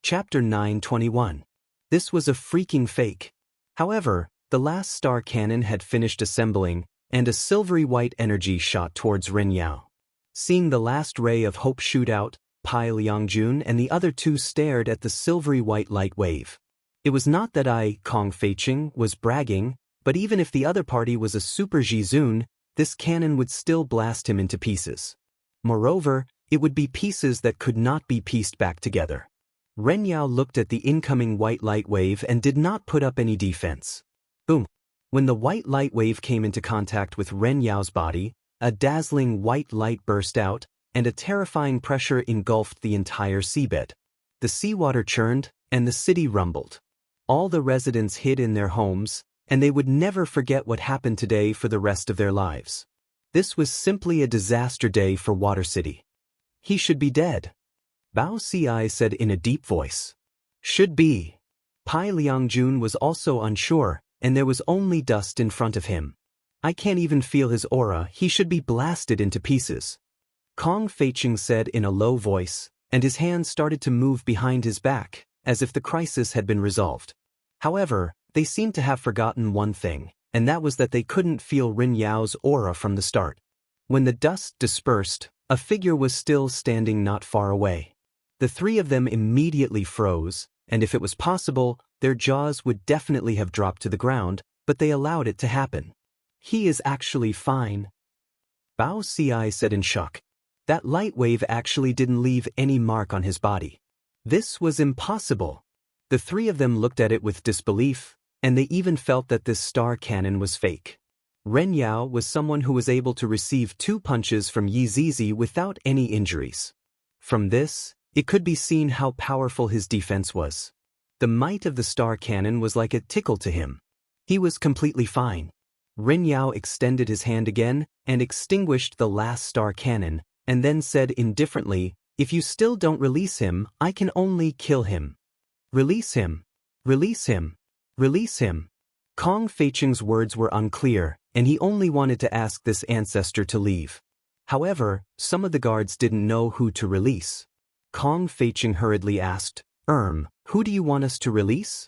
Chapter 921. This was a freaking fake. However, the last star cannon had finished assembling, and a silvery white energy shot towards Ren Yao. Seeing the last ray of hope shoot out, Pai Liangjun and the other two stared at the silvery white light wave. It was not that Kong Feiqing, was bragging, but even if the other party was a super Jizun, this cannon would still blast him into pieces. Moreover, it would be pieces that could not be pieced back together. Ren Yao looked at the incoming white light wave and did not put up any defense. Boom! When the white light wave came into contact with Ren Yao's body, a dazzling white light burst out, and a terrifying pressure engulfed the entire seabed. The seawater churned, and the city rumbled. All the residents hid in their homes, and they would never forget what happened today for the rest of their lives. This was simply a disaster day for Water City. He should be dead. Bao Ci said in a deep voice. Should be. Pai Liangjun was also unsure, and there was only dust in front of him. I can't even feel his aura, he should be blasted into pieces. Kong Feiqing said in a low voice, and his hands started to move behind his back, as if the crisis had been resolved. However, they seemed to have forgotten one thing, and that was that they couldn't feel Ren Yao's aura from the start. When the dust dispersed, a figure was still standing not far away. The three of them immediately froze, and if it was possible, their jaws would definitely have dropped to the ground, but they allowed it to happen. He is actually fine. Bao Ci said in shock. That light wave actually didn't leave any mark on his body. This was impossible. The three of them looked at it with disbelief, and they even felt that this star cannon was fake. Ren Yao was someone who was able to receive 2 punches from Yi Zizi without any injuries. From this, it could be seen how powerful his defense was. The might of the star cannon was like a tickle to him. He was completely fine. Ren Yao extended his hand again and extinguished the last star cannon, and then said indifferently, "If you still don't release him, I can only kill him. Release him. Release him. Release him." Kong Feiqing's words were unclear, and he only wanted to ask this ancestor to leave. However, some of the guards didn't know who to release. Kong Feiqing hurriedly asked, Who do you want us to release?"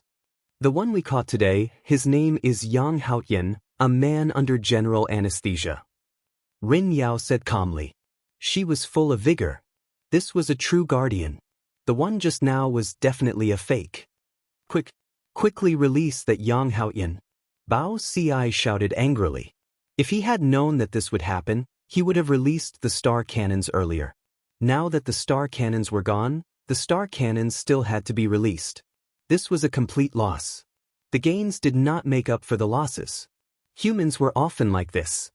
"The one we caught today, his name is Yang Haoyan, a man under general anesthesia." Ren Yao said calmly. She was full of vigor. This was a true guardian. The one just now was definitely a fake. Quickly release that Yang Haoyan." Bao Ci shouted angrily. If he had known that this would happen, he would have released the star cannons earlier. Now that the star cannons were gone, the star cannons still had to be released. This was a complete loss. The gains did not make up for the losses. Humans were often like this.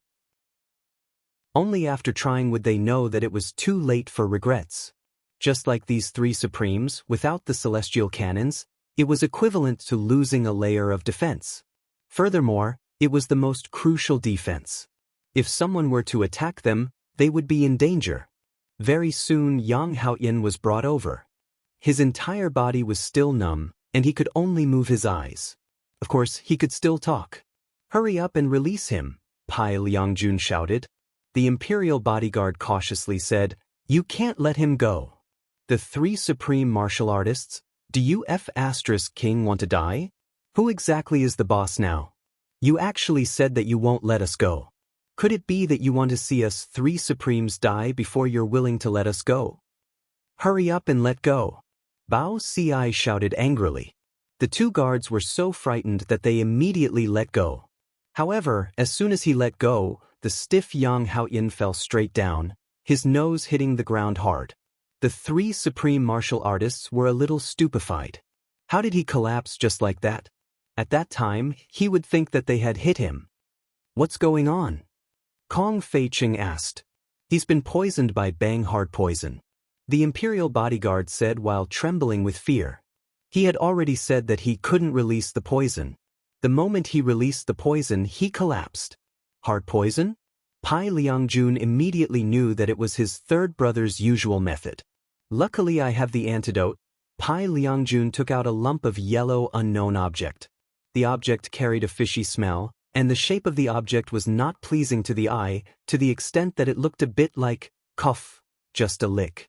Only after trying would they know that it was too late for regrets. Just like these 3 Supremes, without the celestial cannons, it was equivalent to losing a layer of defense. Furthermore, it was the most crucial defense. If someone were to attack them, they would be in danger. Very soon Yang Haoyan was brought over. His entire body was still numb, and he could only move his eyes. Of course, he could still talk. "Hurry up and release him," Pai Liangjun shouted. The imperial bodyguard cautiously said, "You can't let him go." The 3 supreme martial artists, "Do you King want to die? Who exactly is the boss now? You actually said that you won't let us go. Could it be that you want to see us 3 Supremes die before you're willing to let us go? Hurry up and let go." Bao Ci shouted angrily. The 2 guards were so frightened that they immediately let go. However, as soon as he let go, the stiff Yang Haoyan fell straight down, his nose hitting the ground hard. The 3 supreme martial artists were a little stupefied. How did he collapse just like that? At that time, he would think that they had hit him. "What's going on?" Kong Feiqing asked. "He's been poisoned by bang-hard poison," the imperial bodyguard said while trembling with fear. He had already said that he couldn't release the poison. The moment he released the poison, he collapsed. Hard poison? Pai Liangjun immediately knew that it was his 3rd brother's usual method. "Luckily I have the antidote." Pai Liangjun took out a lump of yellow unknown object. The object carried a fishy smell, and the shape of the object was not pleasing to the eye, to the extent that it looked a bit like, cough, just a lick.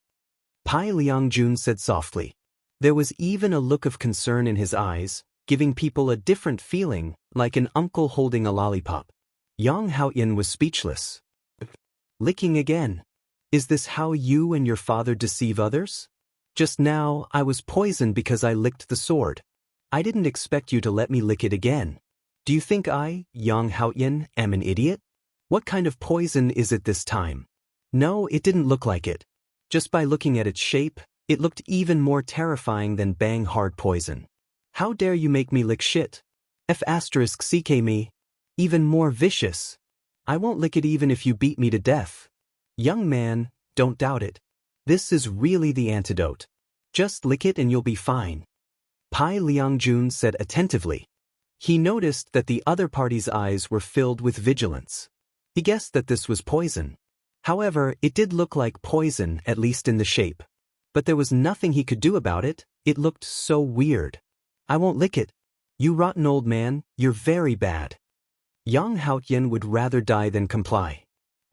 Pai Liangjun said softly, There was even a look of concern in his eyes, giving people a different feeling, like an uncle holding a lollipop. Yang Haoyan was speechless. Licking again. Is this how you and your father deceive others? Just now, I was poisoned because I licked the sword. I didn't expect you to let me lick it again. Do you think I, Yang Haoyan, am an idiot? What kind of poison is it this time? No, it didn't look like it. Just by looking at its shape, it looked even more terrifying than bang hard poison. How dare you make me lick shit? F***ck me. Even more vicious. I won't lick it even if you beat me to death. Young man, don't doubt it. This is really the antidote. Just lick it and you'll be fine. Pai Liangjun said attentively. He noticed that the other party's eyes were filled with vigilance. He guessed that this was poison. However, it did look like poison, at least in the shape. But there was nothing he could do about it. It looked so weird. I won't lick it. You rotten old man, you're very bad. Yang Haoyan would rather die than comply.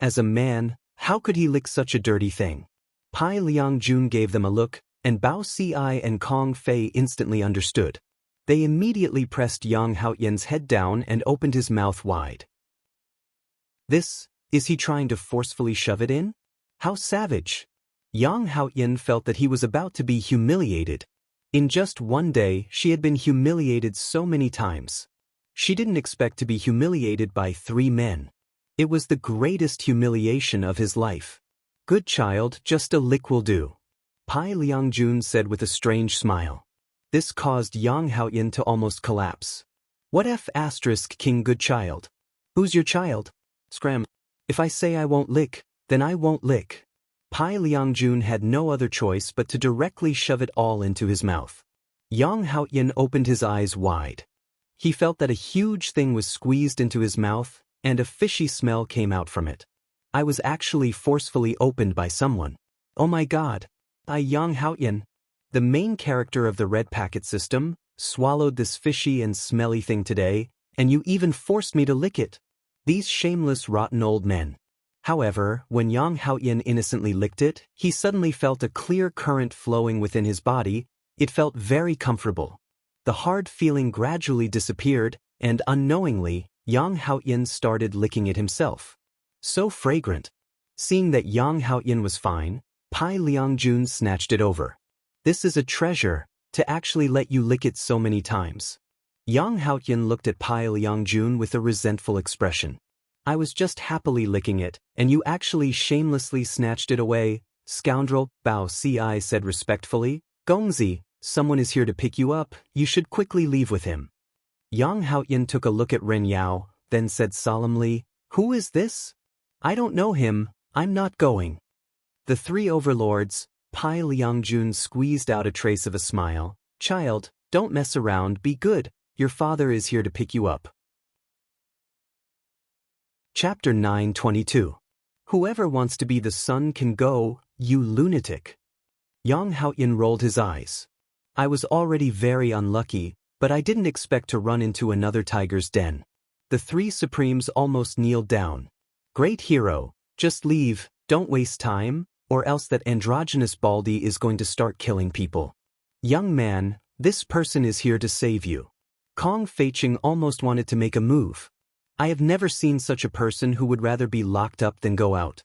As a man, how could he lick such a dirty thing? Pai Liangjun gave them a look, and Bao Ci and Kong Fei instantly understood. They immediately pressed Yang Haoyan's head down and opened his mouth wide. Is he trying to forcefully shove it in? How savage! Yang Haoyan felt that he was about to be humiliated. In just one day, she had been humiliated so many times. She didn't expect to be humiliated by 3 men. It was the greatest humiliation of his life. Good child, just a lick will do. Pai Liangjun said with a strange smile. This caused Yang Haoyan to almost collapse. What King good child? Who's your child? Scram. If I say I won't lick, then I won't lick. Pai Liangjun had no other choice but to directly shove it all into his mouth. Yang Haoyan opened his eyes wide. He felt that a huge thing was squeezed into his mouth, and a fishy smell came out from it. I was actually forcefully opened by someone. Oh my god. Yang Haoyan, the main character of the red packet system, swallowed this fishy and smelly thing today, and you even forced me to lick it. These shameless rotten old men. However, when Yang Haoyan innocently licked it, he suddenly felt a clear current flowing within his body. It felt very comfortable. The hard feeling gradually disappeared, and unknowingly, Yang Haoyan started licking it himself. So fragrant. Seeing that Yang Haoyan was fine, Pai Liangjun snatched it over. This is a treasure, to actually let you lick it so many times. Yang Haoyan looked at Pai Liangjun with a resentful expression. I was just happily licking it, and you actually shamelessly snatched it away, scoundrel, Bao Ci said respectfully. Gongzi, someone is here to pick you up, you should quickly leave with him. Yang Haoyan took a look at Ren Yao, then said solemnly, Who is this? I don't know him, I'm not going. The 3 overlords, Pai Liangjun squeezed out a trace of a smile. Child, don't mess around, be good, your father is here to pick you up. Chapter 922. Whoever wants to be the sun can go, you lunatic. Yang Haoyan rolled his eyes. I was already very unlucky, but I didn't expect to run into another tiger's den. The 3 supremes almost kneeled down. Great hero, just leave, don't waste time, or else that androgynous baldy is going to start killing people. Young man, this person is here to save you. Kong Feiqing almost wanted to make a move. I have never seen such a person who would rather be locked up than go out.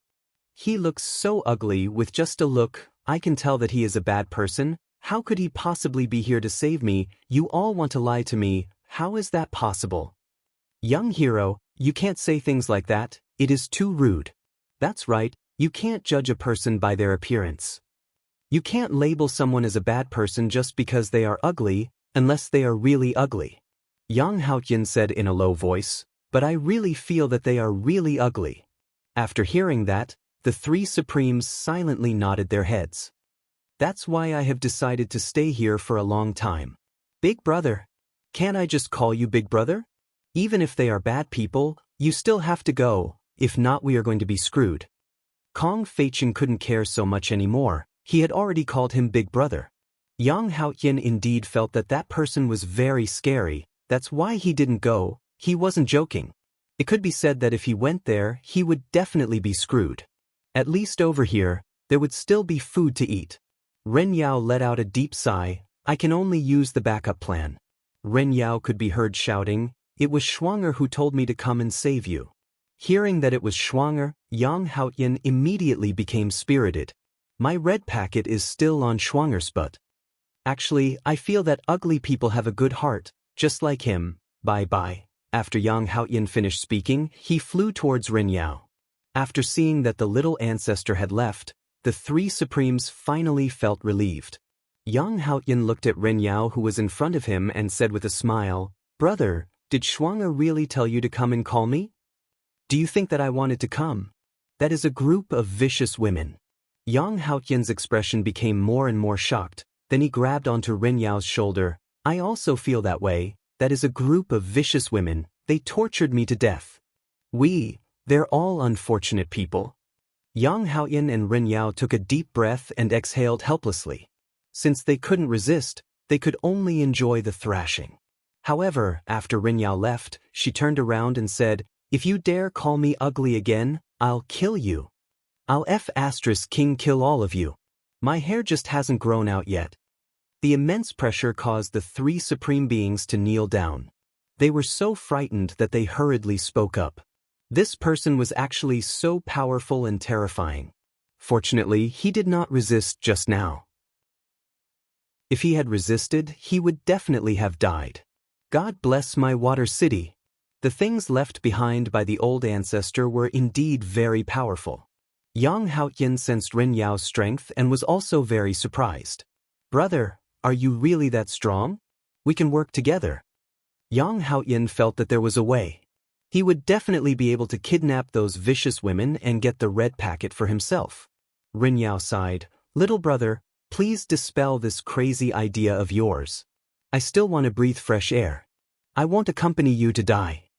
He looks so ugly with just a look, I can tell that he is a bad person. How could he possibly be here to save me? You all want to lie to me, how is that possible? Young hero, you can't say things like that, it is too rude. That's right, you can't judge a person by their appearance. You can't label someone as a bad person just because they are ugly, unless they are really ugly. Yang Haoyan said in a low voice, but I really feel that they are really ugly. After hearing that, the 3 supremes silently nodded their heads. That's why I have decided to stay here for a long time. Big brother. Can't I just call you big brother? Even if they are bad people, you still have to go, if not we are going to be screwed. Kong Feiqing couldn't care so much anymore, he had already called him big brother. Yang Haoyan indeed felt that that person was very scary, that's why he didn't go, he wasn't joking. It could be said that if he went there, he would definitely be screwed. At least over here, there would still be food to eat. Ren Yao let out a deep sigh, I can only use the backup plan. Ren Yao could be heard shouting, "It was Schwanger who told me to come and save you." Hearing that it was Schwanger, Yang Haoyan immediately became spirited. "My red packet is still on Schwanger's butt. Actually, I feel that ugly people have a good heart, just like him. Bye-bye." After Yang Haoyan finished speaking, he flew towards Ren Yao. After seeing that the little ancestor had left, the three supremes finally felt relieved. Yang Haoyan looked at Ren Yao, who was in front of him, and said with a smile, "Brother, did Schwanger really tell you to come and call me? Do you think that I wanted to come? That is a group of vicious women." Yang Haoyan's expression became more and more shocked. Then he grabbed onto Ren Yao's shoulder. "I also feel that way. That is a group of vicious women. They tortured me to death. They're all unfortunate people." Yang Haoyan and Ren Yao took a deep breath and exhaled helplessly. Since they couldn't resist, they could only enjoy the thrashing. However, after Ren Yao left, she turned around and said, "If you dare call me ugly again, I'll kill you. I'll King kill all of you. My hair just hasn't grown out yet." The immense pressure caused the three supreme beings to kneel down. They were so frightened that they hurriedly spoke up. This person was actually so powerful and terrifying. Fortunately, he did not resist just now. If he had resisted, he would definitely have died. God bless my water city. The things left behind by the old ancestor were indeed very powerful. Yang Haoyan sensed Ren Yao's strength and was also very surprised. "Brother, are you really that strong? We can work together." Yang Haoyan felt that there was a way. He would definitely be able to kidnap those vicious women and get the red packet for himself. Ren Yao sighed, "Little brother, please dispel this crazy idea of yours. I still want to breathe fresh air. I won't accompany you to die."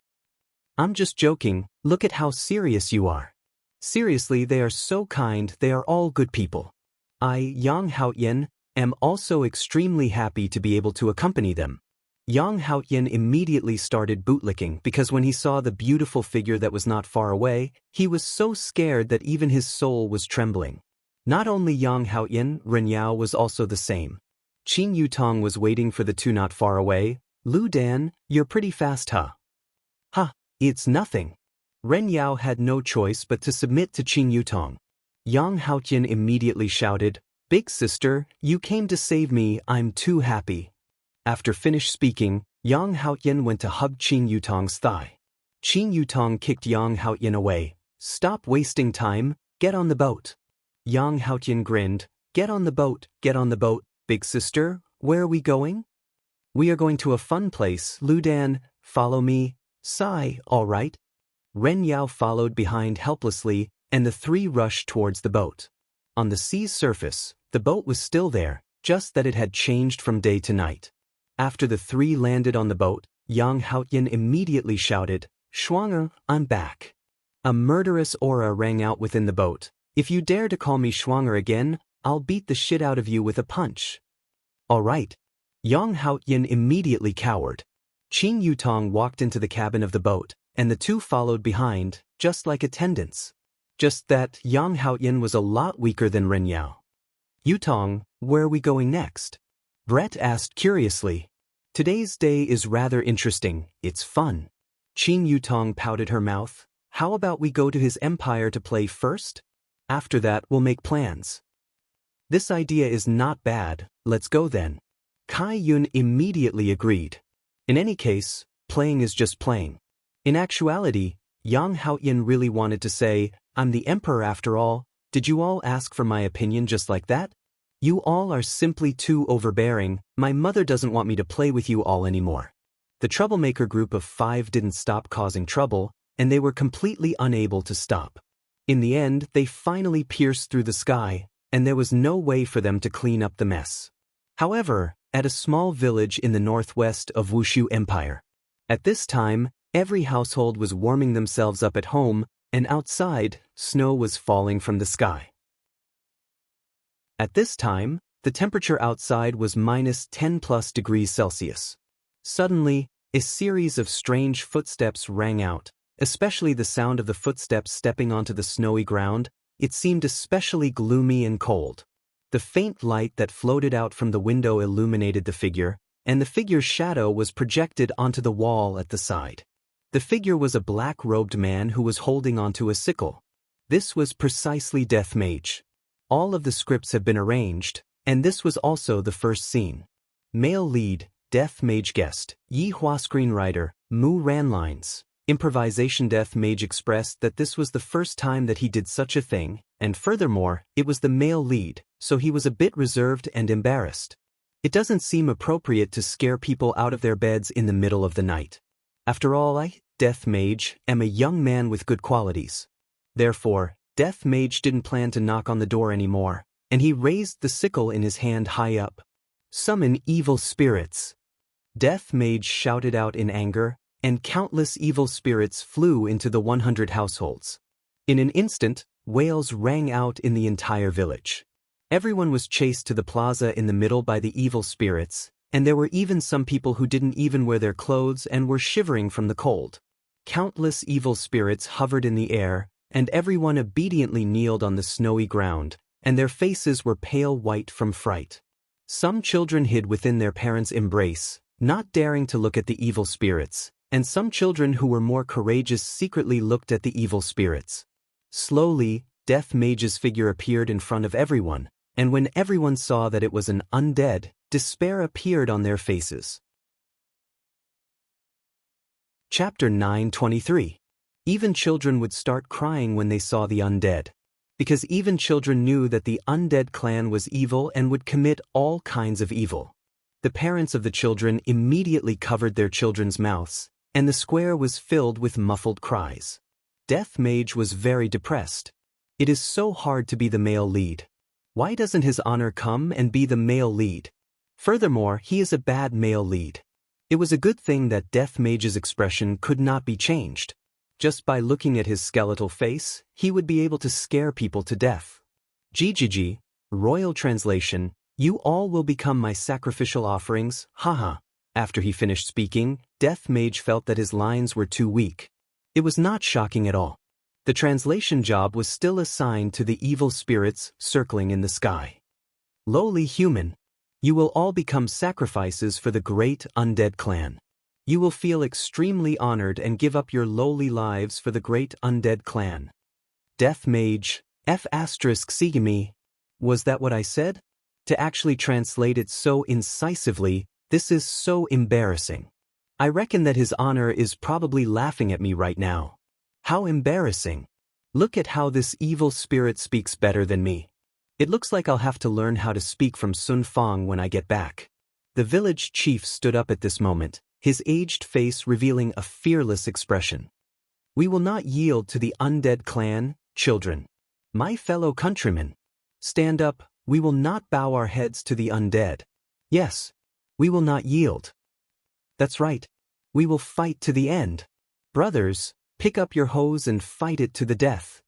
"I'm just joking, look at how serious you are. Seriously, they are so kind, they are all good people. I, Yang Haoyan, am also extremely happy to be able to accompany them." Yang Haoyan immediately started bootlicking because when he saw the beautiful figure that was not far away, he was so scared that even his soul was trembling. Not only Yang Haoyan, Ren Yao was also the same. Qin Yutong was waiting for the two not far away. "Lu Dan, you're pretty fast, huh?" "Huh, it's nothing." Ren Yao had no choice but to submit to Qin Yutong. Yang Haoyan immediately shouted, "Big sister, you came to save me, I'm too happy." After finished speaking, Yang Haoyan went to hug Qin Yutong's thigh. Qin Yutong kicked Yang Haoyan away. "Stop wasting time, get on the boat." Yang Haoyan grinned, get on the boat, big sister, where are we going?" "We are going to a fun place, Lu Dan, follow me." "Sigh, all right." Ren Yao followed behind helplessly, and the three rushed towards the boat. On the sea's surface, the boat was still there, just that it had changed from day to night. After the three landed on the boat, Yang Haoyan immediately shouted, "Schwanger, I'm back." A murderous aura rang out within the boat. "If you dare to call me Schwanger again, I'll beat the shit out of you with a punch." "All right." Yang Haoyan immediately cowered. Qin Yutong walked into the cabin of the boat, and the two followed behind, just like attendants. Just that Yang Haoyan was a lot weaker than Ren Yao. "Yutong, where are we going next?" Brett asked curiously. "Today's day is rather interesting, it's fun." Qin Yutong pouted her mouth. "How about we go to his empire to play first? After that we'll make plans." "This idea is not bad, let's go then." Kai Yun immediately agreed. In any case, playing is just playing. In actuality, Yang Haoyan really wanted to say, "I'm the emperor after all, did you all ask for my opinion just like that? You all are simply too overbearing, my mother doesn't want me to play with you all anymore." The troublemaker group of 5 didn't stop causing trouble, and they were completely unable to stop. In the end, they finally pierced through the sky, and there was no way for them to clean up the mess. However, at a small village in the northwest of Wushu Empire. At this time, every household was warming themselves up at home, and outside, snow was falling from the sky. At this time, the temperature outside was -10+°C. Suddenly, a series of strange footsteps rang out, especially the sound of the footsteps stepping onto the snowy ground. It seemed especially gloomy and cold. The faint light that floated out from the window illuminated the figure, and the figure's shadow was projected onto the wall at the side. The figure was a black-robed man who was holding onto a sickle. This was precisely Death Mage. All of the scripts have been arranged, and this was also the first scene. Male lead, Death Mage guest, Yi Hua screenwriter, Mu Ran lines. Improvisation. Death Mage expressed that this was the first time that he did such a thing, and furthermore, it was the male lead, so he was a bit reserved and embarrassed. It doesn't seem appropriate to scare people out of their beds in the middle of the night. After all, I, Death Mage, am a young man with good qualities. Therefore, Death Mage didn't plan to knock on the door anymore, and he raised the sickle in his hand high up. Summon evil spirits. Death Mage shouted out in anger, and countless evil spirits flew into the 100 households. In an instant, wails rang out in the entire village. Everyone was chased to the plaza in the middle by the evil spirits, and there were even some people who didn't even wear their clothes and were shivering from the cold. Countless evil spirits hovered in the air, and everyone obediently kneeled on the snowy ground, and their faces were pale white from fright. Some children hid within their parents' embrace, not daring to look at the evil spirits, and some children who were more courageous secretly looked at the evil spirits. Slowly, Death Mage's figure appeared in front of everyone, and when everyone saw that it was an undead, despair appeared on their faces. Chapter 9:23. Even children would start crying when they saw the undead. Because even children knew that the undead clan was evil and would commit all kinds of evil. The parents of the children immediately covered their children's mouths, and the square was filled with muffled cries. Death Mage was very depressed. It is so hard to be the male lead. Why doesn't his honor come and be the male lead? Furthermore, he is a bad male lead. It was a good thing that Death Mage's expression could not be changed. Just by looking at his skeletal face, he would be able to scare people to death. GGG, Royal Translation, you all will become my sacrificial offerings, haha. After he finished speaking, Death Mage felt that his lines were too weak. It was not shocking at all. The translation job was still assigned to the evil spirits circling in the sky. Lowly human, you will all become sacrifices for the great undead clan. You will feel extremely honored and give up your lowly lives for the great undead clan. Death Mage, F***sigimi. Was that what I said? To actually translate it so incisively, this is so embarrassing. I reckon that his honor is probably laughing at me right now. How embarrassing. Look at how this evil spirit speaks better than me. It looks like I'll have to learn how to speak from Sun Fang when I get back. The village chief stood up at this moment, his aged face revealing a fearless expression. We will not yield to the undead clan, children. My fellow countrymen. Stand up, we will not bow our heads to the undead. Yes, we will not yield. That's right. We will fight to the end. Brothers, pick up your hoes and fight it to the death.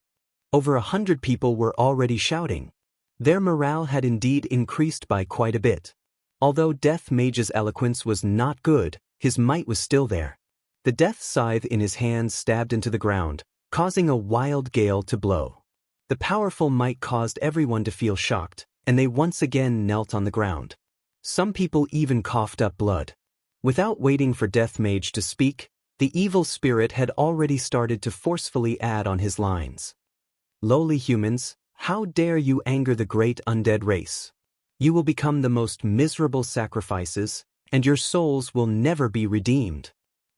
Over 100 people were already shouting. Their morale had indeed increased by quite a bit. Although Death Mage's eloquence was not good, his might was still there. The death scythe in his hands stabbed into the ground, causing a wild gale to blow. The powerful might caused everyone to feel shocked, and they once again knelt on the ground. Some people even coughed up blood. Without waiting for Death Mage to speak, the evil spirit had already started to forcefully add on his lines. Lowly humans, how dare you anger the great undead race? You will become the most miserable sacrifices, and your souls will never be redeemed.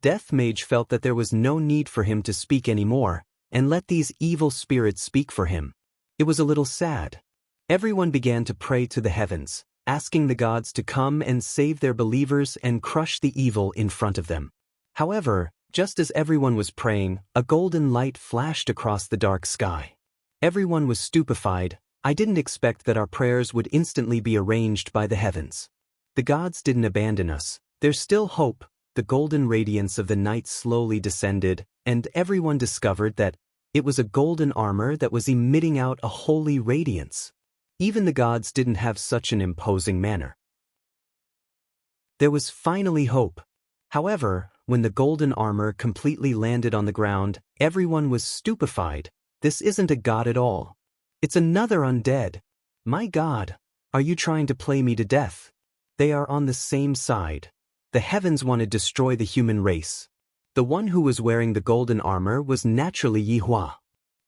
Death Mage felt that there was no need for him to speak anymore, and let these evil spirits speak for him. It was a little sad. Everyone began to pray to the heavens, asking the gods to come and save their believers and crush the evil in front of them. However, just as everyone was praying, a golden light flashed across the dark sky. Everyone was stupefied. I didn't expect that our prayers would instantly be arranged by the heavens. The gods didn't abandon us. There's still hope. The golden radiance of the night slowly descended, and everyone discovered that it was a golden armor that was emitting out a holy radiance. Even the gods didn't have such an imposing manner. There was finally hope. However, when the golden armor completely landed on the ground, everyone was stupefied. This isn't a god at all. It's another undead. My god, Are you trying to play me to death? They are on the same side. The heavens want to destroy the human race. The one who was wearing the golden armor was naturally Yi Hua.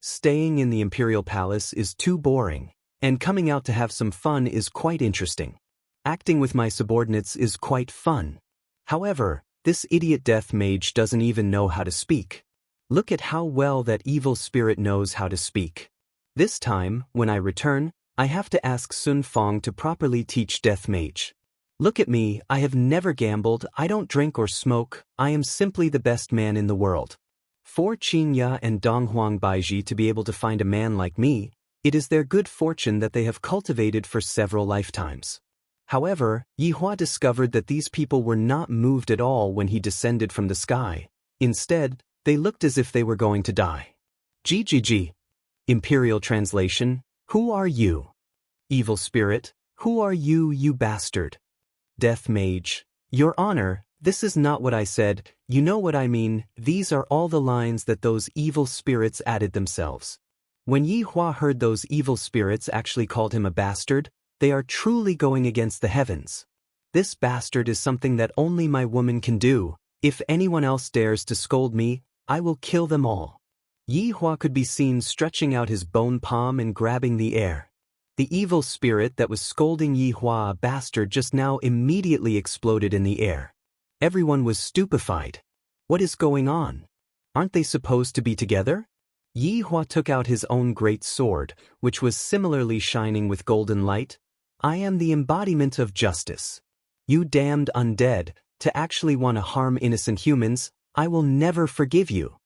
Staying in the imperial palace is too boring, and coming out to have some fun is quite interesting. Acting with my subordinates is quite fun. However, this idiot death mage doesn't even know how to speak. Look at how well that evil spirit knows how to speak. This time, when I return, I have to ask Sun Fong to properly teach death mage. Look at me, I have never gambled, I don't drink or smoke, I am simply the best man in the world. For Qin Ya and Dong Huang Baiji to be able to find a man like me, it is their good fortune that they have cultivated for several lifetimes. However, Yi Hua discovered that these people were not moved at all when he descended from the sky. Instead, they looked as if they were going to die. GGG. Imperial translation, who are you? Evil spirit, who are you, you bastard? Death mage, Your Honor, this is not what I said, you know what I mean, these are all the lines that those evil spirits added themselves. When Yi Hua heard those evil spirits actually called him a bastard, they are truly going against the heavens. This bastard is something that only my woman can do. If anyone else dares to scold me, I will kill them all. Yi Hua could be seen stretching out his bone palm and grabbing the air. The evil spirit that was scolding Yi Hua a bastard just now immediately exploded in the air. Everyone was stupefied. What is going on? Aren't they supposed to be together? Yi Hua took out his own great sword, which was similarly shining with golden light. I am the embodiment of justice. You damned undead, to actually want to harm innocent humans, I will never forgive you.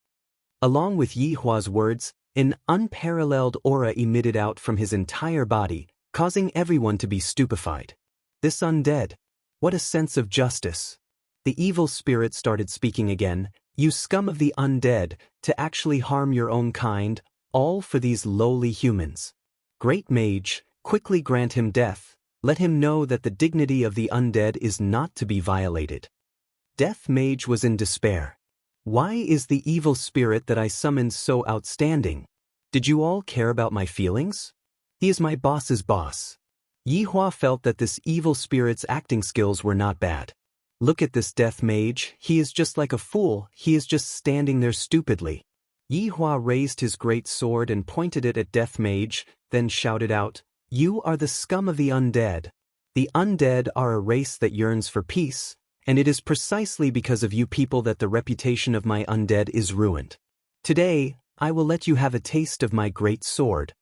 Along with Yi Hua's words, an unparalleled aura emitted out from his entire body, causing everyone to be stupefied. This undead, what a sense of justice. The evil spirit started speaking again, you scum of the undead, to actually harm your own kind, all for these lowly humans. Great mage, quickly grant him death, let him know that the dignity of the undead is not to be violated. Death mage was in despair. Why is the evil spirit that I summoned so outstanding? Did you all care about my feelings? He is my boss's boss. Yi Hua felt that this evil spirit's acting skills were not bad. Look at this death mage, he is just like a fool, he is just standing there stupidly. Yi Hua raised his great sword and pointed it at death mage, then shouted out, you are the scum of the undead. The undead are a race that yearns for peace, and it is precisely because of you people that the reputation of my undead is ruined. Today, I will let you have a taste of my great sword.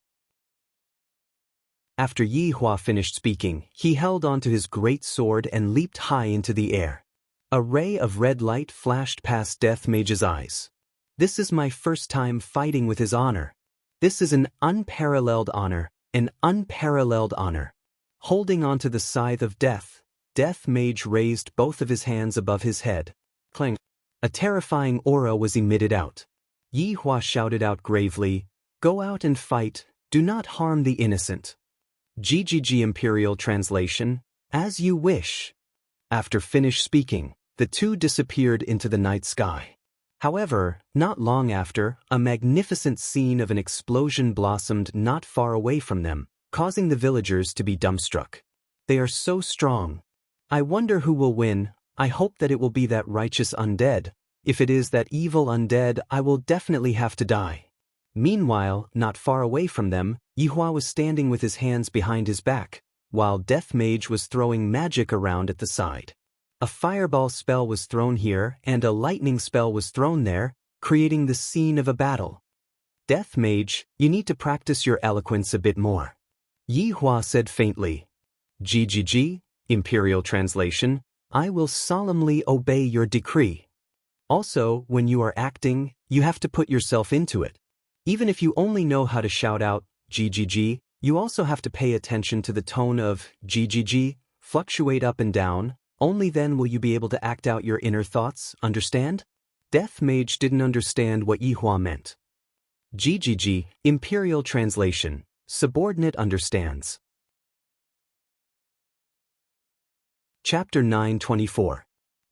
After Yi Hua finished speaking, he held onto his great sword and leaped high into the air. A ray of red light flashed past Death Mage's eyes. This is my first time fighting with his honor. This is an unparalleled honor, an unparalleled honor. Holding onto the scythe of death, Death Mage raised both of his hands above his head. Clang! A terrifying aura was emitted out. Yi Hua shouted out gravely, go out and fight, do not harm the innocent. GGG Imperial Translation, as you wish. After finished speaking, the two disappeared into the night sky. However, not long after, a magnificent scene of an explosion blossomed not far away from them, causing the villagers to be dumbstruck. They are so strong. I wonder who will win. I hope that it will be that righteous undead. If it is that evil undead, I will definitely have to die. Meanwhile, not far away from them, Yi Hua was standing with his hands behind his back, while Death Mage was throwing magic around at the side. A fireball spell was thrown here and a lightning spell was thrown there, creating the scene of a battle. Death Mage, you need to practice your eloquence a bit more. Yi Hua said faintly. GGG, Imperial Translation, I will solemnly obey your decree. Also, when you are acting, you have to put yourself into it. Even if you only know how to shout out, GGG, you also have to pay attention to the tone of GGG, fluctuate up and down, only then will you be able to act out your inner thoughts, understand? Death Mage didn't understand what Yi Hua meant. GGG, Imperial Translation, subordinate understands. Chapter 924.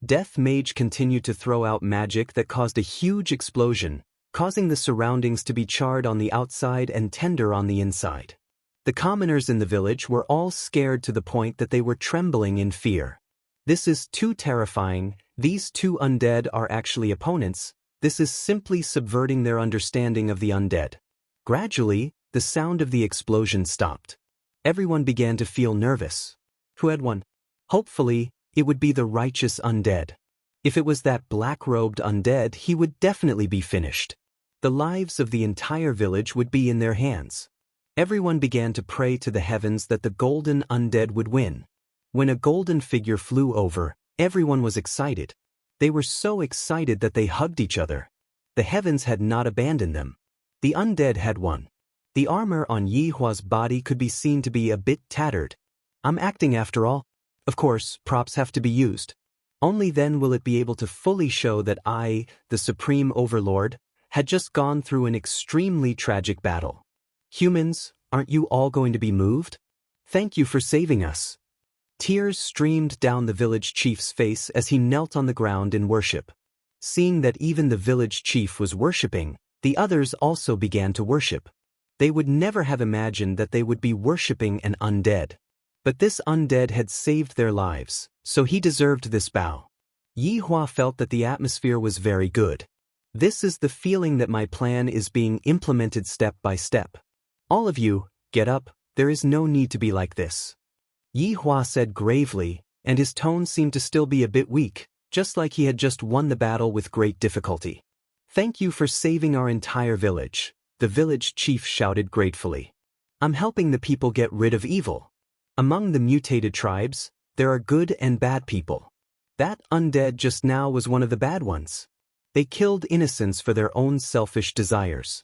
Death Mage continued to throw out magic that caused a huge explosion, causing the surroundings to be charred on the outside and tender on the inside. The commoners in the village were all scared to the point that they were trembling in fear. This is too terrifying. These two undead are actually opponents. This is simply subverting their understanding of the undead. Gradually, the sound of the explosion stopped. Everyone began to feel nervous. Who had won? Hopefully, it would be the righteous undead. If it was that black-robed undead, he would definitely be finished. The lives of the entire village would be in their hands. Everyone began to pray to the heavens that the golden undead would win. When a golden figure flew over, everyone was excited. They were so excited that they hugged each other. The heavens had not abandoned them. The undead had won. The armor on Yi Hua's body could be seen to be a bit tattered. I'm acting after all. Of course, props have to be used. Only then will it be able to fully show that I, the Supreme Overlord, had just gone through an extremely tragic battle. Humans, aren't you all going to be moved? Thank you for saving us. Tears streamed down the village chief's face as he knelt on the ground in worship. Seeing that even the village chief was worshipping, the others also began to worship. They would never have imagined that they would be worshipping an undead. But this undead had saved their lives, so he deserved this bow. Yi Hua felt that the atmosphere was very good. This is the feeling that my plan is being implemented step by step. All of you, get up, there is no need to be like this. Yi Hua said gravely, and his tone seemed to still be a bit weak, just like he had just won the battle with great difficulty. Thank you for saving our entire village, the village chief shouted gratefully. I'm helping the people get rid of evil. Among the mutated tribes, there are good and bad people. That undead just now was one of the bad ones. They killed innocents for their own selfish desires.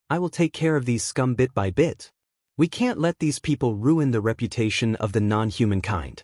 I will take care of these scum bit by bit. We can't let these people ruin the reputation of the non-human kind.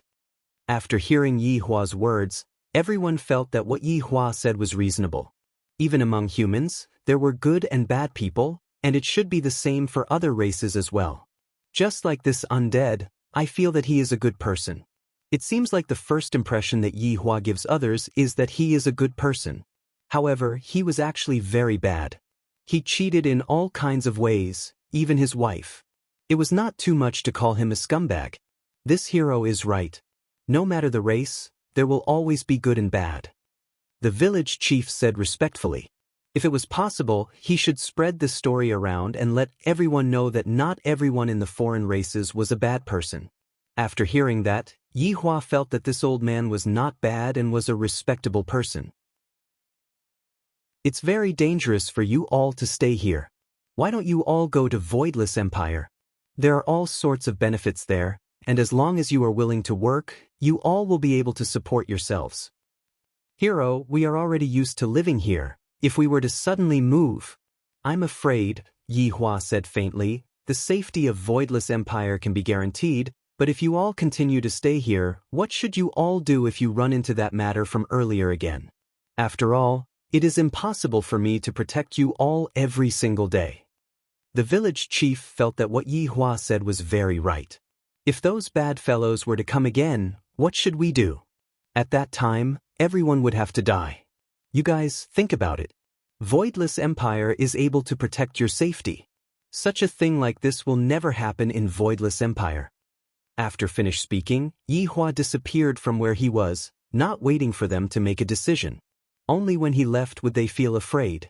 After hearing Yi Hua's words, everyone felt that what Yi Hua said was reasonable. Even among humans, there were good and bad people, and it should be the same for other races as well. Just like this undead, I feel that he is a good person. It seems like the first impression that Yi Hua gives others is that he is a good person. However, he was actually very bad. He cheated in all kinds of ways, even his wife. It was not too much to call him a scumbag. This hero is right. No matter the race, there will always be good and bad. The village chief said respectfully. If it was possible, he should spread this story around and let everyone know that not everyone in the foreign races was a bad person. After hearing that, Yi Hua felt that this old man was not bad and was a respectable person. It's very dangerous for you all to stay here. Why don't you all go to Voidless Empire? There are all sorts of benefits there, and as long as you are willing to work, you all will be able to support yourselves. Hero, we are already used to living here. If we were to suddenly move, I'm afraid, Yi Hua said faintly, the safety of Voidless Empire can be guaranteed, but if you all continue to stay here, what should you all do if you run into that matter from earlier again? After all, it is impossible for me to protect you all every single day. The village chief felt that what Yi Hua said was very right. If those bad fellows were to come again, what should we do? At that time, everyone would have to die. You guys, think about it. Voidless Empire is able to protect your safety. Such a thing like this will never happen in Voidless Empire. After finished speaking, Yi Hua disappeared from where he was, not waiting for them to make a decision. Only when he left would they feel afraid.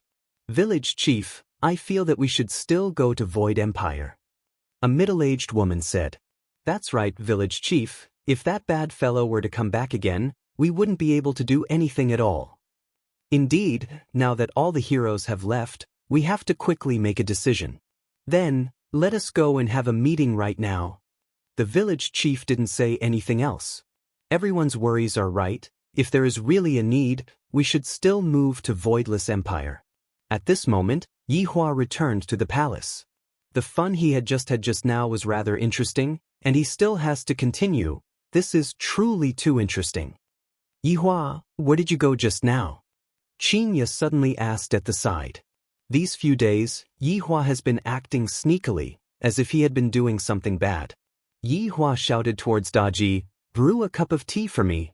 Village chief, I feel that we should still go to Void Empire. A middle-aged woman said. That's right, village chief, if that bad fellow were to come back again, we wouldn't be able to do anything at all. Indeed, now that all the heroes have left, we have to quickly make a decision. Then, let us go and have a meeting right now. The village chief didn't say anything else. Everyone's worries are right. If there is really a need, we should still move to Voidless Empire. At this moment, Yi Hua returned to the palace. The fun he had just now was rather interesting, and he still has to continue. This is truly too interesting. Yi Hua, where did you go just now? Qinya suddenly asked at the side. These few days, Yi Hua has been acting sneakily, as if he had been doing something bad. Yi Hua shouted towards Daji, brew a cup of tea for me.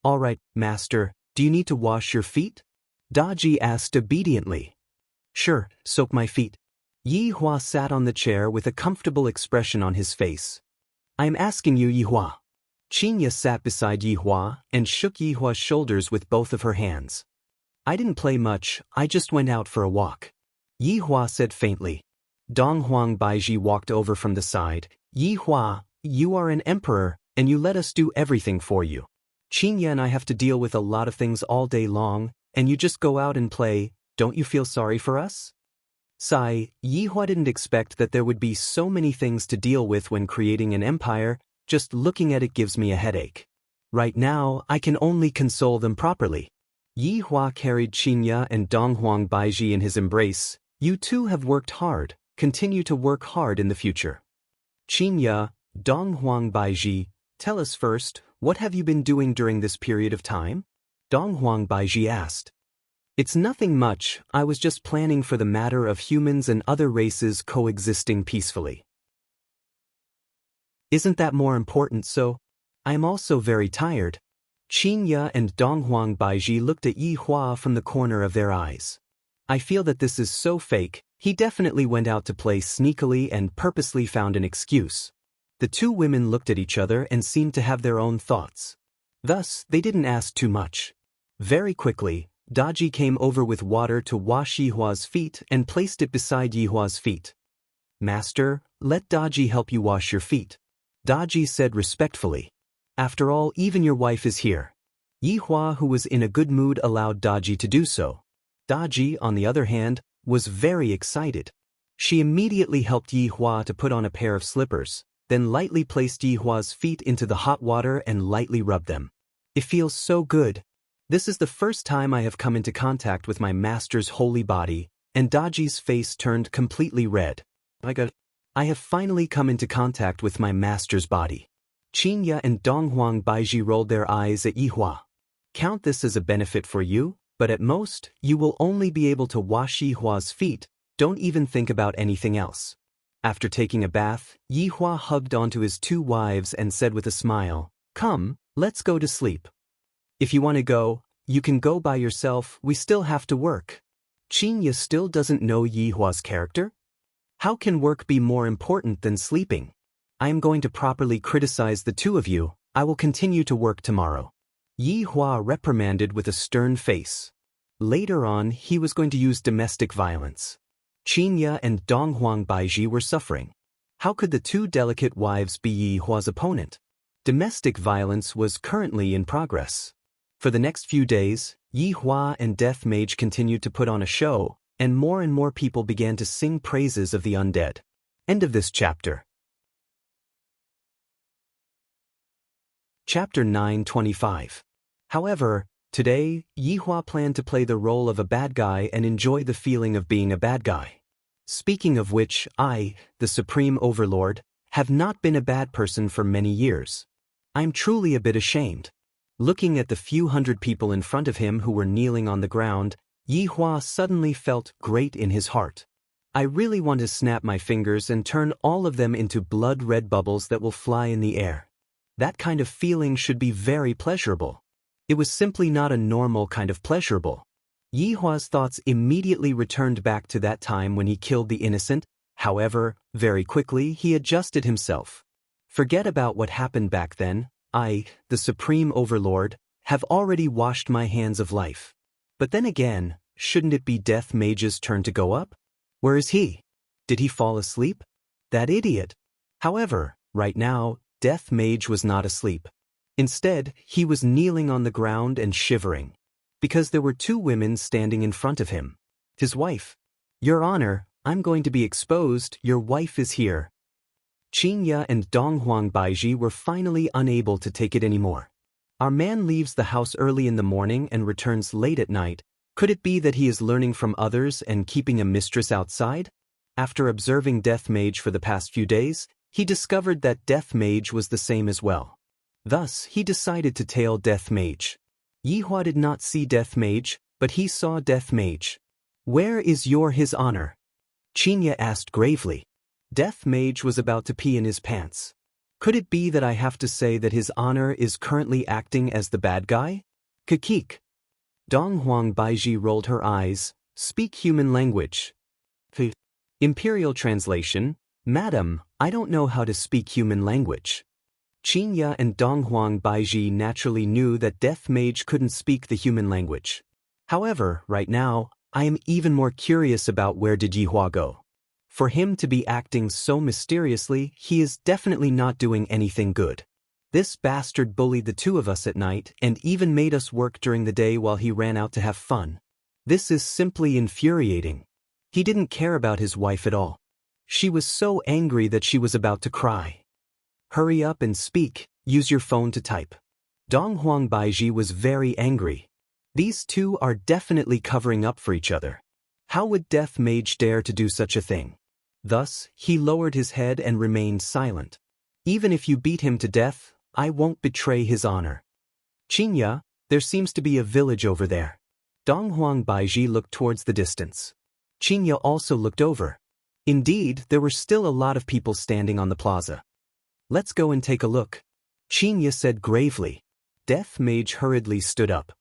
All right, master, do you need to wash your feet? Daji asked obediently. Sure, soak my feet. Yi Hua sat on the chair with a comfortable expression on his face. I am asking you, Yi Hua. Qinya sat beside Yi Hua and shook Yi Hua's shoulders with both of her hands. I didn't play much, I just went out for a walk. Yi Hua said faintly. Dong Huang Baiji walked over from the side. Yi Hua, you are an emperor, and you let us do everything for you. Qinya and I have to deal with a lot of things all day long, and you just go out and play, don't you feel sorry for us? Sigh, Yi Hua didn't expect that there would be so many things to deal with when creating an empire, just looking at it gives me a headache. Right now, I can only console them properly. Yi Hua carried Qinya and Dong Huang Baiji in his embrace. You two have worked hard, continue to work hard in the future. Qinya, Dong Huang Baiji, tell us first, what have you been doing during this period of time? Dong Huang Baiji asked. It's nothing much, I was just planning for the matter of humans and other races coexisting peacefully. Isn't that more important so? I am also very tired. Qinya and Dong Huang Baiji looked at Yi Hua from the corner of their eyes. I feel that this is so fake, he definitely went out to play sneakily and purposely found an excuse. The two women looked at each other and seemed to have their own thoughts. Thus, they didn't ask too much. Very quickly, Daji came over with water to wash Yi Hua's feet and placed it beside Yi Hua's feet. Master, let Daji help you wash your feet. Daji said respectfully. After all, even your wife is here. Yi Hua, who was in a good mood, allowed Daji to do so. Daji, on the other hand, was very excited. She immediately helped Yi Hua to put on a pair of slippers, then lightly placed Yi Hua's feet into the hot water and lightly rubbed them. It feels so good. This is the first time I have come into contact with my master's holy body, and Daji's face turned completely red. I have finally come into contact with my master's body. Qinya and Dong Huang Baiji rolled their eyes at Yi Hua. Count this as a benefit for you, but at most, you will only be able to wash Yi Hua's feet, don't even think about anything else. After taking a bath, Yi Hua hugged onto his two wives and said with a smile, Come, let's go to sleep. If you want to go, you can go by yourself, we still have to work. Qinya still doesn't know Yi Hua's character? How can work be more important than sleeping? I am going to properly criticize the two of you, I will continue to work tomorrow. Yi Hua reprimanded with a stern face. Later on, he was going to use domestic violence. Qinya and Dong Huang Baiji were suffering. How could the two delicate wives be Yi Hua's opponent? Domestic violence was currently in progress. For the next few days, Yi Hua and Death Mage continued to put on a show, and more people began to sing praises of the undead. End of this chapter. Chapter 9:25. However, today, Yi Hua planned to play the role of a bad guy and enjoy the feeling of being a bad guy. Speaking of which, I, the Supreme Overlord, have not been a bad person for many years. I'm truly a bit ashamed. Looking at the few hundred people in front of him who were kneeling on the ground, Yi Hua suddenly felt great in his heart. I really want to snap my fingers and turn all of them into blood-red bubbles that will fly in the air. That kind of feeling should be very pleasurable. It was simply not a normal kind of pleasurable. Yi Hua's thoughts immediately returned back to that time when he killed the innocent. However, very quickly he adjusted himself. Forget about what happened back then. I, the Supreme Overlord, have already washed my hands of life. But then again, shouldn't it be Death Mage's turn to go up? Where is he? Did he fall asleep? That idiot. However, right now, Death Mage was not asleep. Instead, he was kneeling on the ground and shivering. Because there were two women standing in front of him. His wife. Your Honor, I'm going to be exposed, your wife is here. Qinya and Dong Huang Baiji were finally unable to take it anymore. Our man leaves the house early in the morning and returns late at night. Could it be that he is learning from others and keeping a mistress outside? After observing Death Mage for the past few days, he discovered that Death Mage was the same as well. Thus, he decided to tail Death Mage. Yi Hua did not see Death Mage, but he saw Death Mage. Where is his honor? Qinya asked gravely. Death Mage was about to pee in his pants. Could it be that I have to say that his honor is currently acting as the bad guy? Kikik. Dong Huang Baiji rolled her eyes. Speak human language. Imperial translation: Madam, I don't know how to speak human language. Qinya and Donghuang Baiji naturally knew that Death Mage couldn't speak the human language. However, right now, I am even more curious about where did Yihua go. For him to be acting so mysteriously, he is definitely not doing anything good. This bastard bullied the two of us at night and even made us work during the day while he ran out to have fun. This is simply infuriating. He didn't care about his wife at all. She was so angry that she was about to cry. Hurry up and speak, use your phone to type. Donghuang Baiji was very angry. These two are definitely covering up for each other. How would Death Mage dare to do such a thing? Thus, he lowered his head and remained silent. Even if you beat him to death, I won't betray his honor. Qinya, there seems to be a village over there. Donghuang Baiji looked towards the distance. Qinya also looked over. Indeed, there were still a lot of people standing on the plaza. Let's go and take a look, Qinya said gravely. Death Mage hurriedly stood up.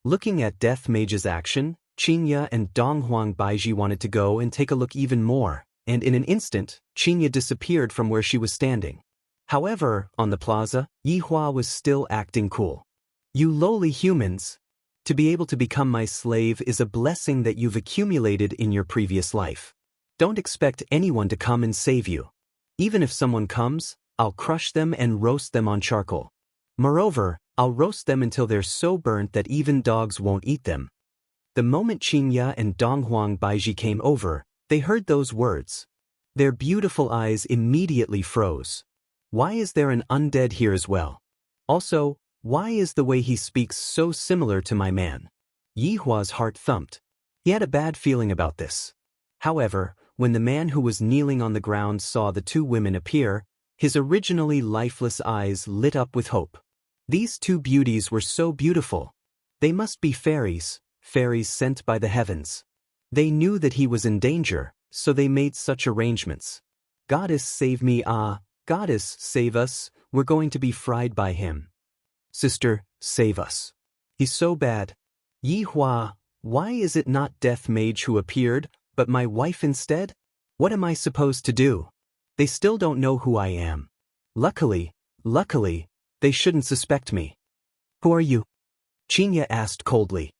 Looking at Death Mage's action, Qinya and Donghuang Baiji wanted to go and take a look even more, and in an instant, Qinya disappeared from where she was standing. However, on the plaza, Yihua was still acting cool. You lowly humans! To be able to become my slave is a blessing that you've accumulated in your previous life. Don't expect anyone to come and save you. Even if someone comes, I'll crush them and roast them on charcoal. Moreover, I'll roast them until they're so burnt that even dogs won't eat them. The moment Qinya and Donghuang Baiji came over, they heard those words. Their beautiful eyes immediately froze. Why is there an undead here as well? Also, why is the way he speaks so similar to my man? Yihua's heart thumped. He had a bad feeling about this. However, when the man who was kneeling on the ground saw the two women appear, his originally lifeless eyes lit up with hope. These two beauties were so beautiful. They must be fairies, fairies sent by the heavens. They knew that he was in danger, so they made such arrangements. Goddess save me, Goddess save us, we're going to be fried by him. Sister, save us. He's so bad. Yihua, why is it not Death Mage who appeared, but my wife instead? What am I supposed to do? They still don't know who I am. Luckily, they shouldn't suspect me. Who are you? Qinya asked coldly.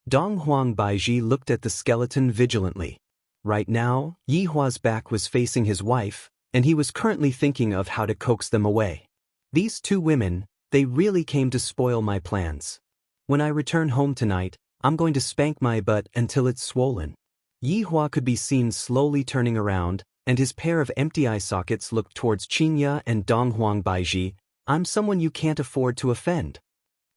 Donghuang Baiji looked at the skeleton vigilantly. Right now, Yihua's back was facing his wife, and he was currently thinking of how to coax them away. These two women, they really came to spoil my plans. When I return home tonight, I'm going to spank my butt until it's swollen. Yihua could be seen slowly turning around, and his pair of empty eye sockets looked towards Qinya and Donghuang Baiji. I'm someone you can't afford to offend.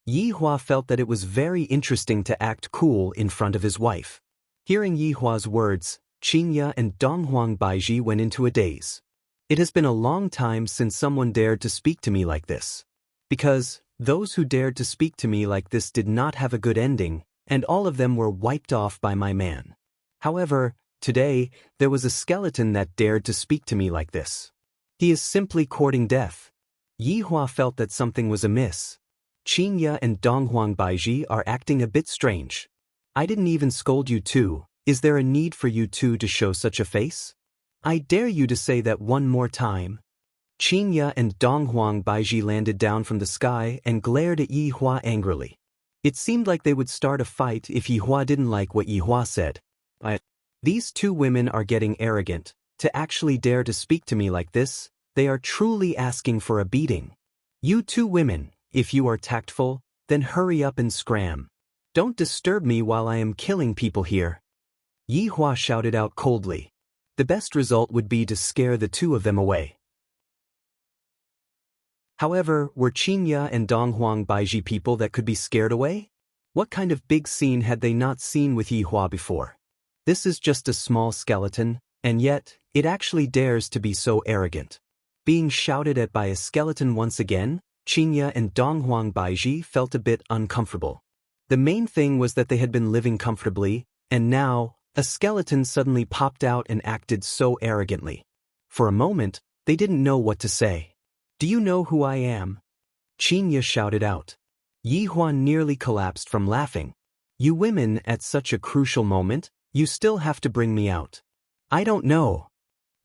Yihua felt that it was very interesting to act cool in front of his wife. Hearing Yihua's words, Qinya and Donghuang Baiji went into a daze. It has been a long time since someone dared to speak to me like this. Because those who dared to speak to me like this did not have a good ending, and all of them were wiped off by my man. However, today, there was a skeleton that dared to speak to me like this. He is simply courting death. Yihua felt that something was amiss. Qinya and Donghuang Baiji are acting a bit strange. I didn't even scold you two. Is there a need for you two to show such a face? I dare you to say that one more time. Qinya and Donghuang Baiji landed down from the sky and glared at Yihua angrily. It seemed like they would start a fight if Yihua didn't like what Yihua said. These two women are getting arrogant. To actually dare to speak to me like this, they are truly asking for a beating. You two women, if you are tactful, then hurry up and scram. Don't disturb me while I am killing people here. Yihua shouted out coldly. The best result would be to scare the two of them away. However, were Qinya and Donghuang Baiji people that could be scared away? What kind of big scene had they not seen with Yihua before? This is just a small skeleton, and yet, it actually dares to be so arrogant. Being shouted at by a skeleton once again, Qinya and Donghuang Baiji felt a bit uncomfortable. The main thing was that they had been living comfortably, and now, a skeleton suddenly popped out and acted so arrogantly. For a moment, they didn't know what to say. Do you know who I am? Qinya shouted out. Yihua nearly collapsed from laughing. You women at such a crucial moment, You still have to bring me out. I don't know.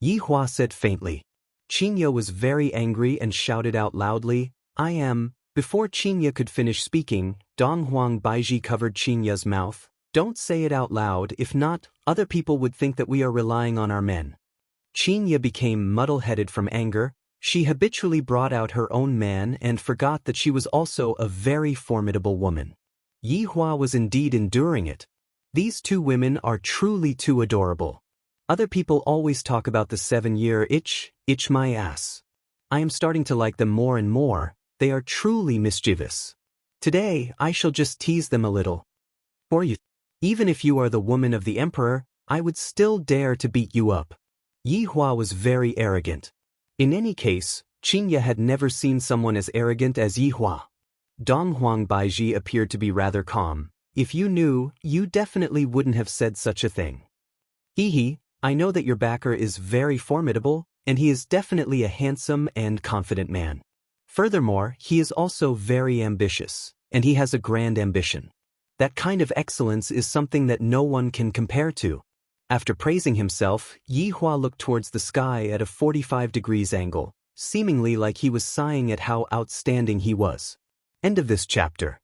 Yi Hua said faintly. Qinya was very angry and shouted out loudly, I am. Before Qinya could finish speaking, Dong Huang Baiji covered Qinya's mouth. Don't say it out loud, if not, other people would think that we are relying on our men. Qinya became muddle-headed from anger. She habitually brought out her own man and forgot that she was also a very formidable woman. Yi Hua was indeed enduring it. These two women are truly too adorable. Other people always talk about the 7-year itch my ass. I am starting to like them more and more. They are truly mischievous. Today, I shall just tease them a little. For you, even if you are the woman of the emperor, I would still dare to beat you up. Yi Hua was very arrogant. In any case, Qinya had never seen someone as arrogant as Yi Hua. Dong Huang Baiji appeared to be rather calm. If you knew, you definitely wouldn't have said such a thing. Hee, I know that your backer is very formidable, and he is definitely a handsome and confident man. Furthermore, he is also very ambitious, and he has a grand ambition. That kind of excellence is something that no one can compare to. After praising himself, Yi Hua looked towards the sky at a 45 degrees angle, seemingly like he was sighing at how outstanding he was. End of this chapter.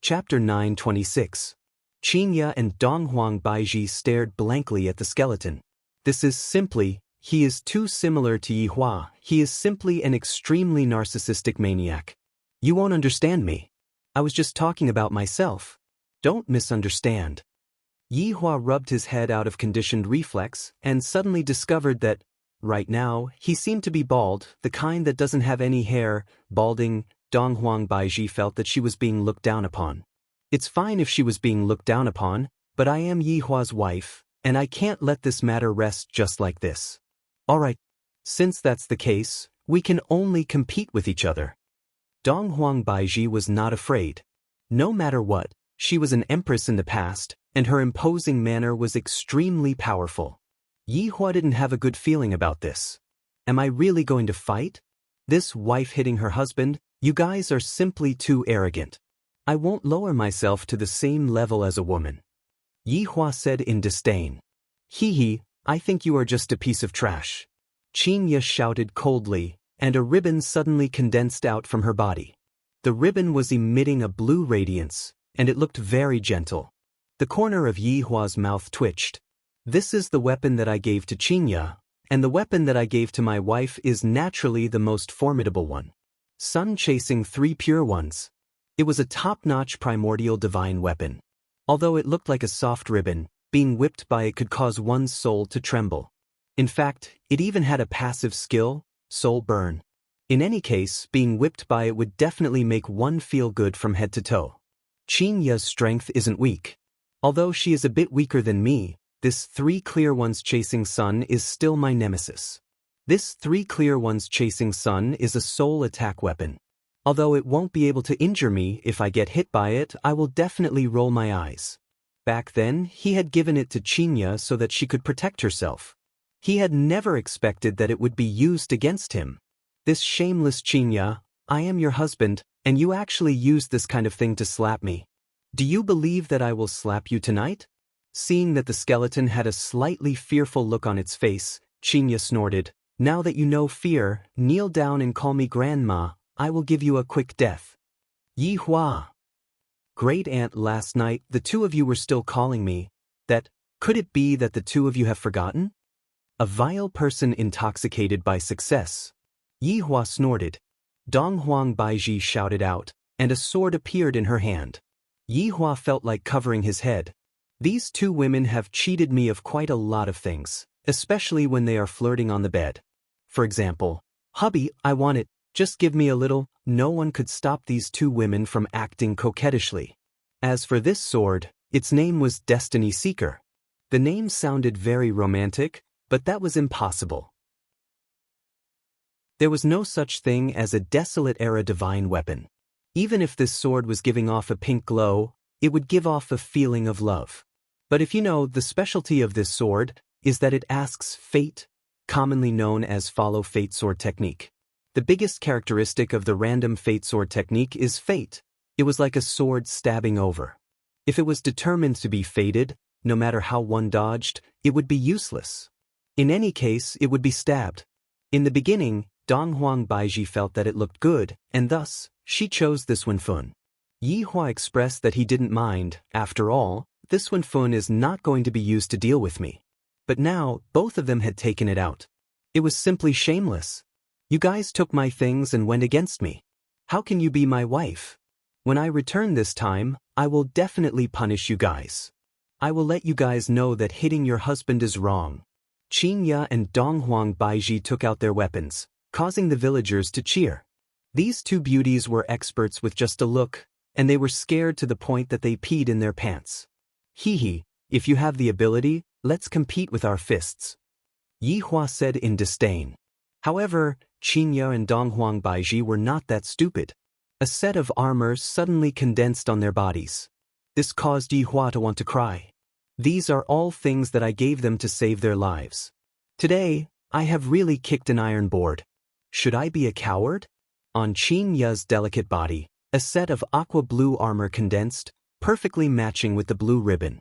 Chapter 9:26. Qinya and Dong Huang Baiji stared blankly at the skeleton. This is simply, he is too similar to Yi Hua. He is simply an extremely narcissistic maniac. You won't understand me. I was just talking about myself. Don't misunderstand. Yi Hua rubbed his head out of conditioned reflex and suddenly discovered that, right now, he seemed to be bald, the kind that doesn't have any hair. Balding, Dong Huang Baiji felt that she was being looked down upon. It's fine if she was being looked down upon, but I am Yi Hua's wife, and I can't let this matter rest just like this. Alright. Since that's the case, we can only compete with each other. Dong Huang Baiji was not afraid. No matter what, she was an empress in the past, and her imposing manner was extremely powerful. Yi Hua didn't have a good feeling about this. Am I really going to fight? This wife hitting her husband? You guys are simply too arrogant. I won't lower myself to the same level as a woman. Yi Hua said in disdain. Hee, I think you are just a piece of trash. Qinya shouted coldly, and a ribbon suddenly condensed out from her body. The ribbon was emitting a blue radiance, and it looked very gentle. The corner of Yi Hua's mouth twitched. This is the weapon that I gave to Qinya, and the weapon that I gave to my wife is naturally the most formidable one. Sun chasing 3 pure ones. It was a top-notch primordial divine weapon. Although it looked like a soft ribbon, being whipped by it could cause one's soul to tremble. In fact, it even had a passive skill, soul burn. In any case, being whipped by it would definitely make one feel good from head to toe. Qinya's strength isn't weak. Although she is a bit weaker than me, this 3 clear ones chasing sun is still my nemesis. This 3 clear ones chasing sun is a soul attack weapon. Although it won't be able to injure me if I get hit by it, I will definitely roll my eyes. Back then, he had given it to Qinya so that she could protect herself. He had never expected that it would be used against him. This shameless Qinya, I am your husband, and you actually used this kind of thing to slap me. Do you believe that I will slap you tonight? Seeing that the skeleton had a slightly fearful look on its face, Qinya snorted, Now that you know fear, kneel down and call me grandma. I will give you a quick death. Yi Hua. Great aunt, last night the 2 of you were still calling me. That, could it be that the 2 of you have forgotten? A vile person intoxicated by success. Yi Hua snorted. Dong Huang Baiji shouted out, and a sword appeared in her hand. Yi Hua felt like covering his head. These 2 women have cheated me of quite a lot of things, especially when they are flirting on the bed. For example, hubby, I want it. Just give me a little. No one could stop these 2 women from acting coquettishly. As for this sword, its name was Destiny Seeker. The name sounded very romantic, but that was impossible. There was no such thing as a desolate era divine weapon. Even if this sword was giving off a pink glow, it would give off a feeling of love. But if you know, the specialty of this sword is that it asks fate, commonly known as follow fate sword technique. The biggest characteristic of the random fate sword technique is fate. It was like a sword stabbing over. If it was determined to be fated, no matter how one dodged, it would be useless. In any case, it would be stabbed. In the beginning, Dong Huang Baiji felt that it looked good, and thus, she chose this Wenfun. Yi Hua expressed that he didn't mind. After all, this Wenfun is not going to be used to deal with me. But now, both of them had taken it out. It was simply shameless. You guys took my things and went against me. How can you be my wife? When I return this time, I will definitely punish you guys. I will let you guys know that hitting your husband is wrong. Qin Ya and Dong Huang Baiji took out their weapons, causing the villagers to cheer. These two beauties were experts with just a look, and they were scared to the point that they peed in their pants. Hee, if you have the ability, let's compete with our fists. Yi Hua said in disdain. However, Qin Ya and Dong Huang Baiji were not that stupid. A set of armor suddenly condensed on their bodies. This caused Yi Hua to want to cry. These are all things that I gave them to save their lives. Today, I have really kicked an iron board. Should I be a coward? On Qin Ya's delicate body, a set of aqua blue armor condensed, perfectly matching with the blue ribbon.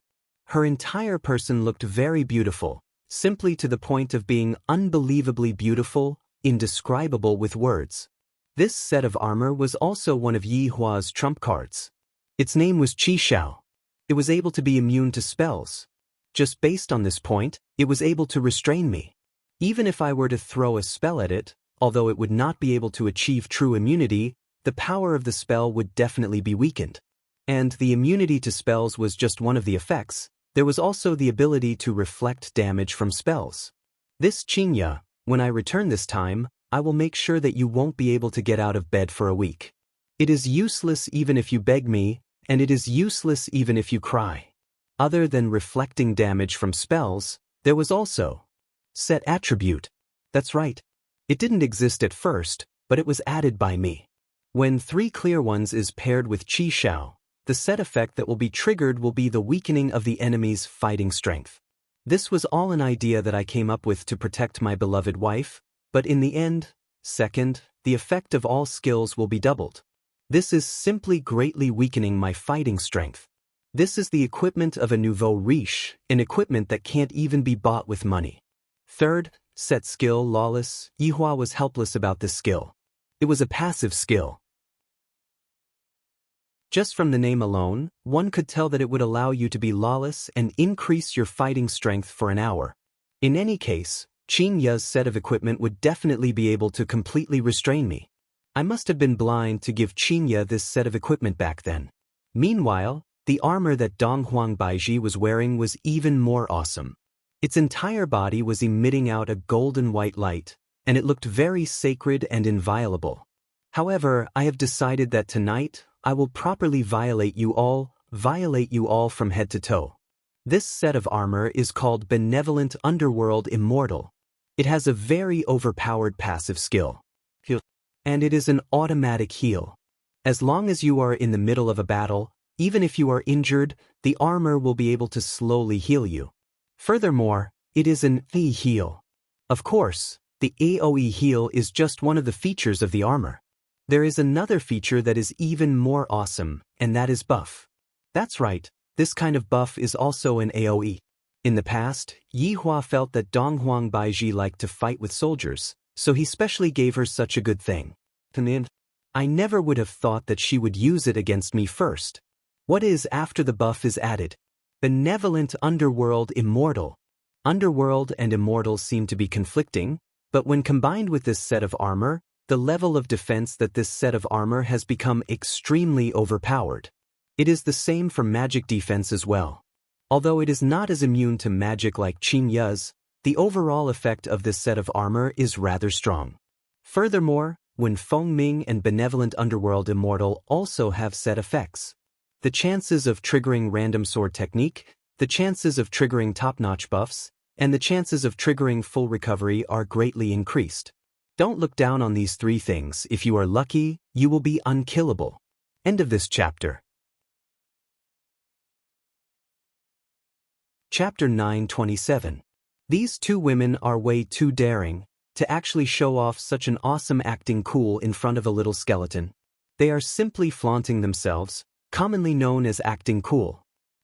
Her entire person looked very beautiful, simply to the point of being unbelievably beautiful, indescribable with words. This set of armor was also one of Yi Hua's trump cards. Its name was Qi Shao. It was able to be immune to spells. Just based on this point, it was able to restrain me. Even if I were to throw a spell at it, although it would not be able to achieve true immunity, the power of the spell would definitely be weakened. And the immunity to spells was just one of the effects. There was also the ability to reflect damage from spells. This Qin Ya, when I return this time, I will make sure that you won't be able to get out of bed for a week. It is useless even if you beg me, and it is useless even if you cry. Other than reflecting damage from spells, there was also set attribute. That's right. It didn't exist at first, but it was added by me. When 3 clear ones is paired with Qi Shao, the set effect that will be triggered will be the weakening of the enemy's fighting strength. This was all an idea that I came up with to protect my beloved wife, but in the end, second, the effect of all skills will be doubled. This is simply greatly weakening my fighting strength. This is the equipment of a nouveau riche, an equipment that can't even be bought with money. Third, set skill lawless. Yi Hua was helpless about this skill. It was a passive skill. Just from the name alone, one could tell that it would allow you to be lawless and increase your fighting strength for an hour. In any case, Qin Ya's set of equipment would definitely be able to completely restrain me. I must have been blind to give Qin Ya this set of equipment back then. Meanwhile, the armor that Dong Huang Baiji was wearing was even more awesome. Its entire body was emitting out a golden white light, and it looked very sacred and inviolable. However, I have decided that tonight, I will properly violate you all from head to toe. This set of armor is called Benevolent Underworld Immortal. It has a very overpowered passive skill. And it is an automatic heal. As long as you are in the middle of a battle, even if you are injured, the armor will be able to slowly heal you. Furthermore, it is an AoE heal. Of course, the AoE heal is just one of the features of the armor. There is another feature that is even more awesome, and that is buff. That's right, this kind of buff is also an AoE. In the past, Yi Hua felt that Dong Huang Baiji liked to fight with soldiers, so he specially gave her such a good thing. I never would have thought that she would use it against me first. What is after the buff is added? Benevolent Underworld Immortal. Underworld and Immortal seem to be conflicting, but when combined with this set of armor, the level of defense that this set of armor has become extremely overpowered. It is the same for magic defense as well. Although it is not as immune to magic like Qin Ya's, the overall effect of this set of armor is rather strong. Furthermore, when Feng Ming and Benevolent Underworld Immortal also have set effects, the chances of triggering random sword technique, the chances of triggering top-notch buffs, and the chances of triggering full recovery are greatly increased. Don't look down on these 3 things. If you are lucky, you will be unkillable. End of this chapter. Chapter 927. These 2 women are way too daring to actually show off such an awesome acting cool in front of a little skeleton. They are simply flaunting themselves, commonly known as acting cool.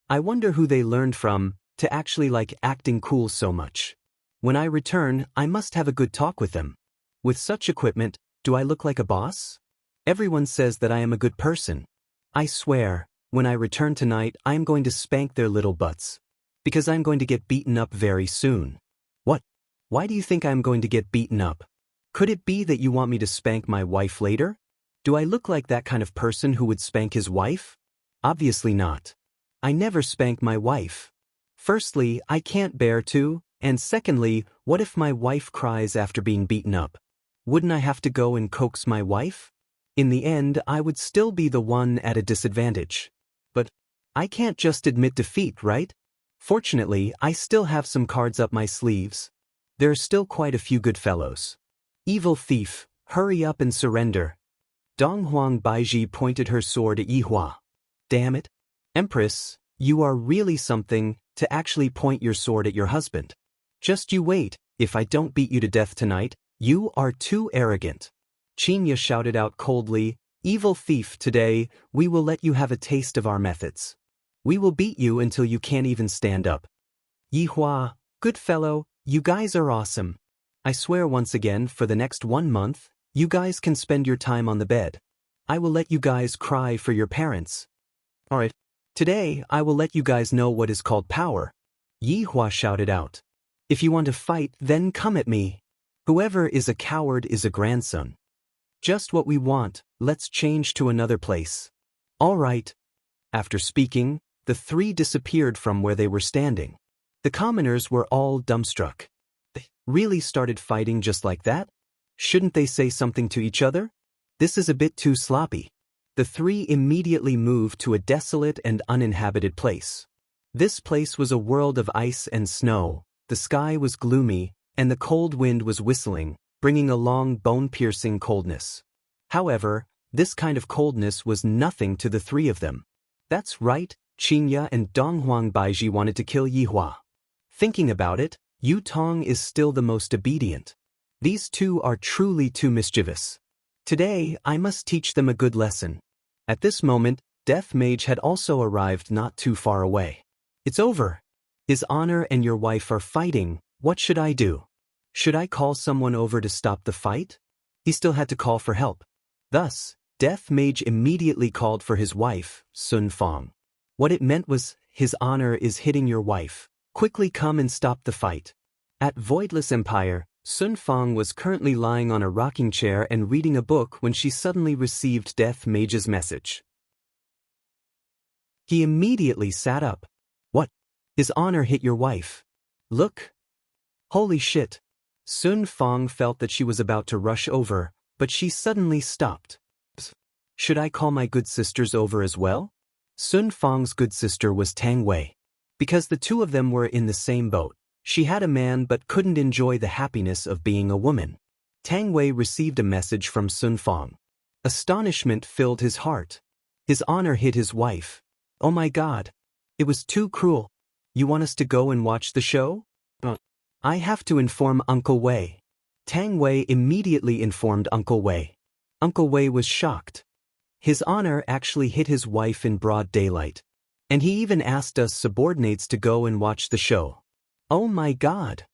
I wonder who they learned from to actually like acting cool so much. When I return, I must have a good talk with them. With such equipment, do I look like a boss? Everyone says that I am a good person. I swear, when I return tonight, I am going to spank their little butts. Because I'm going to get beaten up very soon. What? Why do you think I'm going to get beaten up? Could it be that you want me to spank my wife later? Do I look like that kind of person who would spank his wife? Obviously not. I never spank my wife. Firstly, I can't bear to, and secondly, what if my wife cries after being beaten up? Wouldn't I have to go and coax my wife? In the end, I would still be the one at a disadvantage. But I can't just admit defeat, right? Fortunately, I still have some cards up my sleeves. There are still quite a few good fellows. Evil thief, hurry up and surrender. Donghuang Baiji pointed her sword at Yihua. Damn it. Empress, you are really something to actually point your sword at your husband. Just you wait, if I don't beat you to death tonight, you are too arrogant. Qinya shouted out coldly, evil thief, today, we will let you have a taste of our methods. We will beat you until you can't even stand up. Yihua, good fellow, you guys are awesome. I swear once again, for the next 1 month, you guys can spend your time on the bed. I will let you guys cry for your parents. Alright. Today, I will let you guys know what is called power. Yihua shouted out. If you want to fight, then come at me. Whoever is a coward is a grandson. Just what we want, let's change to another place. All right. After speaking, the three disappeared from where they were standing. The commoners were all dumbstruck. They really started fighting just like that? Shouldn't they say something to each other? This is a bit too sloppy. The three immediately moved to a desolate and uninhabited place. This place was a world of ice and snow, the sky was gloomy, and the cold wind was whistling, bringing a long bone-piercing coldness. However, this kind of coldness was nothing to the three of them. That's right, Qinya and Donghuang Baiji wanted to kill Yihua. Thinking about it, Yu Tong is still the most obedient. These two are truly too mischievous. Today, I must teach them a good lesson. At this moment, Death Mage had also arrived not too far away. It's over. His Honor and your wife are fighting, what should I do? Should I call someone over to stop the fight? He still had to call for help. Thus, Death Mage immediately called for his wife, Sun Fang. What it meant was, His Honor is hitting your wife. Quickly come and stop the fight. At Voidless Empire, Sun Fang was currently lying on a rocking chair and reading a book when she suddenly received Death Mage's message. He immediately sat up. What? His Honor hit your wife. Look. Holy shit. Sun Fang felt that she was about to rush over, but she suddenly stopped. Should I call my good sisters over as well? Sun Fang's good sister was Tang Wei. Because the two of them were in the same boat, she had a man but couldn't enjoy the happiness of being a woman. Tang Wei received a message from Sun Fang. Astonishment filled his heart. His Honor hit his wife. Oh my God. It was too cruel. You want us to go and watch the show? I have to inform Uncle Wei. Tang Wei immediately informed Uncle Wei. Uncle Wei was shocked. His Honor actually hit his wife in broad daylight. And he even asked us subordinates to go and watch the show. Oh my God.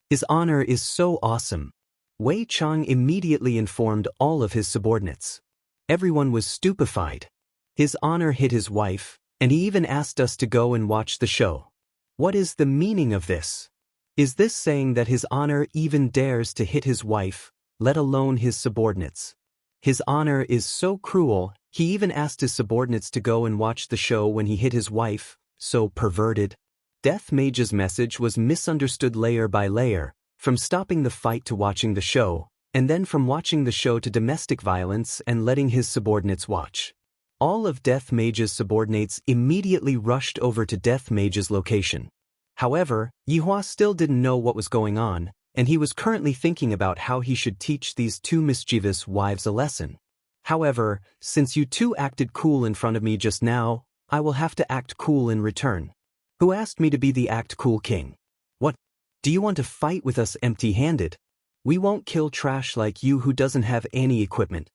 His Honor is so awesome. Wei Chang immediately informed all of his subordinates. Everyone was stupefied. His Honor hit his wife, and he even asked us to go and watch the show. What is the meaning of this? Is this saying that His Honor even dares to hit his wife, let alone his subordinates? His Honor is so cruel, he even asked his subordinates to go and watch the show when he hit his wife, so perverted. Death Mage's message was misunderstood layer by layer, from stopping the fight to watching the show, and then from watching the show to domestic violence and letting his subordinates watch. All of Death Mage's subordinates immediately rushed over to Death Mage's location. However, Yihua still didn't know what was going on, and he was currently thinking about how he should teach these two mischievous wives a lesson. However, since you two acted cool in front of me just now, I will have to act cool in return. Who asked me to be the act cool king? What? Do you want to fight with us empty-handed? We won't kill trash like you who doesn't have any equipment.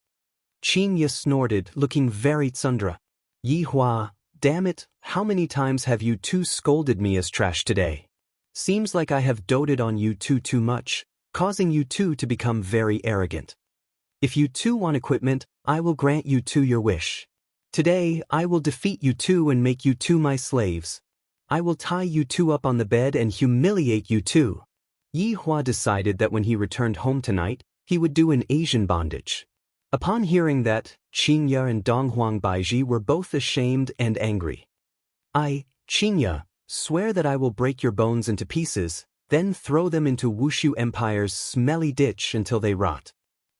Qingya snorted, looking very tsundra. Yi Hua, damn it, how many times have you two scolded me as trash today? Seems like I have doted on you two too much, causing you two to become very arrogant. If you two want equipment, I will grant you two your wish. Today, I will defeat you two and make you two my slaves. I will tie you two up on the bed and humiliate you two. Yi Hua decided that when he returned home tonight, he would do an Asian bondage. Upon hearing that, Qingya and Donghuang Baiji were both ashamed and angry. I, Qingya, swear that I will break your bones into pieces, then throw them into Wushu Empire's smelly ditch until they rot.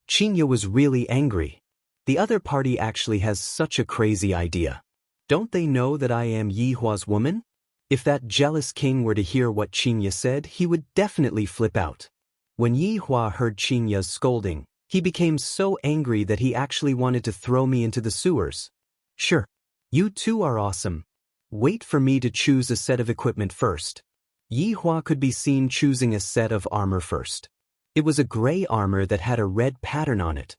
Qingya was really angry. The other party actually has such a crazy idea. Don't they know that I am Yi Hua's woman? If that jealous king were to hear what Qingya said, he would definitely flip out. When Yi Hua heard Qingya's scolding, he became so angry that he actually wanted to throw me into the sewers. Sure, you two are awesome. Wait for me to choose a set of equipment first. Yi Hua could be seen choosing a set of armor first. It was a gray armor that had a red pattern on it.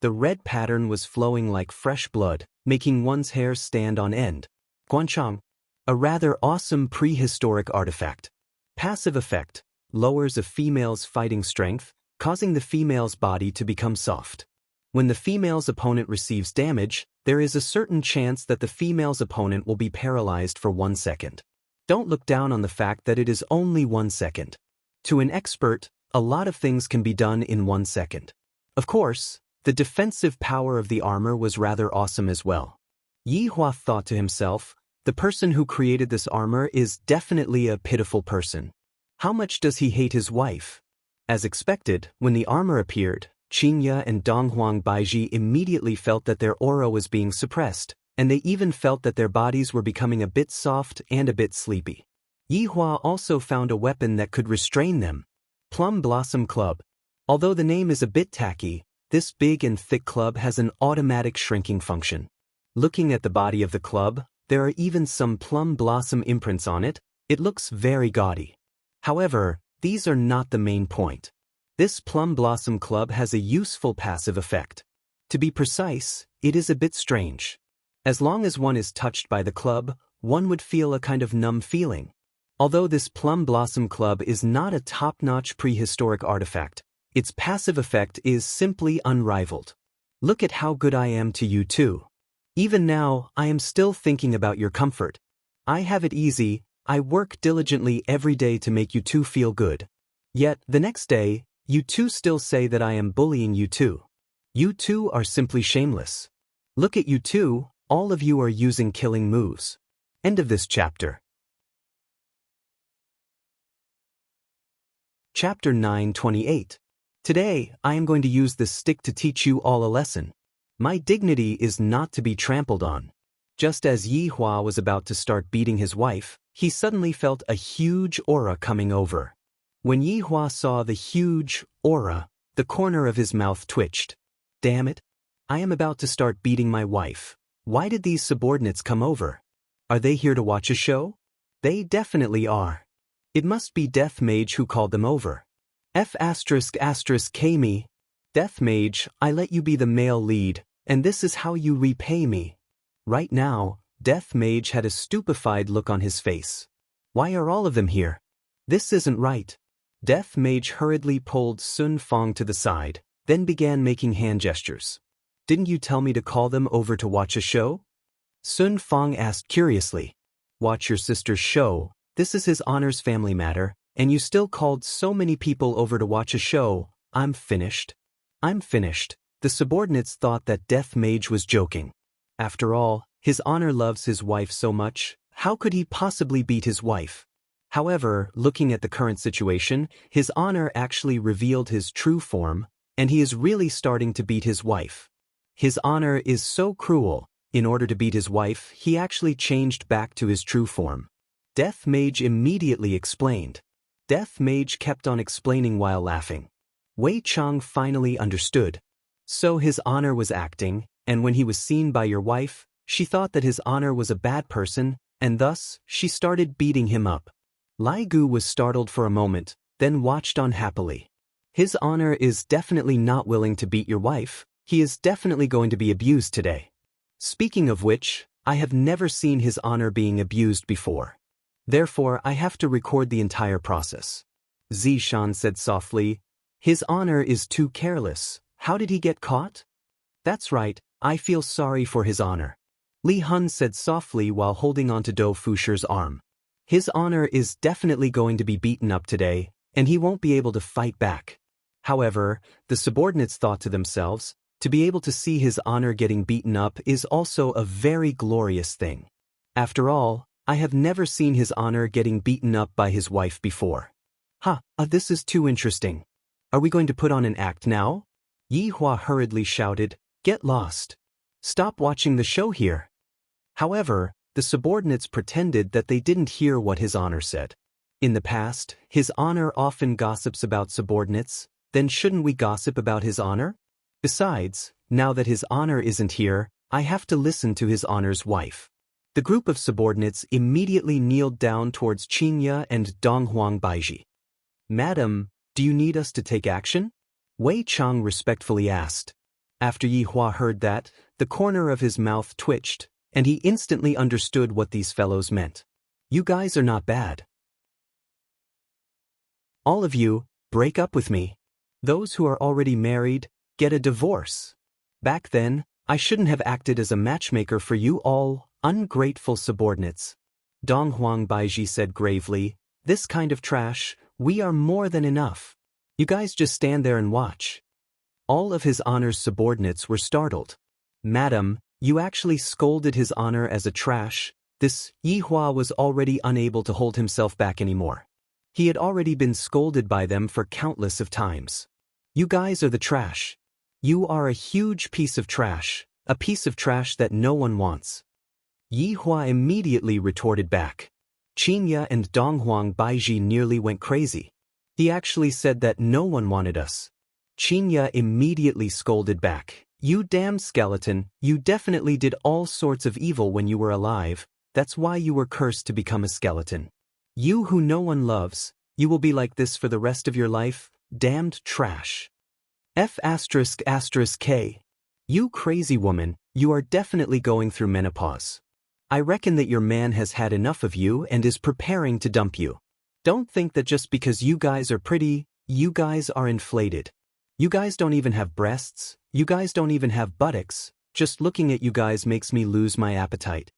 The red pattern was flowing like fresh blood, making one's hair stand on end. Guanchang, a rather awesome prehistoric artifact. Passive effect, lowers a female's fighting strength, causing the female's body to become soft. When the female's opponent receives damage, there is a certain chance that the female's opponent will be paralyzed for 1 second. Don't look down on the fact that it is only 1 second. To an expert, a lot of things can be done in 1 second. Of course, the defensive power of the armor was rather awesome as well. Yi Hua thought to himself, the person who created this armor is definitely a pitiful person. How much does he hate his wife? As expected, when the armor appeared, Qingya and Donghuang Baiji immediately felt that their aura was being suppressed, and they even felt that their bodies were becoming a bit soft and a bit sleepy. Yi Hua also found a weapon that could restrain them. Plum Blossom Club. Although the name is a bit tacky, this big and thick club has an automatic shrinking function. Looking at the body of the club, there are even some plum blossom imprints on it. It looks very gaudy. However, these are not the main point. This Plum Blossom Club has a useful passive effect. To be precise, it is a bit strange. As long as one is touched by the club, one would feel a kind of numb feeling. Although this Plum Blossom Club is not a top-notch prehistoric artifact, its passive effect is simply unrivaled. Look at how good I am to you too. Even now, I am still thinking about your comfort. I have it easy. I work diligently every day to make you two feel good. Yet, the next day, you two still say that I am bullying you two. You two are simply shameless. Look at you two, all of you are using killing moves. End of this chapter. Chapter 9:28. Today, I am going to use this stick to teach you all a lesson. My dignity is not to be trampled on. Just as Yi Hua was about to start beating his wife, he suddenly felt a huge aura coming over. When Yi Hua saw the huge aura, the corner of his mouth twitched. Damn it! I am about to start beating my wife. Why did these subordinates come over? Are they here to watch a show? They definitely are. It must be Death Mage who called them over. F***K me. Death Mage, I let you be the male lead, and this is how you repay me. Right now, Death Mage had a stupefied look on his face. Why are all of them here? This isn't right. Death Mage hurriedly pulled Sun Fong to the side, then began making hand gestures. Didn't you tell me to call them over to watch a show? Sun Fong asked curiously. Watch your sister's show, this is his honor's family matter, and you still called so many people over to watch a show. I'm finished. I'm finished. The subordinates thought that Death Mage was joking. After all, his honor loves his wife so much, how could he possibly beat his wife? However, looking at the current situation, his honor actually revealed his true form, and he is really starting to beat his wife. His honor is so cruel. In order to beat his wife, he actually changed back to his true form. Death Mage immediately explained. Death Mage kept on explaining while laughing. Wei Chang finally understood. So his honor was acting, and when he was seen by your wife, she thought that his honor was a bad person, and thus, she started beating him up. Lai Gu was startled for a moment, then watched on happily. His honor is definitely not willing to beat your wife. He is definitely going to be abused today. Speaking of which, I have never seen his honor being abused before. Therefore, I have to record the entire process. Zishan said softly, His honor is too careless. How did he get caught? That's right, I feel sorry for his honor. Li Hun said softly while holding onto Do Fusher's arm. His honor is definitely going to be beaten up today, and he won't be able to fight back. However, the subordinates thought to themselves, to be able to see his honor getting beaten up is also a very glorious thing. After all, I have never seen his honor getting beaten up by his wife before. This is too interesting. Are we going to put on an act now? Yi Hua hurriedly shouted, Get lost. Stop watching the show here. However, the subordinates pretended that they didn't hear what his honor said. In the past, his honor often gossips about subordinates, then shouldn't we gossip about his honor? Besides, now that his honor isn't here, I have to listen to his honor's wife. The group of subordinates immediately kneeled down towards Qingya and Donghuang Baiji. Madam, do you need us to take action? Wei Chang respectfully asked. After Yi Hua heard that, the corner of his mouth twitched, and he instantly understood what these fellows meant. You guys are not bad. All of you, break up with me. Those who are already married, get a divorce. Back then, I shouldn't have acted as a matchmaker for you all, ungrateful subordinates. Donghuang Baiji said gravely, This kind of trash, we are more than enough. You guys just stand there and watch. All of his honor's subordinates were startled. Madam, you actually scolded his honor as a trash. This Yi Hua was already unable to hold himself back anymore. He had already been scolded by them for countless of times. You guys are the trash. You are a huge piece of trash, a piece of trash that no one wants. Yi Hua immediately retorted back. Qingya and Donghuang Baiji nearly went crazy. He actually said that no one wanted us. Qingya immediately scolded back. You damn skeleton, you definitely did all sorts of evil when you were alive, that's why you were cursed to become a skeleton. You who no one loves, you will be like this for the rest of your life, damned trash. F***K. You crazy woman, you are definitely going through menopause. I reckon that your man has had enough of you and is preparing to dump you. Don't think that just because you guys are pretty, you guys are inflated. You guys don't even have breasts, you guys don't even have buttocks, just looking at you guys makes me lose my appetite.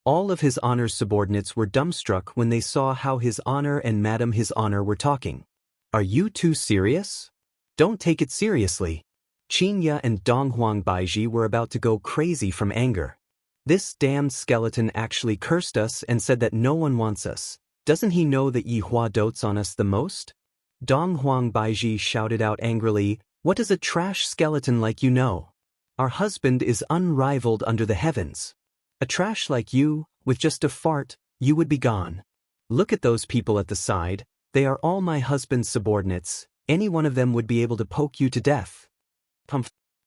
All of his honor's subordinates were dumbstruck when they saw how his honor and Madam His Honor were talking. Are you too serious? Don't take it seriously. Qingya and Donghuang Baiji were about to go crazy from anger. This damned skeleton actually cursed us and said that no one wants us. Doesn't he know that Yi Hua dotes on us the most? Donghuang Baiji shouted out angrily, What does a trash skeleton like you know? Our husband is unrivaled under the heavens. A trash like you, with just a fart, you would be gone. Look at those people at the side, they are all my husband's subordinates, any one of them would be able to poke you to death.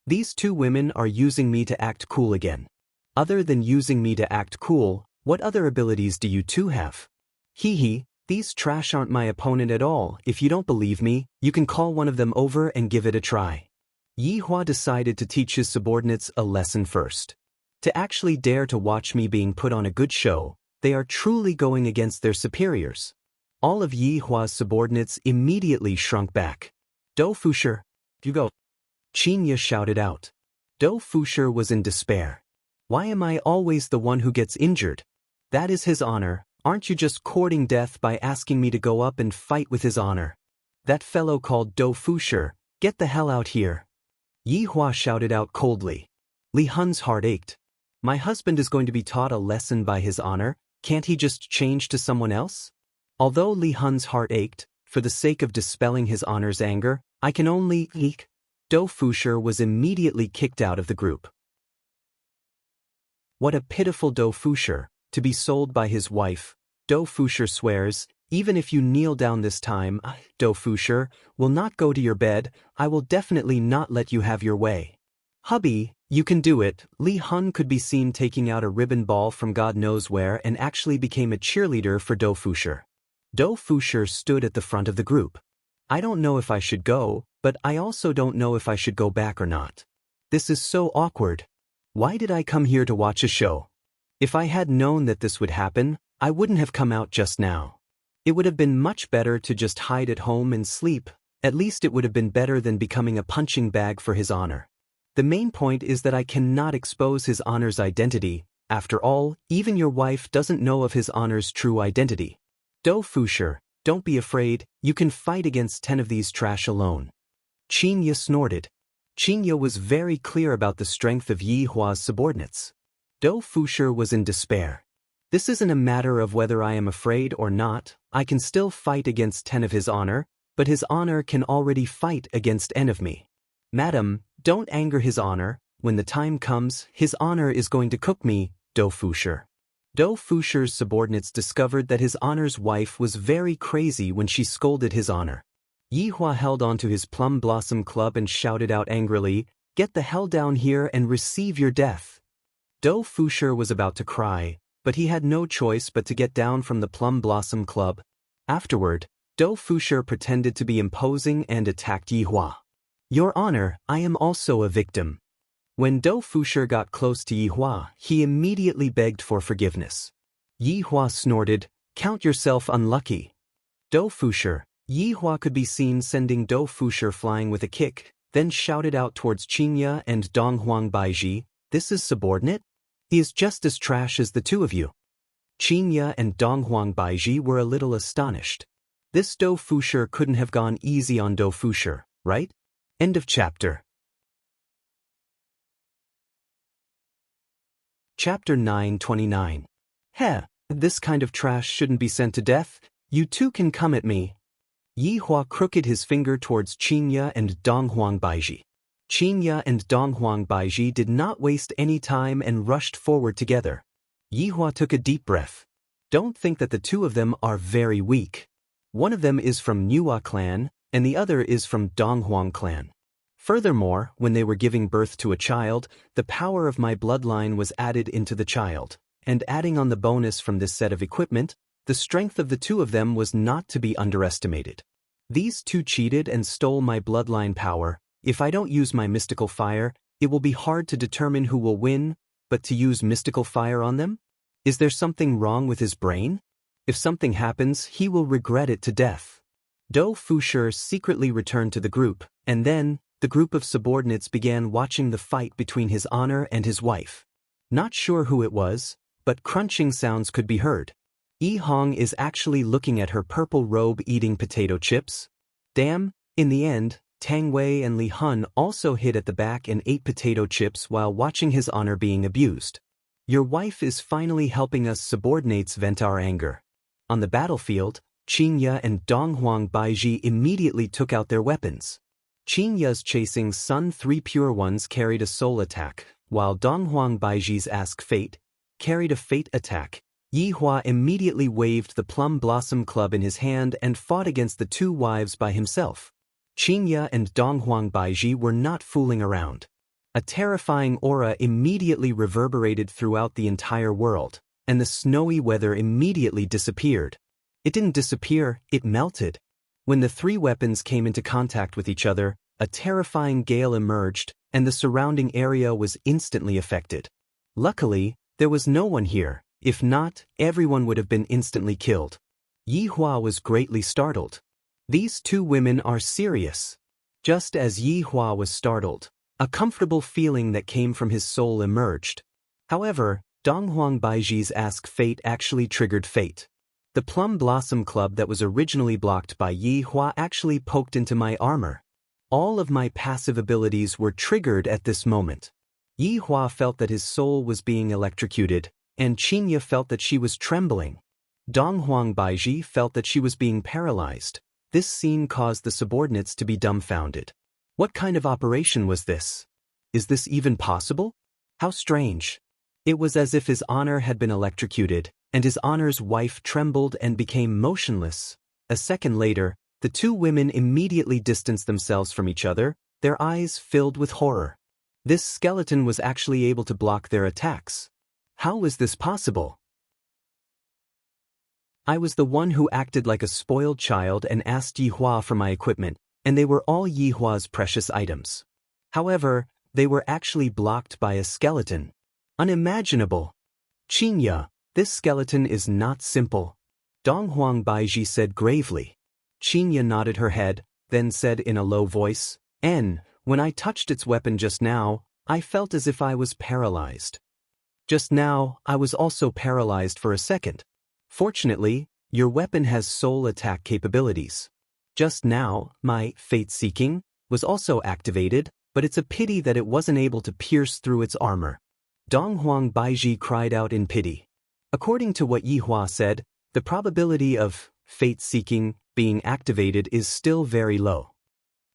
These two women are using me to act cool again. Other than using me to act cool, what other abilities do you two have? Hee, these trash aren't my opponent at all. If you don't believe me, you can call one of them over and give it a try. Yi Hua decided to teach his subordinates a lesson first. To actually dare to watch me being put on a good show, they are truly going against their superiors. All of Yi Hua's subordinates immediately shrunk back. Do Fusher, you go. Qingya shouted out. Do Fusher was in despair. Why am I always the one who gets injured? That is his honor. Aren't you just courting death by asking me to go up and fight with his honor? That fellow called Do Fusher, get the hell out here. Yi Hua shouted out coldly. Li Hun's heart ached. My husband is going to be taught a lesson by his honor, can't he just change to someone else? Although Li Hun's heart ached, for the sake of dispelling his honor's anger, I can only eek. Do Fusher was immediately kicked out of the group. What a pitiful Do Fusher, to be sold by his wife. Do Fusher swears, even if you kneel down this time, Do Fusher, will not go to your bed, I will definitely not let you have your way. Hubby, you can do it. Li Hun could be seen taking out a ribbon ball from God knows where and actually became a cheerleader for Do Fusher. Do Fusher stood at the front of the group. I don't know if I should go, but I also don't know if I should go back or not. This is so awkward. Why did I come here to watch a show? If I had known that this would happen, I wouldn't have come out just now. It would have been much better to just hide at home and sleep. At least it would have been better than becoming a punching bag for his honor. The main point is that I cannot expose his honor's identity. After all, even your wife doesn't know of his honor's true identity. Do Fusher, don't be afraid, you can fight against 10 of these trash alone. Qinya snorted. Qinya was very clear about the strength of Yi Hua's subordinates. Do Fusher was in despair. This isn't a matter of whether I am afraid or not, I can still fight against 10 of his honor, but his honor can already fight against n of me. Madam, don't anger his honor, when the time comes, his honor is going to cook me, Do Fusher. Do Fusher's subordinates discovered that his honor's wife was very crazy when she scolded his honor. Yi Hua held onto his plum blossom club and shouted out angrily, "Get the hell down here and receive your death." Do Fusher was about to cry, but he had no choice but to get down from the plum blossom club. Afterward, Do Fusher pretended to be imposing and attacked Yi Hua. Your honor, I am also a victim. When Do Fusher got close to Yi Hua, he immediately begged for forgiveness. Yi Hua snorted, count yourself unlucky. Do Fusher, Yi Hua could be seen sending Do Fusher flying with a kick, then shouted out towards Qinya and Donghuang Baiji, this is subordinate? He is just as trash as the two of you. Qinya and Donghuang Baiji were a little astonished. This Do Fusher couldn't have gone easy on Do Fusher, right? End of chapter. Chapter 929. Heh, this kind of trash shouldn't be sent to death, you two can come at me. Yi Hua crooked his finger towards Qinya and Donghuang Baiji. Qinya and Donghuang Baiji did not waste any time and rushed forward together. Yi Hua took a deep breath. Don't think that the two of them are very weak. One of them is from Nua clan, and the other is from Donghuang clan. Furthermore, when they were giving birth to a child, the power of my bloodline was added into the child, and adding on the bonus from this set of equipment, the strength of the two of them was not to be underestimated. These two cheated and stole my bloodline power. If I don't use my mystical fire, it will be hard to determine who will win, but to use mystical fire on them? Is there something wrong with his brain? If something happens, he will regret it to death. Do Fusher secretly returned to the group, and then, the group of subordinates began watching the fight between his honor and his wife. Not sure who it was, but crunching sounds could be heard. Yi Hong is actually looking at her purple robe eating potato chips. Damn, in the end, Tang Wei and Li Hun also hid at the back and ate potato chips while watching his honor being abused. Your wife is finally helping us subordinates vent our anger. On the battlefield, Qinya and Donghuang Baiji immediately took out their weapons. Qinya's chasing Sun 3 Pure Ones carried a soul attack, while Donghuang Baiji's Ask Fate carried a fate attack. Yi Hua immediately waved the Plum Blossom Club in his hand and fought against the two wives by himself. Qinya and Donghuang Baiji were not fooling around. A terrifying aura immediately reverberated throughout the entire world, and the snowy weather immediately disappeared. It didn't disappear, it melted. When the three weapons came into contact with each other, a terrifying gale emerged, and the surrounding area was instantly affected. Luckily, there was no one here. If not, everyone would have been instantly killed. Yi Hua was greatly startled. These two women are serious. Just as Yi Hua was startled, a comfortable feeling that came from his soul emerged. However, Donghuang Baiji's Ask Fate actually triggered fate. The Plum Blossom Club that was originally blocked by Yi Hua actually poked into my armor. All of my passive abilities were triggered at this moment. Yi Hua felt that his soul was being electrocuted, and Qinya felt that she was trembling. Donghuang Baiji felt that she was being paralyzed. This scene caused the subordinates to be dumbfounded. What kind of operation was this? Is this even possible? How strange. It was as if his honor had been electrocuted, and his honor's wife trembled and became motionless. A second later, the two women immediately distanced themselves from each other, their eyes filled with horror. This skeleton was actually able to block their attacks. How was this possible? I was the one who acted like a spoiled child and asked Yihua for my equipment, and they were all Yihua's precious items. However, they were actually blocked by a skeleton. Unimaginable. Qingya, this skeleton is not simple. Donghuang Baiji said gravely. Qingya nodded her head, then said in a low voice, when I touched its weapon just now, I felt as if I was paralyzed. Just now, I was also paralyzed for a second. Fortunately, your weapon has soul attack capabilities. Just now, my fate-seeking was also activated, but it's a pity that it wasn't able to pierce through its armor. Donghuang Baiji cried out in pity. According to what Yihua said, the probability of fate-seeking being activated is still very low.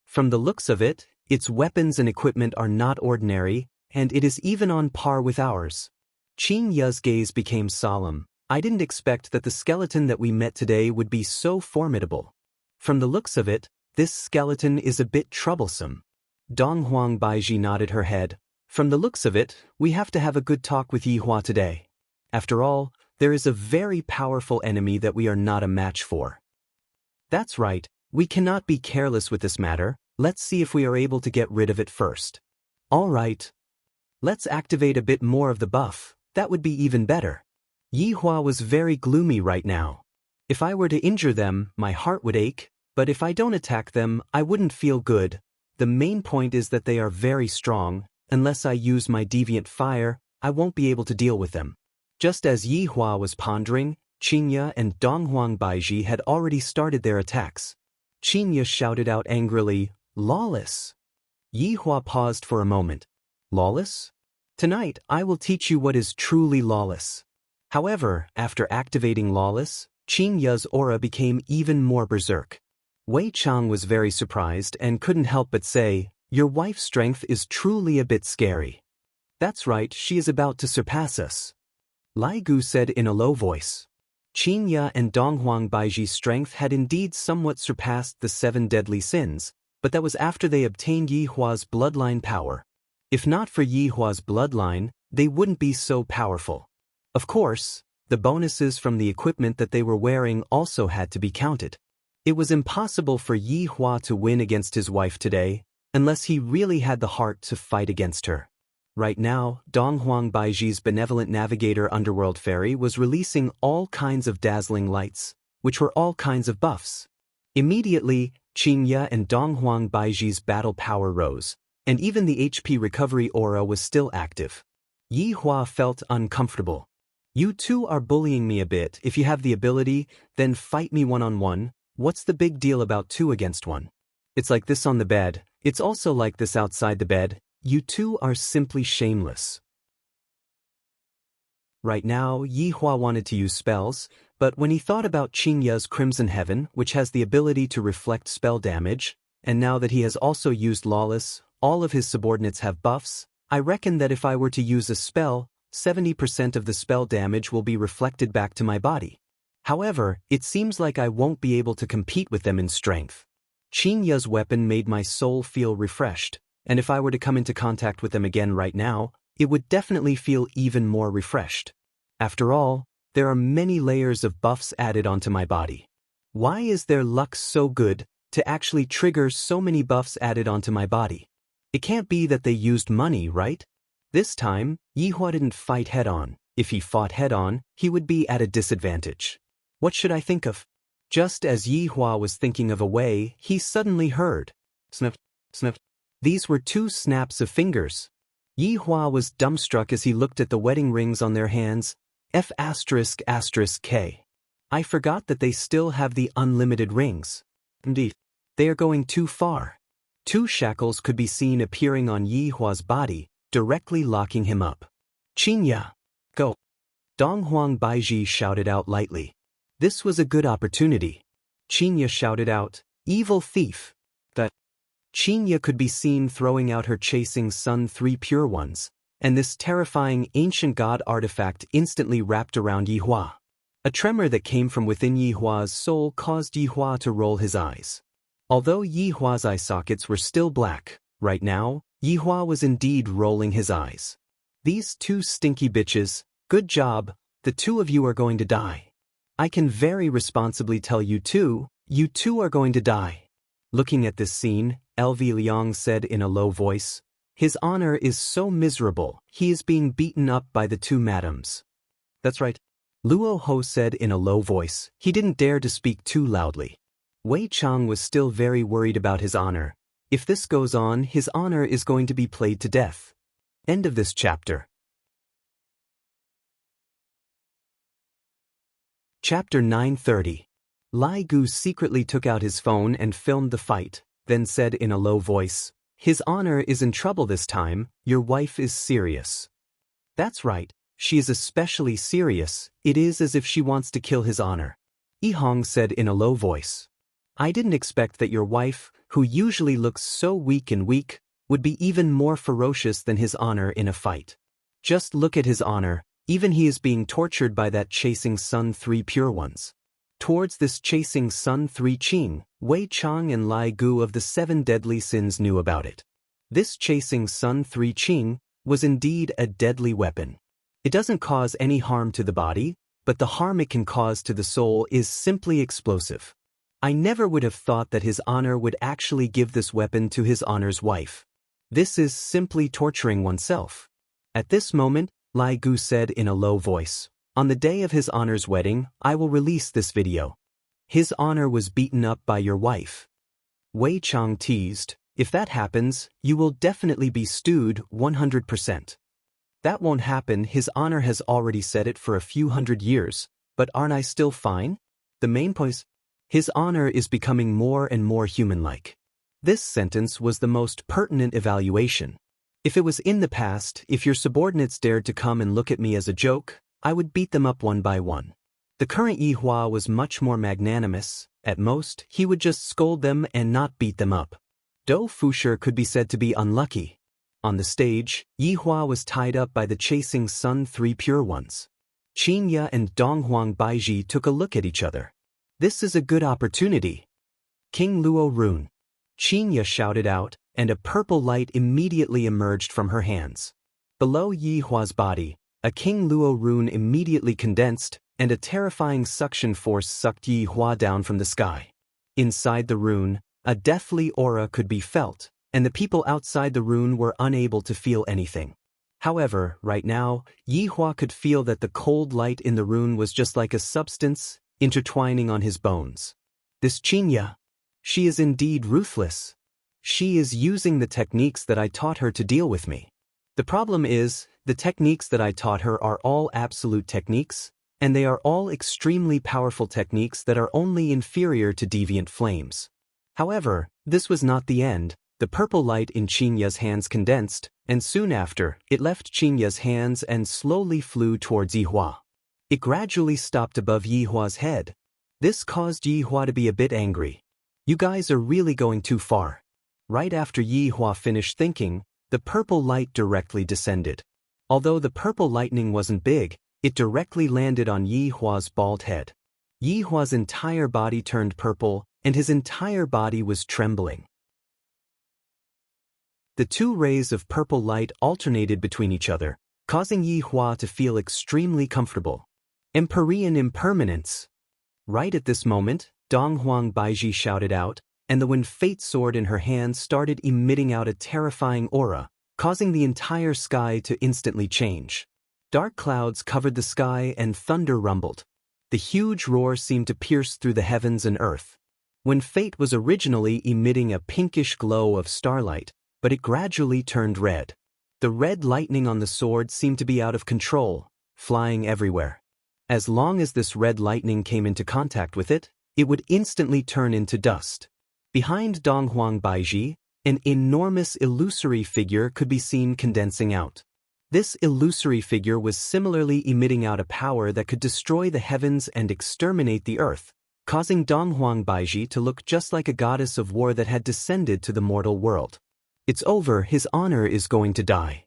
From the looks of it, its weapons and equipment are not ordinary, and it is even on par with ours. Qingya's gaze became solemn. I didn't expect that the skeleton that we met today would be so formidable. From the looks of it, this skeleton is a bit troublesome. Donghuang Baiji nodded her head. From the looks of it, we have to have a good talk with Yihua today. After all, there is a very powerful enemy that we are not a match for. That's right, we cannot be careless with this matter. Let's see if we are able to get rid of it first. All right. Let's activate a bit more of the buff. That would be even better. Yihua was very gloomy right now. If I were to injure them, my heart would ache, but if I don't attack them, I wouldn't feel good. The main point is that they are very strong. Unless I use my deviant fire, I won't be able to deal with them. Just as Yihua was pondering, Qingya and Donghuang Baiji had already started their attacks. Qingya shouted out angrily, "Lawless!" Yihua paused for a moment. Lawless? Tonight, I will teach you what is truly lawless. However, after activating lawless, Qingya's aura became even more berserk. Wei Chang was very surprised and couldn't help but say, "Your wife's strength is truly a bit scary." That's right, she is about to surpass us. Lai Gu said in a low voice. Qingya and Donghuang Baiji's strength had indeed somewhat surpassed the 7 deadly sins, but that was after they obtained Yihua's bloodline power. If not for Yihua's bloodline, they wouldn't be so powerful. Of course, the bonuses from the equipment that they were wearing also had to be counted. It was impossible for Yihua to win against his wife today, unless he really had the heart to fight against her. Right now, Donghuang Baiji's benevolent navigator underworld fairy was releasing all kinds of dazzling lights, which were all kinds of buffs. Immediately, Qingya and Donghuang Baiji's battle power rose, and even the HP recovery aura was still active. Yihua felt uncomfortable. You two are bullying me a bit. If you have the ability, then fight me one-on-one. What's the big deal about 2 against 1? It's like this on the bed. It's also like this outside the bed. You two are simply shameless. Right now, Yihua wanted to use spells, but when he thought about Qingya's Crimson Heaven, which has the ability to reflect spell damage, and now that he has also used Lawless, all of his subordinates have buffs, I reckon that if I were to use a spell, 70% of the spell damage will be reflected back to my body. However, it seems like I won't be able to compete with them in strength. Qingya's weapon made my soul feel refreshed, and if I were to come into contact with them again right now, it would definitely feel even more refreshed. After all, there are many layers of buffs added onto my body. Why is their luck so good to actually trigger so many buffs added onto my body? It can't be that they used money, right? This time, Yihua didn't fight head-on. If he fought head-on, he would be at a disadvantage. What should I think of? Just as Yihua was thinking of a way, he suddenly heard. Snip, snip. These were 2 snaps of fingers. Yihua was dumbstruck as he looked at the wedding rings on their hands. F***K. I forgot that they still have the unlimited rings. Indeed, they are going too far. 2 shackles could be seen appearing on Yihua's body, directly locking him up. Qingya, go. Donghuang Baiji shouted out lightly. This was a good opportunity. Qingya shouted out, "Evil thief!" That Qingya could be seen throwing out her chasing sun 3 pure ones, and this terrifying ancient god artifact instantly wrapped around Yihua. A tremor that came from within Yihua's soul caused Yihua to roll his eyes. Although Yihua's eye sockets were still black, right now, Yihua was indeed rolling his eyes. These 2 stinky bitches, good job, the 2 of you are going to die. I can very responsibly tell you two are going to die. Looking at this scene, LV Liang said in a low voice, "His honor is so miserable, he is being beaten up by the two madams." That's right. Luo Ho said in a low voice. He didn't dare to speak too loudly. Wei Chang was still very worried about his honor. If this goes on, his honor is going to be played to death. End of this chapter. Chapter 930. Lai Gu secretly took out his phone and filmed the fight, then said in a low voice, "His honor is in trouble this time, your wife is serious." That's right, she is especially serious, it is as if she wants to kill his honor. Yi Hong said in a low voice, "I didn't expect that your wife, who usually looks so weak, would be even more ferocious than his honor in a fight. Just look at his honor, even he is being tortured by that chasing Sun 3 pure ones." Towards this chasing Sun 3 Qing, Wei Chang and Lai Gu of the 7 deadly sins knew about it. This chasing Sun 3 Qing was indeed a deadly weapon. It doesn't cause any harm to the body, but the harm it can cause to the soul is simply explosive. I never would have thought that his honor would actually give this weapon to his honor's wife. This is simply torturing oneself. At this moment, Lai Gu said in a low voice, "On the day of his honor's wedding, I will release this video. His honor was beaten up by your wife." Wei Chang teased, "If that happens, you will definitely be stewed 100%. That won't happen, his honor has already said it for a few hundred years, but aren't I still fine?" The main point is, his honor is becoming more and more human-like. This sentence was the most pertinent evaluation. If it was in the past, if your subordinates dared to come and look at me as a joke, I would beat them up one by one. The current Yi Hua was much more magnanimous. At most, he would just scold them and not beat them up. Dou Fushi could be said to be unlucky. On the stage, Yi Hua was tied up by the chasing Sun 3 pure ones. Qin Ya and Donghuang Baiji took a look at each other. "This is a good opportunity." "King Luo Rune!" Qin Ya shouted out, and a purple light immediately emerged from her hands. Below Yi Hua's body, a King Luo rune immediately condensed, and a terrifying suction force sucked Yi Hua down from the sky. Inside the rune, a deathly aura could be felt, and the people outside the rune were unable to feel anything. However, right now, Yi Hua could feel that the cold light in the rune was just like a substance intertwining on his bones. This Qinya, she is indeed ruthless. She is using the techniques that I taught her to deal with me. The problem is, the techniques that I taught her are all absolute techniques, and they are all extremely powerful techniques that are only inferior to deviant flames. However, this was not the end. The purple light in Qinya's hands condensed, and soon after, it left Qinya's hands and slowly flew towards Yi Hua. It gradually stopped above Yi Hua's head. This caused Yi Hua to be a bit angry. "You guys are really going too far." Right after Yi Hua finished thinking, the purple light directly descended. Although the purple lightning wasn't big, it directly landed on Yi Hua's bald head. Yi Hua's entire body turned purple, and his entire body was trembling. The two rays of purple light alternated between each other, causing Yi Hua to feel extremely comfortable. Empyrean impermanence! Right at this moment, Donghuang Baiji shouted out, and the When Fate sword in her hand started emitting out a terrifying aura, causing the entire sky to instantly change. Dark clouds covered the sky and thunder rumbled. The huge roar seemed to pierce through the heavens and earth. When Fate was originally emitting a pinkish glow of starlight, but it gradually turned red. The red lightning on the sword seemed to be out of control, flying everywhere. As long as this red lightning came into contact with it, it would instantly turn into dust. Behind Donghuang Baiji, an enormous illusory figure could be seen condensing out. This illusory figure was similarly emitting out a power that could destroy the heavens and exterminate the earth, causing Donghuang Baiji to look just like a goddess of war that had descended to the mortal world. "It's over, his honor is going to die."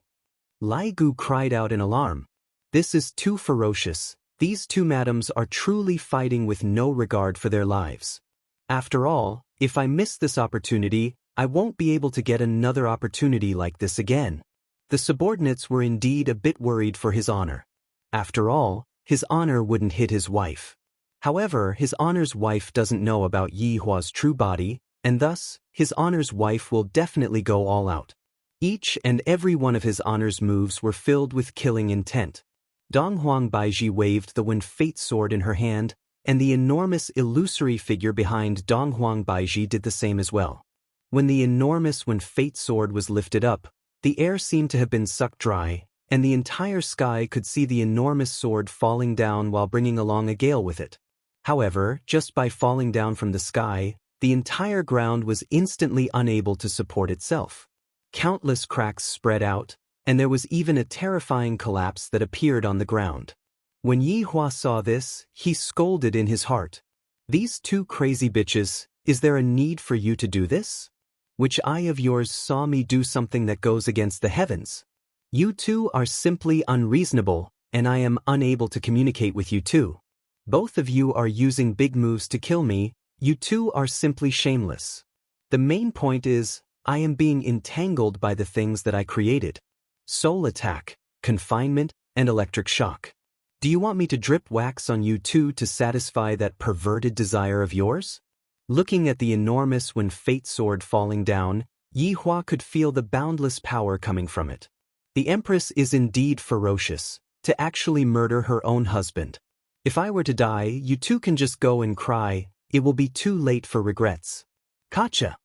Lai Gu cried out in alarm. "This is too ferocious. These two madams are truly fighting with no regard for their lives. After all, if I miss this opportunity, I won't be able to get another opportunity like this again." The subordinates were indeed a bit worried for his honor. After all, his honor wouldn't hit his wife. However, his honor's wife doesn't know about Yi Hua's true body, and thus, his honor's wife will definitely go all out. Each and every one of his honor's moves were filled with killing intent. Dong Huang Baiji waved the Wind Fate sword in her hand, and the enormous illusory figure behind Dong Huang Baiji did the same as well. When the enormous Wind Fate sword was lifted up, the air seemed to have been sucked dry, and the entire sky could see the enormous sword falling down while bringing along a gale with it. However, just by falling down from the sky, the entire ground was instantly unable to support itself. Countless cracks spread out, and there was even a terrifying collapse that appeared on the ground. When Yi Hua saw this, he scolded in his heart. "These two crazy bitches, is there a need for you to do this? Which eye of yours saw me do something that goes against the heavens? You two are simply unreasonable, and I am unable to communicate with you two. Both of you are using big moves to kill me, you two are simply shameless. The main point is, I am being entangled by the things that I created. Soul attack, confinement, and electric shock. Do you want me to drip wax on you two to satisfy that perverted desire of yours?" Looking at the enormous Wind Fate sword falling down, Yi Hua could feel the boundless power coming from it. The Empress is indeed ferocious, to actually murder her own husband. If I were to die, you two can just go and cry, it will be too late for regrets. Gotcha!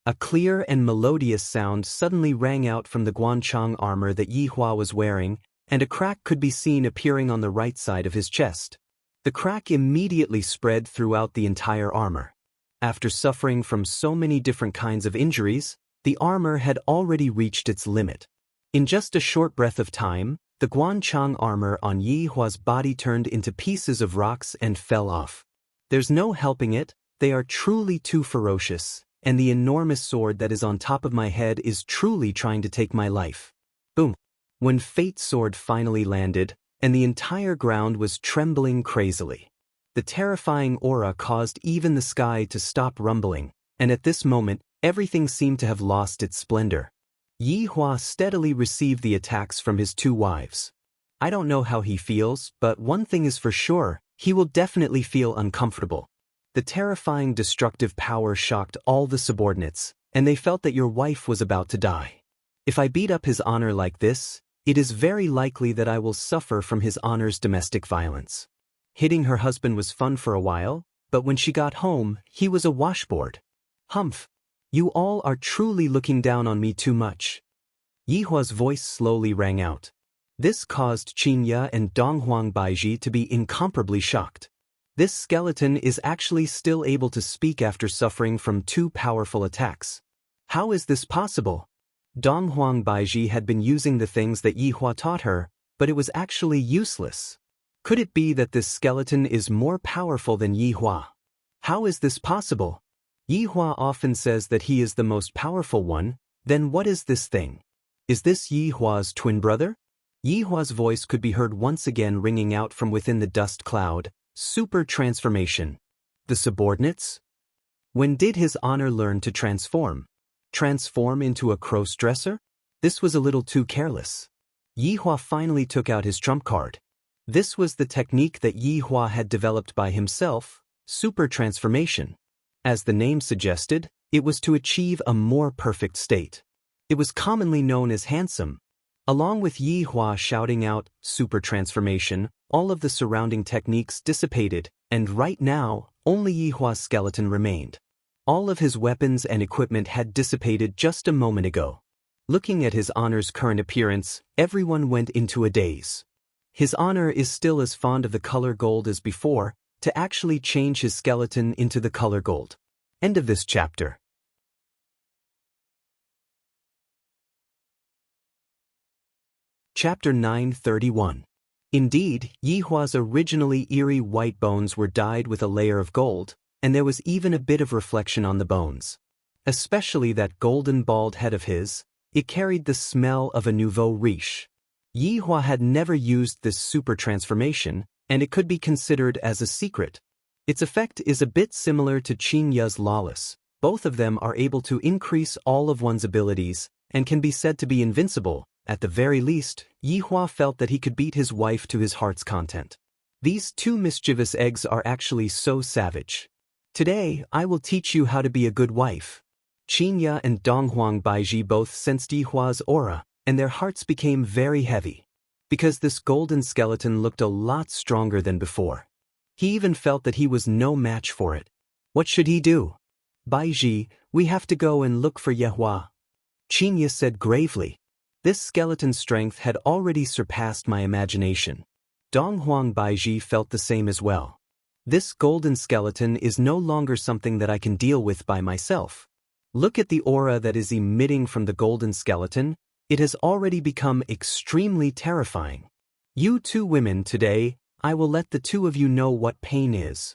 A clear and melodious sound suddenly rang out from the Guanchang armor that Yi Hua was wearing, and a crack could be seen appearing on the right side of his chest. The crack immediately spread throughout the entire armor. After suffering from so many different kinds of injuries, the armor had already reached its limit. In just a short breath of time, the Guanchang armor on Yi Hua's body turned into pieces of rocks and fell off. There's no helping it, they are truly too ferocious, and the enormous sword that is on top of my head is truly trying to take my life. Boom! When Fate's sword finally landed, and the entire ground was trembling crazily. The terrifying aura caused even the sky to stop rumbling, and at this moment, everything seemed to have lost its splendor. Yi Hua steadily received the attacks from his two wives. I don't know how he feels, but one thing is for sure, he will definitely feel uncomfortable. The terrifying destructive power shocked all the subordinates, and they felt that your wife was about to die. If I beat up his honor like this, it is very likely that I will suffer from his honor's domestic violence. Hitting her husband was fun for a while, but when she got home, he was a washboard. Humph! You all are truly looking down on me too much. Yi Hua's voice slowly rang out. This caused Qin Ye and Dong Huang Baiji to be incomparably shocked. This skeleton is actually still able to speak after suffering from two powerful attacks. How is this possible? Dong Huang Baiji had been using the things that Yi Hua taught her, but it was actually useless. Could it be that this skeleton is more powerful than Yi Hua? How is this possible? Yi Hua often says that he is the most powerful one, then what is this thing? Is this Yi Hua's twin brother? Yi Hua's voice could be heard once again ringing out from within the dust cloud. Super transformation. The subordinates? When did his honor learn to transform? Transform into a cross-dresser? This was a little too careless. Yi Hua finally took out his trump card. This was the technique that Yi Hua had developed by himself, super transformation. As the name suggested, it was to achieve a more perfect state. It was commonly known as handsome. Along with Yi Hua shouting out, super transformation, all of the surrounding techniques dissipated, and right now, only Yi Hua's skeleton remained. All of his weapons and equipment had dissipated just a moment ago. Looking at his honor's current appearance, everyone went into a daze. His honor is still as fond of the color gold as before, to actually change his skeleton into the color gold. End of this chapter. Chapter 931. Indeed, Yi Hua's originally eerie white bones were dyed with a layer of gold, and there was even a bit of reflection on the bones. Especially that golden bald head of his, it carried the smell of a nouveau riche. Yi Hua had never used this super transformation, and it could be considered as a secret. Its effect is a bit similar to Qin Ye's lawless. Both of them are able to increase all of one's abilities, and can be said to be invincible. At the very least, Yi Hua felt that he could beat his wife to his heart's content. These two mischievous eggs are actually so savage. Today, I will teach you how to be a good wife. Qinya and Donghuang Baiji both sensed Yihua's aura, and their hearts became very heavy. Because this golden skeleton looked a lot stronger than before. He even felt that he was no match for it. What should he do? Baiji, we have to go and look for Yihua. Qinya said gravely. This skeleton's strength had already surpassed my imagination. Donghuang Baiji felt the same as well. This golden skeleton is no longer something that I can deal with by myself. Look at the aura that is emitting from the golden skeleton. It has already become extremely terrifying. You two women today, I will let the two of you know what pain is.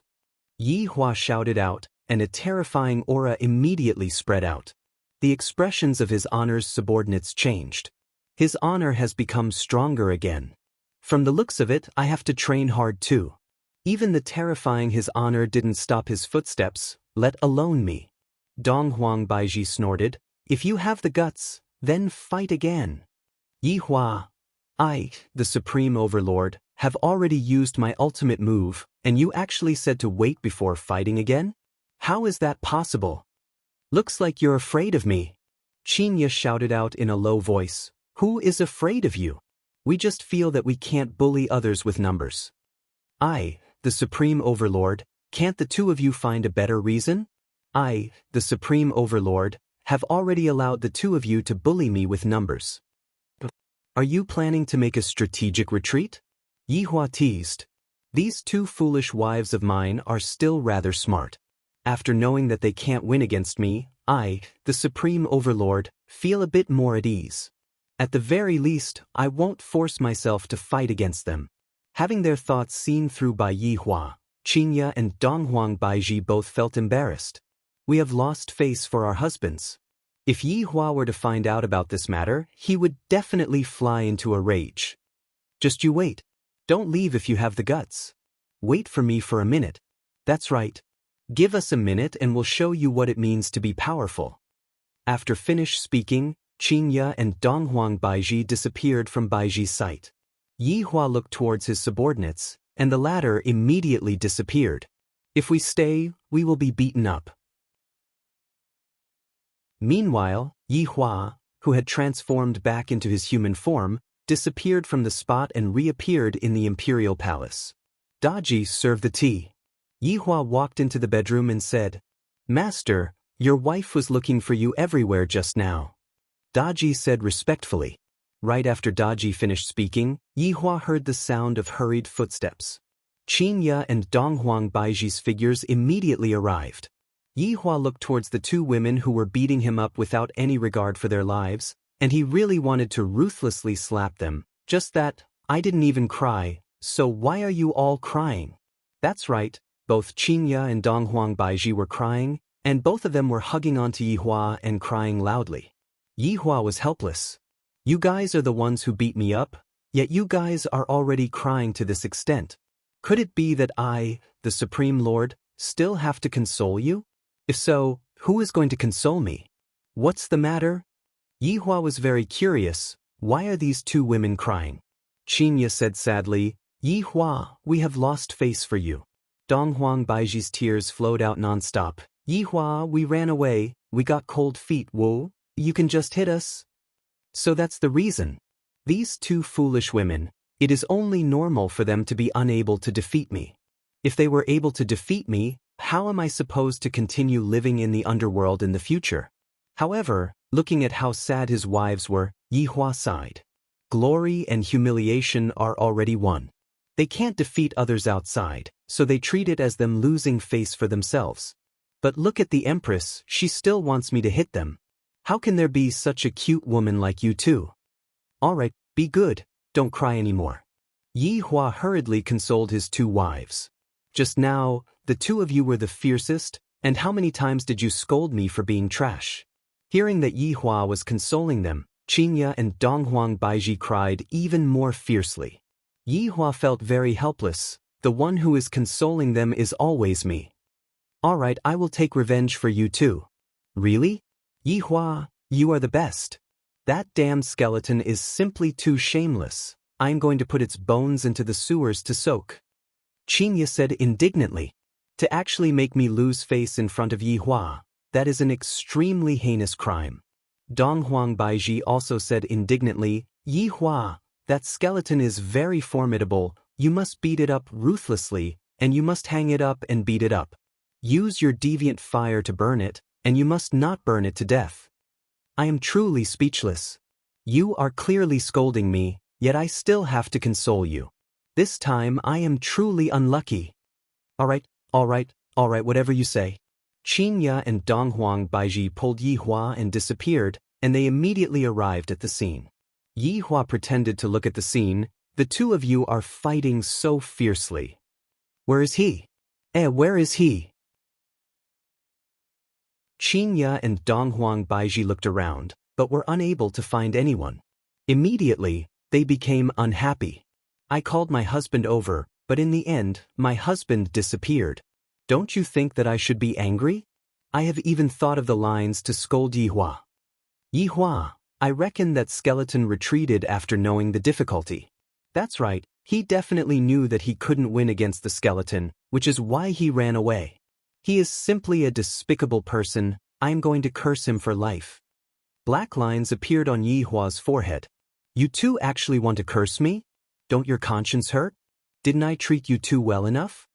Yihua shouted out, and a terrifying aura immediately spread out. The expressions of his honor's subordinates changed. His honor has become stronger again. From the looks of it, I have to train hard too. Even the terrifying his honor didn't stop his footsteps, let alone me. Donghuang Baiji snorted, if you have the guts, then fight again. Yihua, I, the Supreme Overlord, have already used my ultimate move, and you actually said to wait before fighting again? How is that possible? Looks like you're afraid of me. Qinya shouted out in a low voice, who is afraid of you? We just feel that we can't bully others with numbers. I, the Supreme Overlord, can't the two of you find a better reason? I, the Supreme Overlord, have already allowed the two of you to bully me with numbers. Are you planning to make a strategic retreat? Yihua teased. These two foolish wives of mine are still rather smart. After knowing that they can't win against me, I, the Supreme Overlord, feel a bit more at ease. At the very least, I won't force myself to fight against them. Having their thoughts seen through by Yihua, Qinya and Donghuang Baiji both felt embarrassed. We have lost face for our husbands. If Yihua were to find out about this matter, he would definitely fly into a rage. Just you wait. Don't leave if you have the guts. Wait for me for a minute. That's right. Give us a minute and we'll show you what it means to be powerful. After finished speaking, Qinya and Donghuang Baiji disappeared from Baiji's sight. Yihua looked towards his subordinates, and the latter immediately disappeared. If we stay, we will be beaten up. Meanwhile, Yihua, who had transformed back into his human form, disappeared from the spot and reappeared in the imperial palace. Daji served the tea. Yihua walked into the bedroom and said, Master, your wife was looking for you everywhere just now. Daji said respectfully. Right after Daji finished speaking, Yihua heard the sound of hurried footsteps. Qinya and Donghuang Baiji's figures immediately arrived. Yihua looked towards the two women who were beating him up without any regard for their lives, and he really wanted to ruthlessly slap them. Just that, I didn't even cry, so why are you all crying? That's right, both Qinya and Donghuang Baiji were crying, and both of them were hugging onto Yihua and crying loudly. Yihua was helpless. You guys are the ones who beat me up, yet you guys are already crying to this extent. Could it be that I, the Supreme Lord, still have to console you? If so, who is going to console me? What's the matter? Yihua was very curious. Why are these two women crying? Qinya said sadly, Yihua, we have lost face for you. Donghuang Baiji's tears flowed out non-stop. Yihua, we ran away, we got cold feet, whoa, you can just hit us? So that's the reason. These two foolish women, it is only normal for them to be unable to defeat me. If they were able to defeat me, how am I supposed to continue living in the underworld in the future? However, looking at how sad his wives were, Yihua sighed. Glory and humiliation are already won. They can't defeat others outside, so they treat it as them losing face for themselves. But look at the Empress, she still wants me to hit them. How can there be such a cute woman like you two? Alright, be good, don't cry anymore. Yihua hurriedly consoled his two wives. Just now, the two of you were the fiercest, and how many times did you scold me for being trash? Hearing that Yihua was consoling them, Qinya and Donghuang Baiji cried even more fiercely. Yihua felt very helpless. The one who is consoling them is always me. Alright, I will take revenge for you too. Really? Yihua, you are the best. That damn skeleton is simply too shameless. I'm going to put its bones into the sewers to soak. Qinya said indignantly. To actually make me lose face in front of Yi Hua, that is an extremely heinous crime. Donghuang Baiji also said indignantly, Yi Hua, that skeleton is very formidable, you must beat it up ruthlessly, and you must hang it up and beat it up. Use your deviant fire to burn it, and you must not burn it to death. I am truly speechless. You are clearly scolding me, yet I still have to console you. This time I am truly unlucky. Alright, whatever you say. Qinya and Donghuang Baiji pulled Yi Hua and disappeared, and they immediately arrived at the scene. Yi Hua pretended to look at the scene. The two of you are fighting so fiercely. Where is he? Where is he? Qinya and Donghuang Baiji looked around, but were unable to find anyone. Immediately, they became unhappy. I called my husband over, but in the end, my husband disappeared. Don't you think that I should be angry? I have even thought of the lines to scold Yi Hua. Yi Hua, I reckon that skeleton retreated after knowing the difficulty. That's right, he definitely knew that he couldn't win against the skeleton, which is why he ran away. He is simply a despicable person. I am going to curse him for life. Black lines appeared on Yi Hua's forehead. You two actually want to curse me? Don't your conscience hurt? Didn't I treat you two well enough?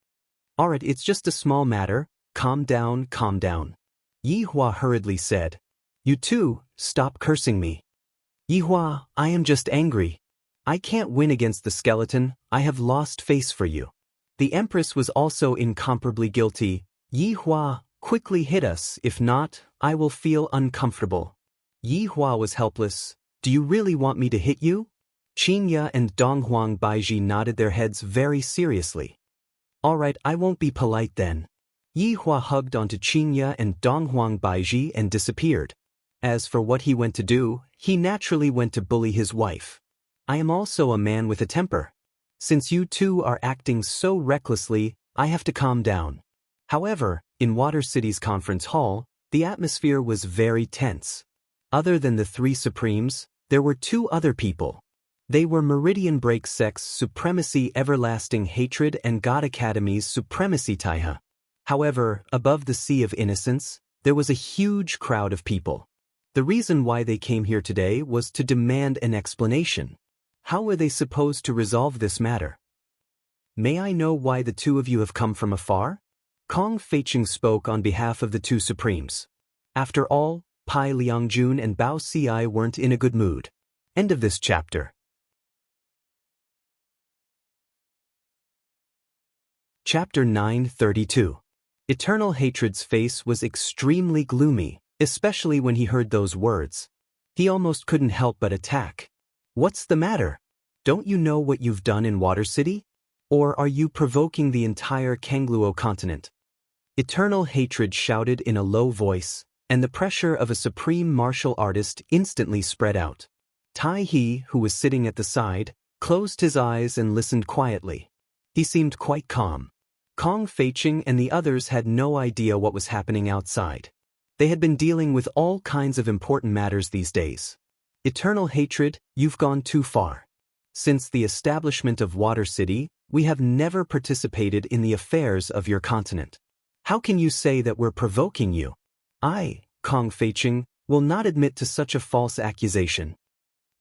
Alright, it's just a small matter. Calm down, calm down. Yi Hua hurriedly said. You two, stop cursing me. Yi Hua, I am just angry. I can't win against the skeleton. I have lost face for you. The Empress was also incomparably guilty. Yi Hua, quickly hit us, if not, I will feel uncomfortable. Yi Hua was helpless. Do you really want me to hit you? Qinya and Donghuang Baiji nodded their heads very seriously. Alright, I won't be polite then. Yi Hua hugged onto Qinya and Donghuang Baiji and disappeared. As for what he went to do, he naturally went to bully his wife. I am also a man with a temper. Since you two are acting so recklessly, I have to calm down. However, in Water City's conference hall, the atmosphere was very tense. Other than the three Supremes, there were two other people. They were Meridian Break Sect's Supremacy Everlasting Hatred and God Academy's Supremacy Taiha. However, above the Sea of Innocence, there was a huge crowd of people. The reason why they came here today was to demand an explanation. How were they supposed to resolve this matter? May I know why the two of you have come from afar? Kong Feiqing spoke on behalf of the two Supremes. After all, Pai Liangjun and Bao Ci weren't in a good mood. End of this chapter. Chapter 932. Eternal Hatred's face was extremely gloomy, especially when he heard those words. He almost couldn't help but attack. What's the matter? Don't you know what you've done in Water City? Or are you provoking the entire Kangluo continent? Eternal Hatred shouted in a low voice, and the pressure of a supreme martial artist instantly spread out. Tai He, who was sitting at the side, closed his eyes and listened quietly. He seemed quite calm. Kong Feiqing and the others had no idea what was happening outside. They had been dealing with all kinds of important matters these days. Eternal Hatred, you've gone too far. Since the establishment of Water City, we have never participated in the affairs of your continent. How can you say that we're provoking you? I, Kong Feiqing, will not admit to such a false accusation.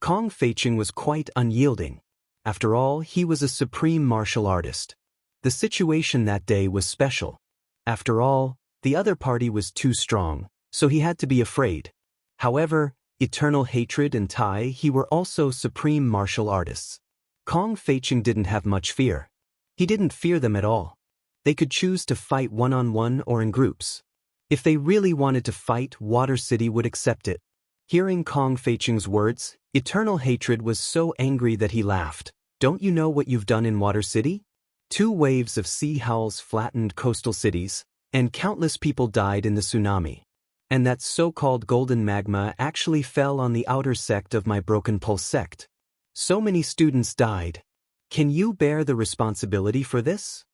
Kong Feiqing was quite unyielding. After all, he was a supreme martial artist. The situation that day was special. After all, the other party was too strong, so he had to be afraid. However, Eternal Hatred and Tai He were also supreme martial artists. Kong Feiqing didn't have much fear. He didn't fear them at all. They could choose to fight one-on-one or in groups. If they really wanted to fight, Water City would accept it. Hearing Kong Feiqing's words, Eternal Hatred was so angry that he laughed. Don't you know what you've done in Water City? 2 waves of sea howls flattened coastal cities, and countless people died in the tsunami. And that so-called golden magma actually fell on the outer sect of my Broken Pulse sect. So many students died. Can you bear the responsibility for this?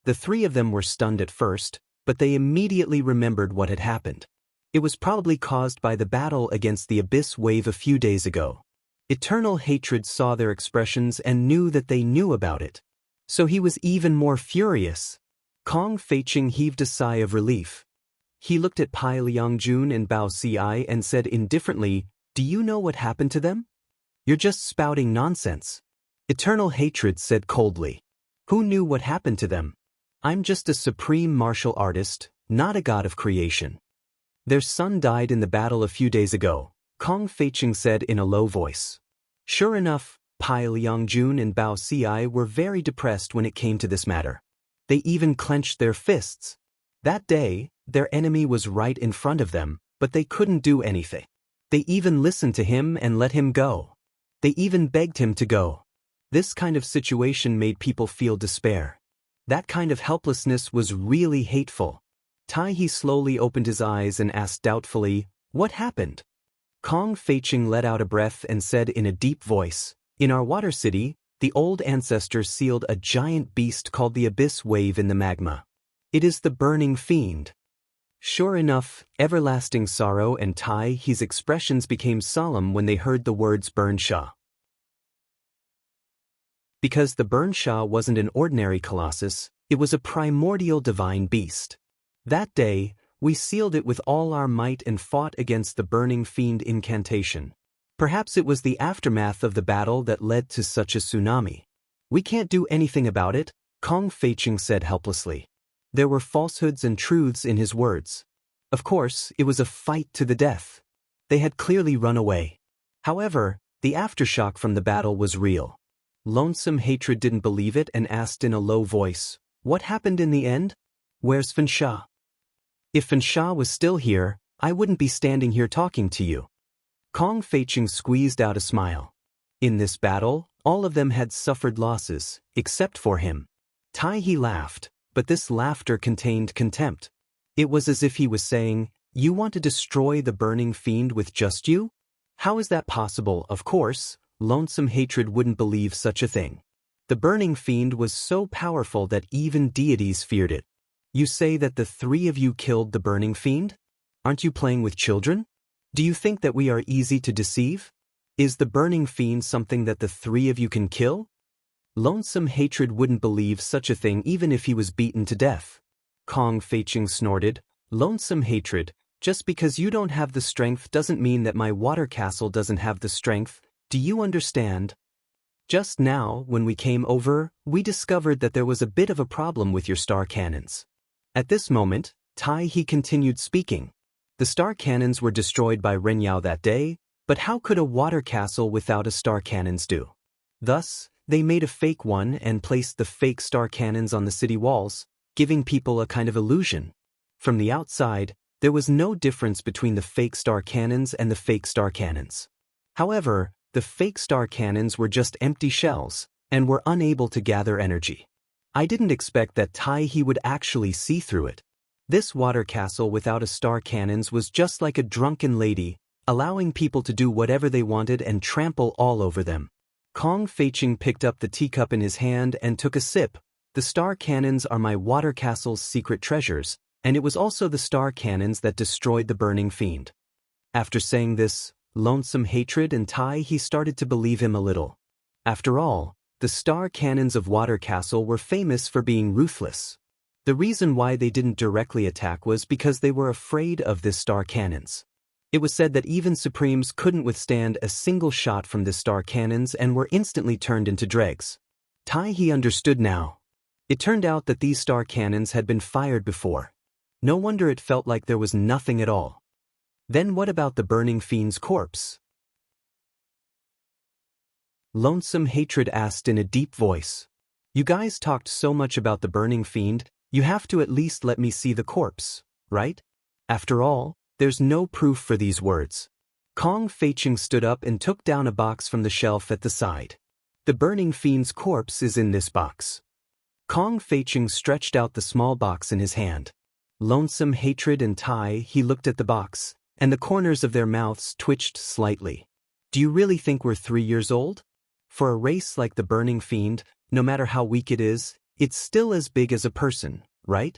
The 3 of them were stunned at first, but they immediately remembered what had happened. It was probably caused by the battle against the Abyss Wave a few days ago. Eternal Hatred saw their expressions and knew that they knew about it. So he was even more furious. Kong Feiqing heaved a sigh of relief. He looked at Pai Liangjun and Bao Ci and said indifferently, "Do you know what happened to them? You're just spouting nonsense." Eternal Hatred said coldly. "Who knew what happened to them? I'm just a supreme martial artist, not a god of creation." "Their son died in the battle a few days ago," Kong Feiqing said in a low voice. Sure enough, Pai Liangjun and Bao Ci were very depressed when it came to this matter. They even clenched their fists. That day, their enemy was right in front of them, but they couldn't do anything. They even listened to him and let him go. They even begged him to go. This kind of situation made people feel despair. That kind of helplessness was really hateful. He slowly opened his eyes and asked doubtfully, "What happened?" Kong Feiqing let out a breath and said in a deep voice, "In our water city, the old ancestors sealed a giant beast called the Abyss Wave in the magma. It is the burning fiend." Sure enough, everlasting sorrow and his expressions became solemn when they heard the words Burn Sha. Because the Burn Sha wasn't an ordinary colossus, it was a primordial divine beast. That day, we sealed it with all our might and fought against the burning fiend incantation. Perhaps it was the aftermath of the battle that led to such a tsunami. "We can't do anything about it," Kong Feiqing said helplessly. There were falsehoods and truths in his words. Of course, it was a fight to the death. They had clearly run away. However, the aftershock from the battle was real. Lonesome Hatred didn't believe it and asked in a low voice, "What happened in the end? Where's Fan Sha? If Fan Sha was still here, I wouldn't be standing here talking to you." Kong Feiqing squeezed out a smile. In this battle, all of them had suffered losses, except for him. He laughed, but this laughter contained contempt. It was as if he was saying, "You want to destroy the burning fiend with just you? How is that possible?" Of course, Lonesome Hatred wouldn't believe such a thing. The burning fiend was so powerful that even deities feared it. "You say that the three of you killed the burning fiend? Aren't you playing with children? Do you think that we are easy to deceive? Is the burning fiend something that the three of you can kill?" Lonesome Hatred wouldn't believe such a thing even if he was beaten to death. Kong Feiqing snorted, "Lonesome Hatred, just because you don't have the strength doesn't mean that my water castle doesn't have the strength, do you understand? Just now, when we came over, we discovered that there was a bit of a problem with your star cannons." At this moment, he continued speaking. The star cannons were destroyed by Renyao that day, but how could a water castle without a star cannons do? Thus, they made a fake one and placed the fake star cannons on the city walls, giving people a kind of illusion. From the outside, there was no difference between the fake star cannons and the fake star cannons. However, the fake star cannons were just empty shells, and were unable to gather energy. I didn't expect that he would actually see through it. This water castle without a star cannons was just like a drunken lady, allowing people to do whatever they wanted and trample all over them. Kong Feiqing picked up the teacup in his hand and took a sip. "The star cannons are my water castle's secret treasures, and it was also the star cannons that destroyed the burning fiend." After saying this, Lonesome Hatred and he started to believe him a little. After all, the star cannons of Water Castle were famous for being ruthless. The reason why they didn't directly attack was because they were afraid of this star cannons. It was said that even Supremes couldn't withstand a single shot from this star cannons and were instantly turned into dregs. He understood now. It turned out that these star cannons had been fired before. No wonder it felt like there was nothing at all. Then what about the burning fiend's corpse? Lonesome Hatred asked in a deep voice. "You guys talked so much about the burning fiend, you have to at least let me see the corpse, right? After all, there's no proof for these words." Kong Feiqing stood up and took down a box from the shelf at the side. "The burning fiend's corpse is in this box." Kong Feiqing stretched out the small box in his hand. Lonesome Hatred and he looked at the box, and the corners of their mouths twitched slightly. "Do you really think we're 3 years old? For a race like the burning fiend, no matter how weak it is, it's still as big as a person, right?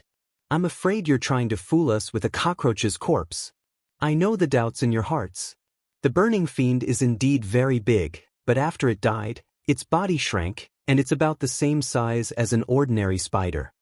I'm afraid you're trying to fool us with a cockroach's corpse. I know the doubts in your hearts. The burning fiend is indeed very big, but after it died, its body shrank, and it's about the same size as an ordinary spider.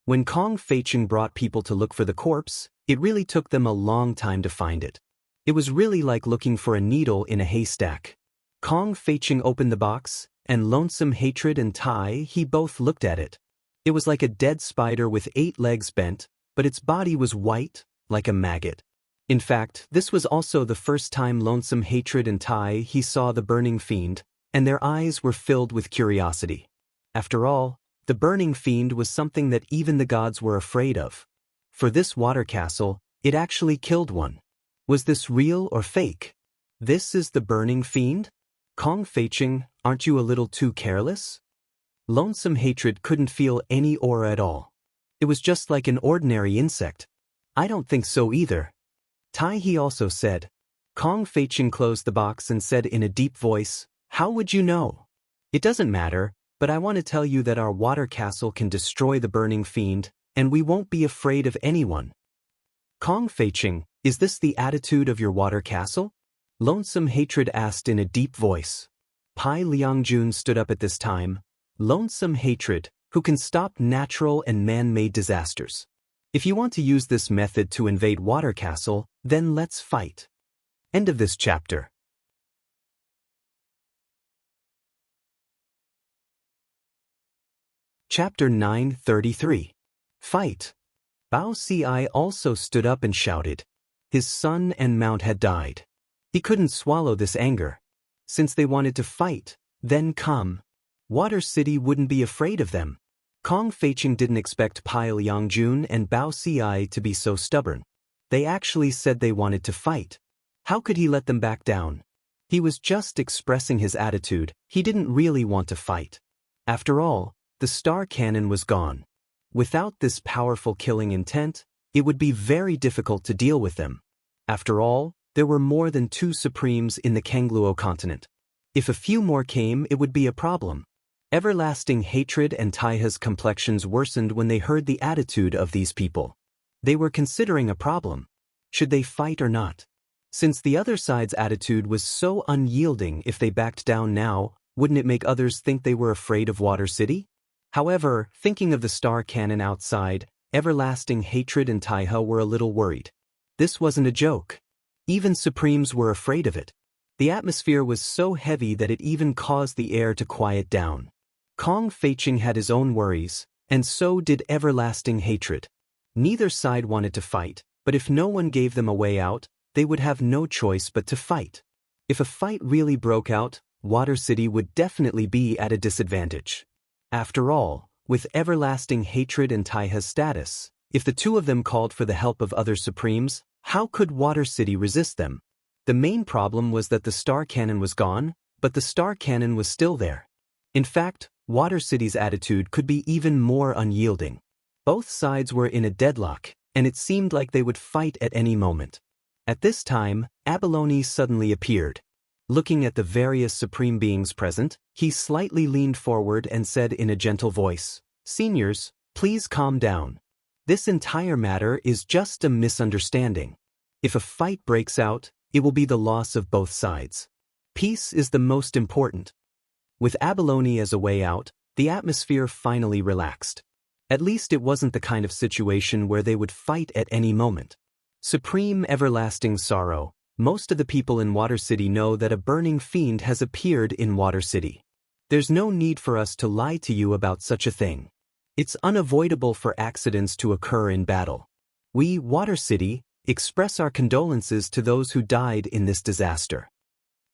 When Kong Feicheng brought people to look for the corpse, it really took them a long time to find it. It was really like looking for a needle in a haystack. Kong Feicheng opened the box, and Lonesome Hatred and Tai he both looked at it. It was like a dead spider with 8 legs bent, but its body was white, like a maggot. In fact, this was also the first time Lonesome Hatred and Tai he saw the burning fiend, and their eyes were filled with curiosity. After all, the burning fiend was something that even the gods were afraid of. For this water castle, it actually killed one. Was this real or fake? This is the burning fiend? Kong Feicheng, aren't you a little too careless? Lonesome Hatred couldn't feel any aura at all. It was just like an ordinary insect. I don't think so either. Tai he also said. Kong Feicheng closed the box and said in a deep voice, "How would you know? It doesn't matter, but I want to tell you that our water castle can destroy the burning fiend, and we won't be afraid of anyone." Kong Feicheng, is this the attitude of your water castle? Lonesome Hatred asked in a deep voice. Pai Liangjun stood up at this time. Lonesome Hatred, who can stop natural and man-made disasters. If you want to use this method to invade Water Castle, then let's fight. End of this chapter. Chapter 933. Fight. Bao Ci also stood up and shouted. His son and mount had died. He couldn't swallow this anger. Since they wanted to fight, then come. Water City wouldn't be afraid of them. Kong Feicheng didn't expect Pai Liangjun and Bao Ci to be so stubborn. They actually said they wanted to fight. How could he let them back down? He was just expressing his attitude. He didn't really want to fight. After all, the star cannon was gone. Without this powerful killing intent, it would be very difficult to deal with them. After all, there were more than 2 supremes in the Kangluo continent. If a few more came, it would be a problem. Everlasting Hatred and Taiha's complexions worsened when they heard the attitude of these people. They were considering a problem. Should they fight or not? Since the other side's attitude was so unyielding, if they backed down now, wouldn't it make others think they were afraid of Water City? However, thinking of the star cannon outside, Everlasting Hatred and Taiha were a little worried. This wasn't a joke. Even Supremes were afraid of it. The atmosphere was so heavy that it even caused the air to quiet down. Kong Feicheng had his own worries, and so did Everlasting Hatred. Neither side wanted to fight, but if no one gave them a way out, they would have no choice but to fight. If a fight really broke out, Water City would definitely be at a disadvantage. After all, with Everlasting Hatred and Taiha's status, if the 2 of them called for the help of other Supremes, how could Water City resist them? The main problem was that the star cannon was gone, but the star cannon was still there. In fact, Water City's attitude could be even more unyielding. Both sides were in a deadlock, and it seemed like they would fight at any moment. At this time, Abalone suddenly appeared. Looking at the various supreme beings present, he slightly leaned forward and said in a gentle voice, "Seniors, please calm down. This entire matter is just a misunderstanding. If a fight breaks out, it will be the loss of both sides. Peace is the most important." With Abalone as a way out, the atmosphere finally relaxed. At least it wasn't the kind of situation where they would fight at any moment. Supreme Everlasting Sorrow, most of the people in Water City know that a burning fiend has appeared in Water City. There's no need for us to lie to you about such a thing. It's unavoidable for accidents to occur in battle. We, Water City, express our condolences to those who died in this disaster.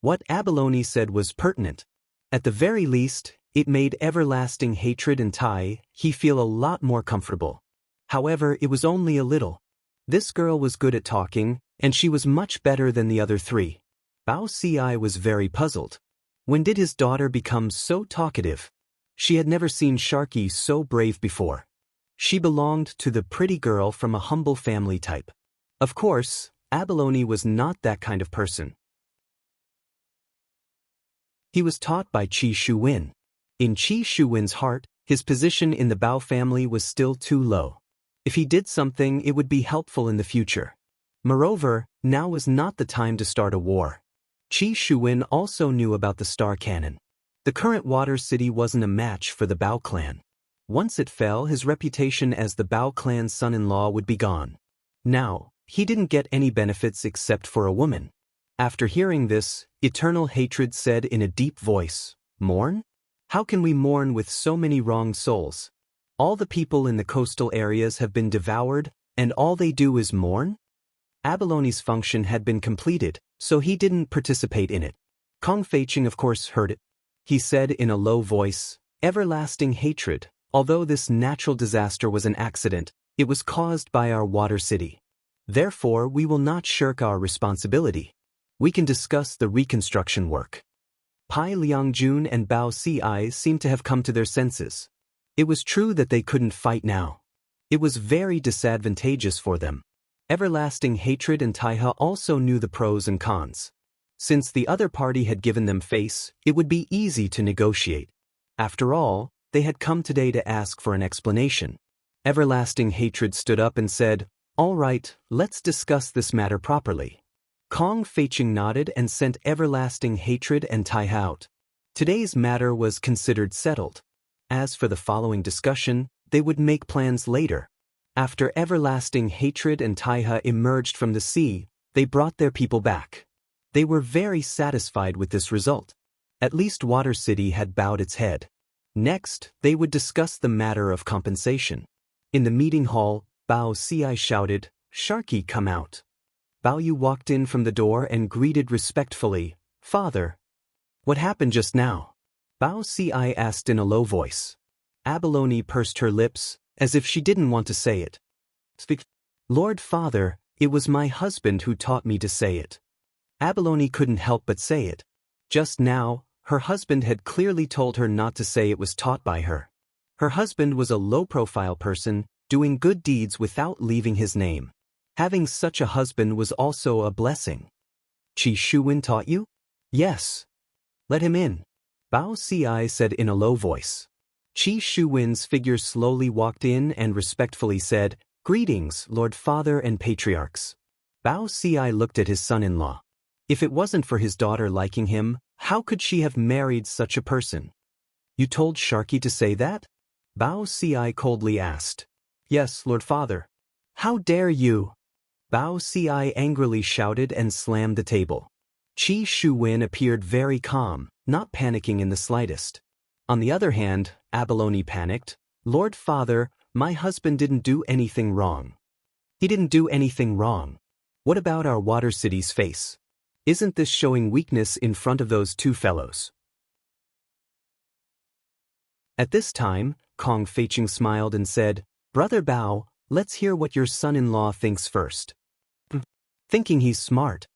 What Abalone said was pertinent. At the very least, it made Everlasting Hatred and Tai he feel a lot more comfortable. However, it was only a little. This girl was good at talking, and she was much better than the other 3. Bao Ci was very puzzled. When did his daughter become so talkative? She had never seen Sharky so brave before. She belonged to the pretty girl from a humble family type. Of course, Abalone was not that kind of person. He was taught by Qi Shuwen. In Qi Shuwen's heart, his position in the Bao family was still too low. If he did something, it would be helpful in the future. Moreover, now was not the time to start a war. Qi Shuwen also knew about the star cannon. The current Water City wasn't a match for the Bao clan. Once it fell, his reputation as the Bao clan's son-in-law would be gone. Now, he didn't get any benefits except for a woman. After hearing this, Eternal Hatred said in a deep voice, "Mourn? How can we mourn with so many wronged souls? All the people in the coastal areas have been devoured, and all they do is mourn?" Abaloni's function had been completed, so he didn't participate in it. Kong Feiqing of course heard it. He said in a low voice, "Everlasting hatred, although this natural disaster was an accident, it was caused by our Water City. Therefore we will not shirk our responsibility. We can discuss the reconstruction work." Pai Liangjun and Bao Ci seemed to have come to their senses. It was true that they couldn't fight now. It was very disadvantageous for them. Everlasting Hatred and Taihe also knew the pros and cons. Since the other party had given them face, it would be easy to negotiate. After all, they had come today to ask for an explanation. Everlasting Hatred stood up and said, "All right, let's discuss this matter properly." Kong Feiqing nodded and sent Everlasting Hatred and Taihe out. Today's matter was considered settled. As for the following discussion, they would make plans later. After Everlasting Hatred and Taihe emerged from the sea, they brought their people back. They were very satisfied with this result. At least Water City had bowed its head. Next, they would discuss the matter of compensation. In the meeting hall, Bao Ci shouted, "Sharky, come out." Bao Yu walked in from the door and greeted respectfully, "Father." "What happened just now?" Bao Ci asked in a low voice. Abalone pursed her lips, as if she didn't want to say it. "Speak." "Lord Father, it was my husband who taught me to say it." Abalone couldn't help but say it. Just now, her husband had clearly told her not to say it was taught by her. Her husband was a low-profile person, doing good deeds without leaving his name. Having such a husband was also a blessing. "Qi Shuwen taught you?" "Yes." "Let him in," Bao Ci said in a low voice. Qi Shuwen's figure slowly walked in and respectfully said, "Greetings, Lord Father and Patriarchs." Bao Ci looked at his son-in-law. If it wasn't for his daughter liking him, how could she have married such a person? "You told Sharky to say that?" Bao Ci coldly asked. "Yes, Lord Father." "How dare you?" Bao Ci angrily shouted and slammed the table. Qi Shuwen appeared very calm, not panicking in the slightest. On the other hand, Abalone panicked. "Lord Father, my husband didn't do anything wrong." "He didn't do anything wrong. What about our Water City's face? Isn't this showing weakness in front of those two fellows?" At this time, Kong Feiqing smiled and said, "Brother Bao, let's hear what your son-in-law thinks first." Thinking he's smart.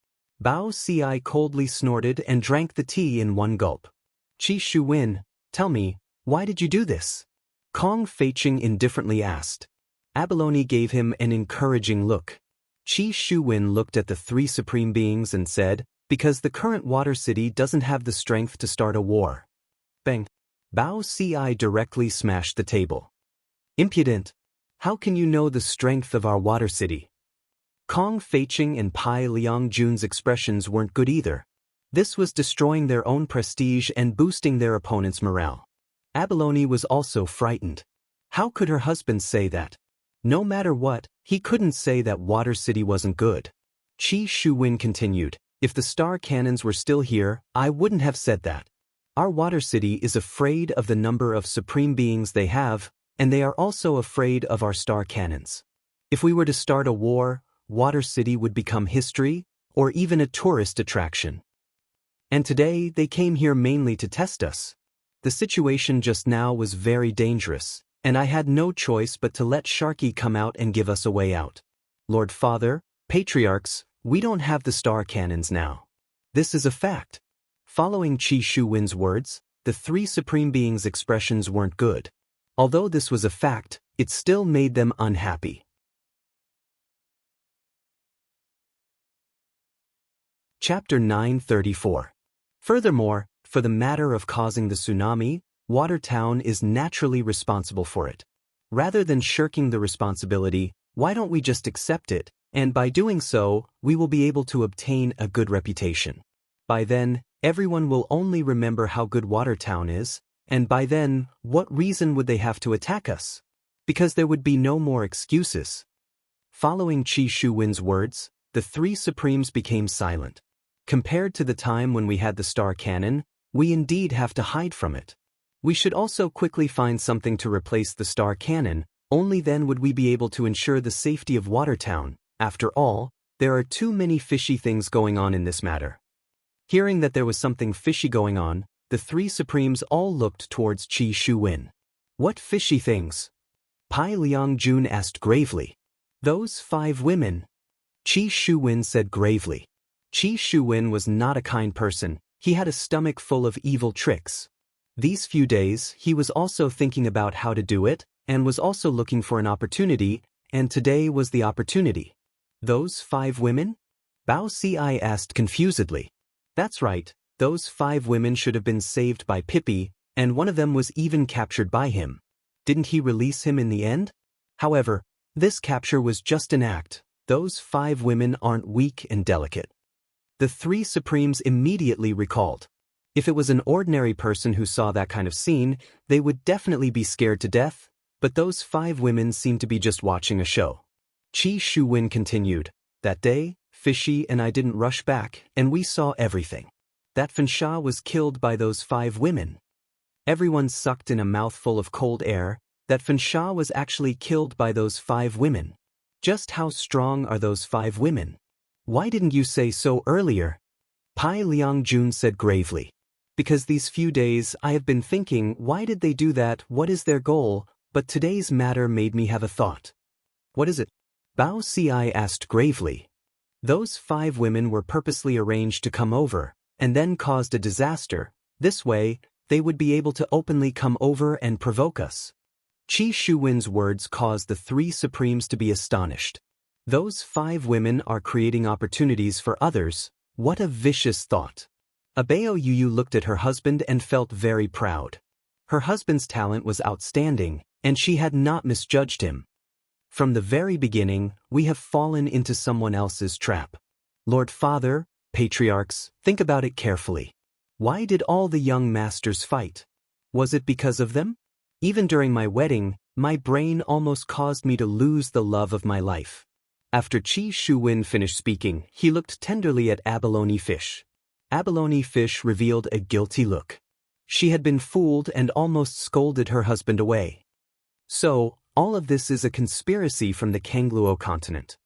Bao Ci coldly snorted and drank the tea in one gulp. "Qi Shuwen, tell me, why did you do this?" Kong Feiqing indifferently asked. Abalone gave him an encouraging look. Qi Shuwen looked at the three supreme beings and said, "Because the current Water City doesn't have the strength to start a war." Bang! Bao Ci directly smashed the table. "Impudent! How can you know the strength of our Water City?" Kong Feiqing and Pai Liangjun's expressions weren't good either. This was destroying their own prestige and boosting their opponent's morale. Abalone was also frightened. How could her husband say that? No matter what, he couldn't say that Water City wasn't good. Qi Shuwen continued, "If the star cannons were still here, I wouldn't have said that. Our Water City is afraid of the number of supreme beings they have, and they are also afraid of our star cannons. If we were to start a war, Water City would become history, or even a tourist attraction. And today, they came here mainly to test us. The situation just now was very dangerous, and I had no choice but to let Sharky come out and give us a way out. Lord Father, Patriarchs, we don't have the star cannons now. This is a fact." Following Qi Shuwen's words, the three supreme beings' expressions weren't good. Although this was a fact, it still made them unhappy. Chapter 934. Furthermore, for the matter of causing the tsunami, Watertown is naturally responsible for it. Rather than shirking the responsibility, why don't we just accept it, and by doing so, we will be able to obtain a good reputation. By then, everyone will only remember how good Watertown is, and by then, what reason would they have to attack us? Because there would be no more excuses. Following Qi Shuwen's words, the three Supremes became silent. Compared to the time when we had the star cannon, we indeed have to hide from it. We should also quickly find something to replace the star cannon, only then would we be able to ensure the safety of Watertown. After all, there are too many fishy things going on in this matter. Hearing that there was something fishy going on, the three Supremes all looked towards Qi Shuwen. What fishy things? Pai Liangjun asked gravely. Those 5 women. Qi Shuwen said gravely. Qi Shuwen was not a kind person, he had a stomach full of evil tricks. These few days, he was also thinking about how to do it, and was also looking for an opportunity, and today was the opportunity. Those 5 women? Bao Ci asked confusedly. That's right, those 5 women should have been saved by Pippi, and one of them was even captured by him. Didn't he release him in the end? However, this capture was just an act. Those 5 women aren't weak and delicate. The 3 Supremes immediately recalled. If it was an ordinary person who saw that kind of scene, they would definitely be scared to death, but those 5 women seemed to be just watching a show. Qi Shuwen continued, that day, Fishy and I didn't rush back, and we saw everything. That Fansha was killed by those 5 women. Everyone sucked in a mouthful of cold air, that Fansha was actually killed by those 5 women. Just how strong are those 5 women? Why didn't you say so earlier? Pai Liangjun said gravely. Because these few days I have been thinking, why did they do that, what is their goal, but today's matter made me have a thought. What is it? Bao Ci asked gravely. Those 5 women were purposely arranged to come over, and then caused a disaster. This way, they would be able to openly come over and provoke us. Qi Shuwen's words caused the 3 Supremes to be astonished. Those 5 women are creating opportunities for others. What a vicious thought. Abeo Yuyu looked at her husband and felt very proud. Her husband's talent was outstanding, and she had not misjudged him. From the very beginning, we have fallen into someone else's trap. Lord Father, patriarchs, think about it carefully. Why did all the young masters fight? Was it because of them? Even during my wedding, my brain almost caused me to lose the love of my life. After Qi Shuwen finished speaking, he looked tenderly at Abalone Fish. Abalone Fish revealed a guilty look. She had been fooled and almost scolded her husband away. So, all of this is a conspiracy from the Kangluo continent.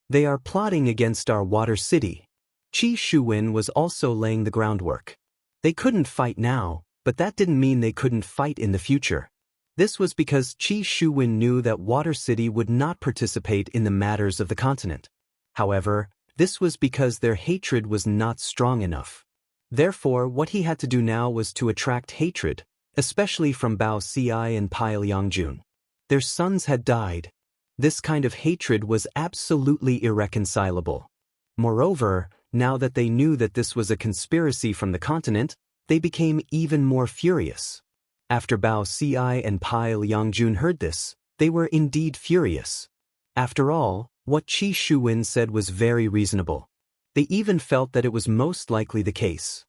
They are plotting against our water city. Qi Shuwen was also laying the groundwork. They couldn't fight now, but that didn't mean they couldn't fight in the future. This was because Qi Shuwen knew that Water City would not participate in the matters of the continent. However, this was because their hatred was not strong enough. Therefore, what he had to do now was to attract hatred, especially from Bao Ci and Pai Liangjun. Their sons had died. This kind of hatred was absolutely irreconcilable. Moreover, now that they knew that this was a conspiracy from the continent, they became even more furious. After Bao Ci and Pai Liangjun heard this, they were indeed furious. After all, what Qi Shuwen said was very reasonable. They even felt that it was most likely the case.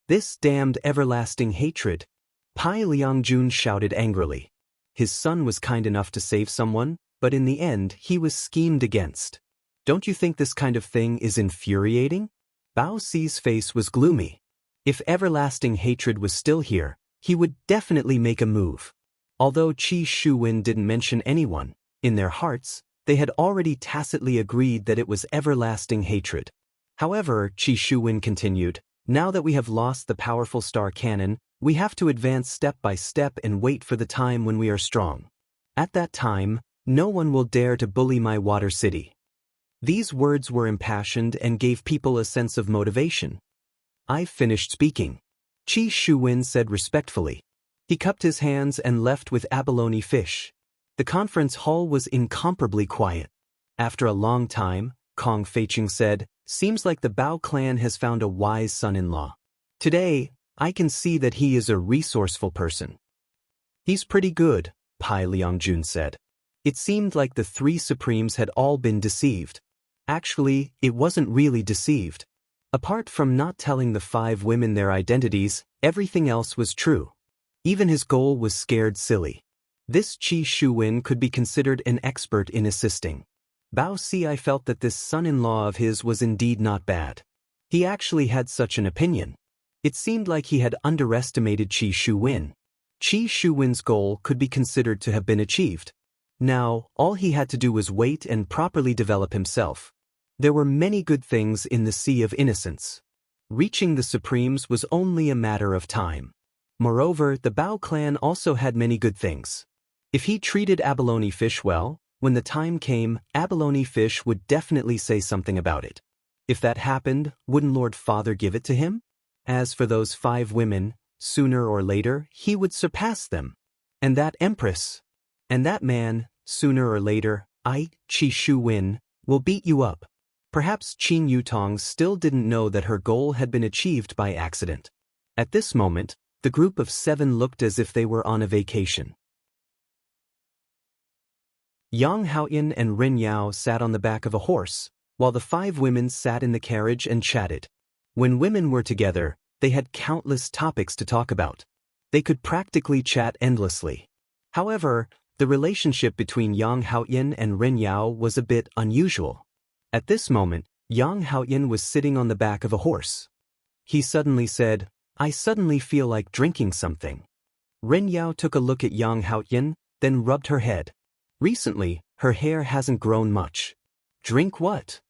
This damned everlasting hatred! Pai Liangjun shouted angrily. His son was kind enough to save someone, but in the end he was schemed against. Don't you think this kind of thing is infuriating? Bao Ci's face was gloomy. If everlasting hatred was still here, he would definitely make a move. Although Qi Shuwen didn't mention anyone, in their hearts, they had already tacitly agreed that it was everlasting hatred. However, Qi Shuwen continued, now that we have lost the powerful star cannon, we have to advance step by step and wait for the time when we are strong. At that time, no one will dare to bully my water city. These words were impassioned and gave people a sense of motivation. I've finished speaking. Qi Shuwen said respectfully. He cupped his hands and left with Abalone Fish. The conference hall was incomparably quiet. After a long time, Kong Feiqing said, seems like the Bao clan has found a wise son-in-law. Today, I can see that he is a resourceful person. He's pretty good, Pai Liangjun said. It seemed like the 3 Supremes had all been deceived. Actually, it wasn't really deceived. Apart from not telling the 5 women their identities, everything else was true. Even his goal was scared silly. This Qi Shuwen could be considered an expert in assisting. Bao Ci felt that this son-in-law of his was indeed not bad. He actually had such an opinion. It seemed like he had underestimated Qi Shuwen. Qi Shuwen's goal could be considered to have been achieved. Now, all he had to do was wait and properly develop himself. There were many good things in the Sea of Innocence. Reaching the Supremes was only a matter of time. Moreover, the Bao clan also had many good things. If he treated abalone fish well, when the time came, abalone fish would definitely say something about it. If that happened, wouldn't Lord Father give it to him? As for those 5 women, sooner or later, he would surpass them. And that empress. And that man, sooner or later, Qi Shuwen, will beat you up. Perhaps Qin Yutong still didn't know that her goal had been achieved by accident. At this moment, the group of 7 looked as if they were on a vacation. Yang Haoyan and Ren Yao sat on the back of a horse, while the 5 women sat in the carriage and chatted. When women were together, they had countless topics to talk about. They could practically chat endlessly. However, the relationship between Yang Haoyan and Ren Yao was a bit unusual. At this moment, Yang Haoyan was sitting on the back of a horse. He suddenly said, "I suddenly feel like drinking something." Ren Yao took a look at Yang Haoyan, then rubbed her head. Recently, her hair hasn't grown much. Drink what?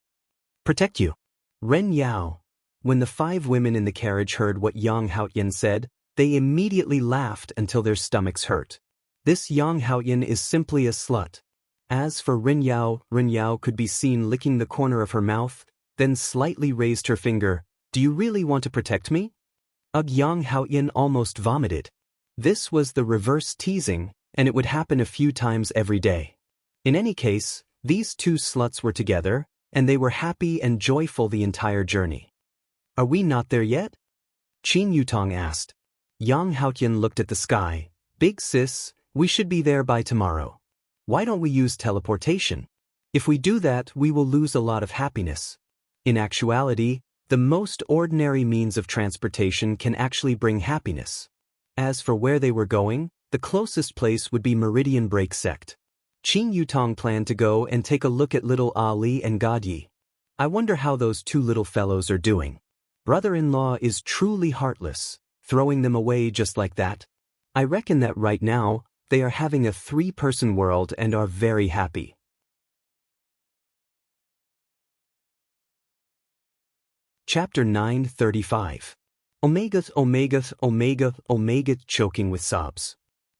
Protect you. Ren Yao. When the 5 women in the carriage heard what Yang Haoyan said, they immediately laughed until their stomachs hurt. This Yang Haoyan is simply a slut. As for Ren Yao could be seen licking the corner of her mouth, then slightly raised her finger. "Do you really want to protect me?" Yang Haoyan almost vomited. This was the reverse teasing, and it would happen a few times every day. In any case, these 2 sluts were together, and they were happy and joyful the entire journey. "Are we not there yet?" Qin Yutong asked. Yang Haoyan looked at the sky. "Big sis, we should be there by tomorrow. Why don't we use teleportation? If we do that, we will lose a lot of happiness." In actuality, the most ordinary means of transportation can actually bring happiness. As for where they were going, the closest place would be Meridian Break Sect. Qin Yutong planned to go and take a look at little Ali and Gadyi. I wonder how those 2 little fellows are doing. Brother-in-law is truly heartless, throwing them away just like that. I reckon that right now, they are having a 3-person world and are very happy. Chapter 935. Omega, choking with sobs.